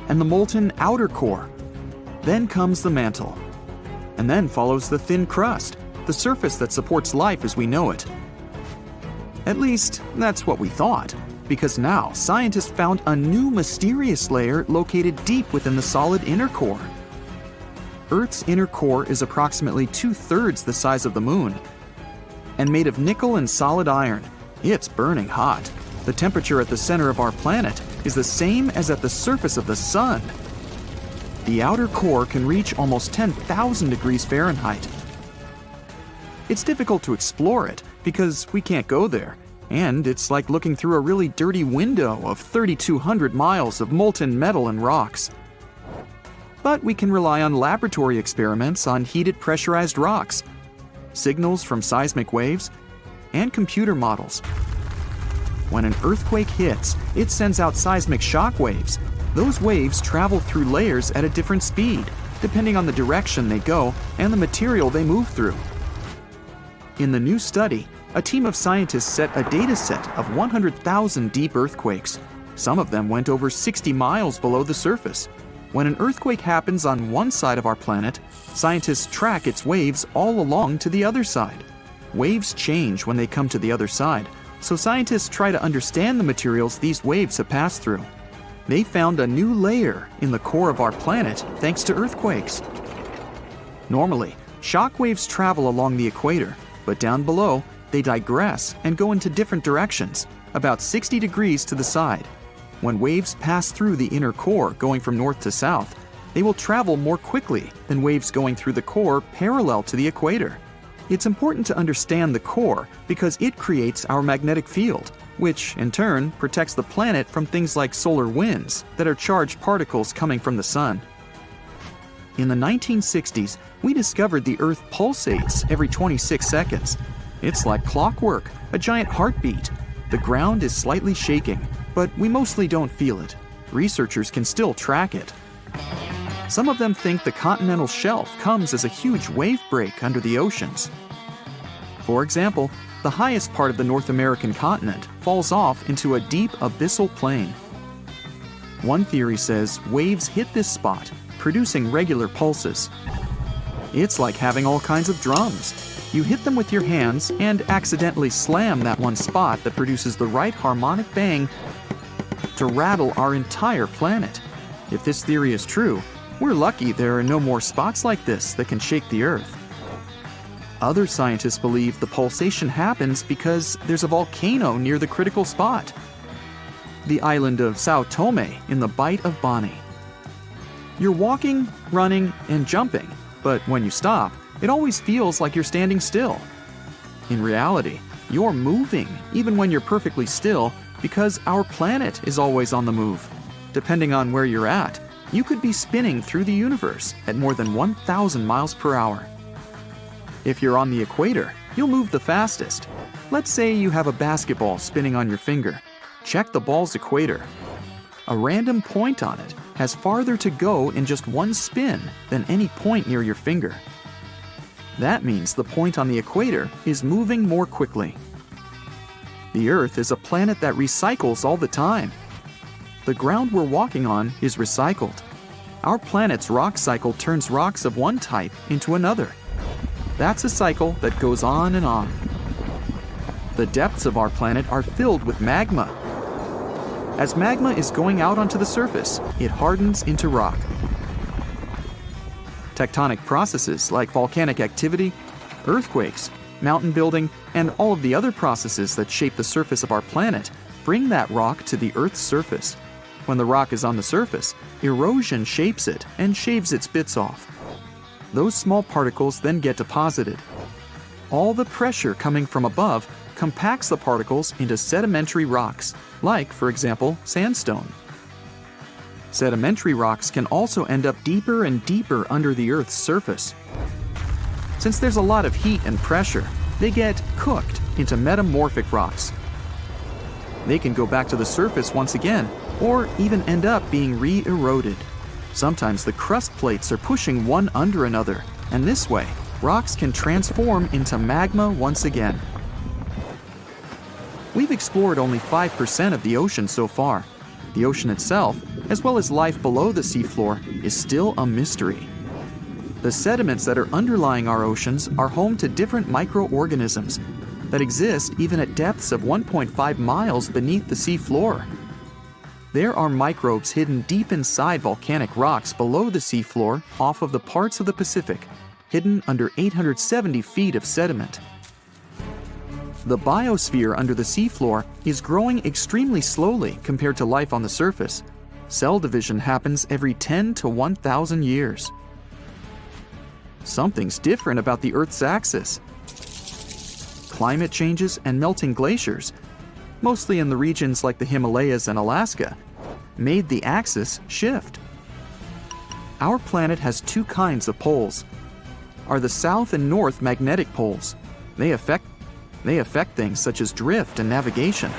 and the molten outer core. Then comes the mantle. And then follows the thin crust, the surface that supports life as we know it. At least, that's what we thought, because now scientists found a new mysterious layer located deep within the solid inner core. Earth's inner core is approximately 2/3 the size of the Moon. And made of nickel and solid iron, it's burning hot. The temperature at the center of our planet is the same as at the surface of the Sun. The outer core can reach almost 10,000 degrees Fahrenheit. It's difficult to explore it because we can't go there, and it's like looking through a really dirty window of 3,200 miles of molten metal and rocks. But we can rely on laboratory experiments on heated pressurized rocks, signals from seismic waves, and computer models. When an earthquake hits, it sends out seismic shock waves. Those waves travel through layers at a different speed, depending on the direction they go and the material they move through. In the new study, a team of scientists set a data set of 100,000 deep earthquakes. Some of them went over 60 miles below the surface. When an earthquake happens on one side of our planet, scientists track its waves all along to the other side. Waves change when they come to the other side, so scientists try to understand the materials these waves have passed through. They found a new layer in the core of our planet thanks to earthquakes. Normally, shock waves travel along the equator, but down below, they digress and go into different directions, about 60 degrees to the side. When waves pass through the inner core going from north to south, they will travel more quickly than waves going through the core parallel to the equator. It's important to understand the core because it creates our magnetic field, which, in turn, protects the planet from things like solar winds that are charged particles coming from the sun. In the 1960s, we discovered the Earth pulsates every 26 seconds. It's like clockwork, a giant heartbeat. The ground is slightly shaking, but we mostly don't feel it. Researchers can still track it. Some of them think the continental shelf comes as a huge wave break under the oceans. For example, the highest part of the North American continent falls off into a deep abyssal plain. One theory says waves hit this spot, producing regular pulses. It's like having all kinds of drums. You hit them with your hands and accidentally slam that one spot that produces the right harmonic bang to rattle our entire planet. If this theory is true, we're lucky there are no more spots like this that can shake the Earth. Other scientists believe the pulsation happens because there's a volcano near the critical spot, the island of Sao Tome in the Bight of Boni. You're walking, running, and jumping, but when you stop, it always feels like you're standing still. In reality, you're moving even when you're perfectly still because our planet is always on the move. Depending on where you're at, you could be spinning through the universe at more than 1,000 miles per hour. If you're on the equator, you'll move the fastest. Let's say you have a basketball spinning on your finger. Check the ball's equator. A random point on it has farther to go in just one spin than any point near your finger. That means the point on the equator is moving more quickly. The Earth is a planet that recycles all the time. The ground we're walking on is recycled. Our planet's rock cycle turns rocks of one type into another. That's a cycle that goes on and on. The depths of our planet are filled with magma. As magma is going out onto the surface, it hardens into rock. Tectonic processes like volcanic activity, earthquakes, mountain building, and all of the other processes that shape the surface of our planet bring that rock to the Earth's surface. When the rock is on the surface, erosion shapes it and shaves its bits off. Those small particles then get deposited. All the pressure coming from above compacts the particles into sedimentary rocks, like, for example, sandstone. Sedimentary rocks can also end up deeper and deeper under the Earth's surface. Since there's a lot of heat and pressure, they get cooked into metamorphic rocks. They can go back to the surface once again, or even end up being re-eroded. Sometimes the crust plates are pushing one under another, and this way, rocks can transform into magma once again. We've explored only 5% of the ocean so far. The ocean itself, as well as life below the seafloor, is still a mystery. The sediments that are underlying our oceans are home to different microorganisms that exist even at depths of 1.5 miles beneath the seafloor. There are microbes hidden deep inside volcanic rocks below the seafloor off of the parts of the Pacific, hidden under 870 feet of sediment. The biosphere under the seafloor is growing extremely slowly compared to life on the surface. Cell division happens every 10 to 1,000 years. Something's different about the Earth's axis. Climate changes and melting glaciers, mostly in the regions like the Himalayas and Alaska, made the axis shift. Our planet has two kinds of poles. Are the south and north magnetic poles. They affect things such as drift and navigation.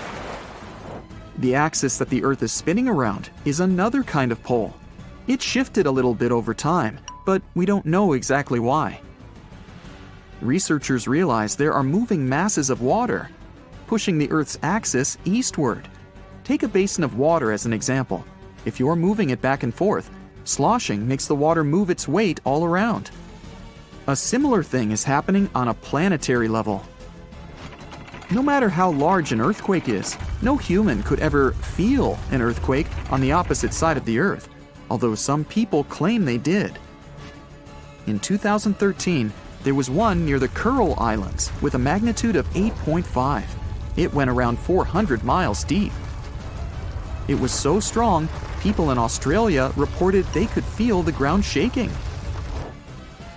The axis that the Earth is spinning around is another kind of pole. It shifted a little bit over time, but we don't know exactly why. Researchers realize there are moving masses of water, pushing the Earth's axis eastward. Take a basin of water as an example. If you're moving it back and forth, sloshing makes the water move its weight all around. A similar thing is happening on a planetary level. No matter how large an earthquake is, no human could ever feel an earthquake on the opposite side of the Earth, although some people claim they did. In 2013, there was one near the Kuril Islands with a magnitude of 8.5. It went around 400 miles deep. It was so strong, people in Australia reported they could feel the ground shaking.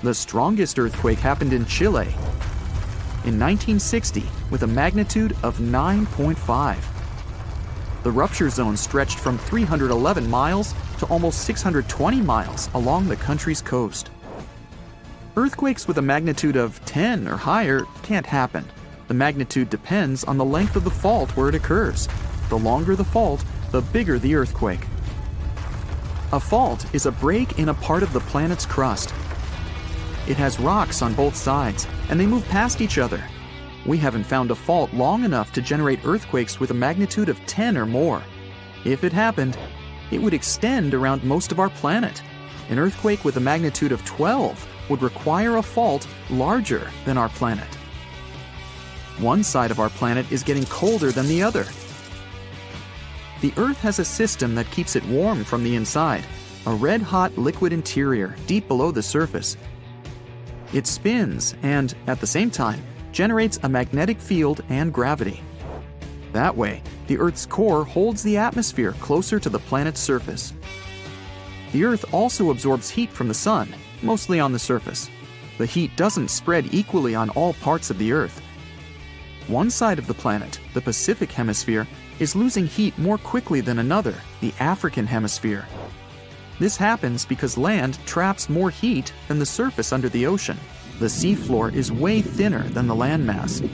The strongest earthquake happened in Chile in 1960 with a magnitude of 9.5. The rupture zone stretched from 311 miles to to almost 620 miles along the country's coast. Earthquakes with a magnitude of 10 or higher can't happen. The magnitude depends on the length of the fault where it occurs. The longer the fault, the bigger the earthquake. A fault is a break in a part of the planet's crust. It has rocks on both sides, and they move past each other. We haven't found a fault long enough to generate earthquakes with a magnitude of 10 or more. If it happened, it would extend around most of our planet. An earthquake with a magnitude of 12 would require a fault larger than our planet. One side of our planet is getting colder than the other. The Earth has a system that keeps it warm from the inside, a red-hot liquid interior deep below the surface. It spins and, at the same time, generates a magnetic field and gravity. That way, the Earth's core holds the atmosphere closer to the planet's surface. The Earth also absorbs heat from the Sun, mostly on the surface. The heat doesn't spread equally on all parts of the Earth. One side of the planet, the Pacific Hemisphere, is losing heat more quickly than another, the African Hemisphere. This happens because land traps more heat than the surface under the ocean. The seafloor is way thinner than the landmass.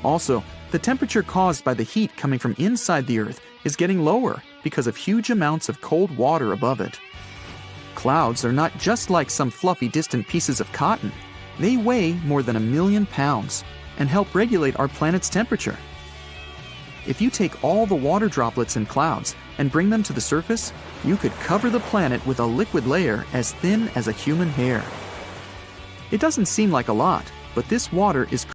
Also, the temperature caused by the heat coming from inside the Earth is getting lower because of huge amounts of cold water above it. Clouds are not just like some fluffy distant pieces of cotton. They weigh more than 1 million pounds and help regulate our planet's temperature. If you take all the water droplets in clouds and bring them to the surface, you could cover the planet with a liquid layer as thin as a human hair. It doesn't seem like a lot, but this water is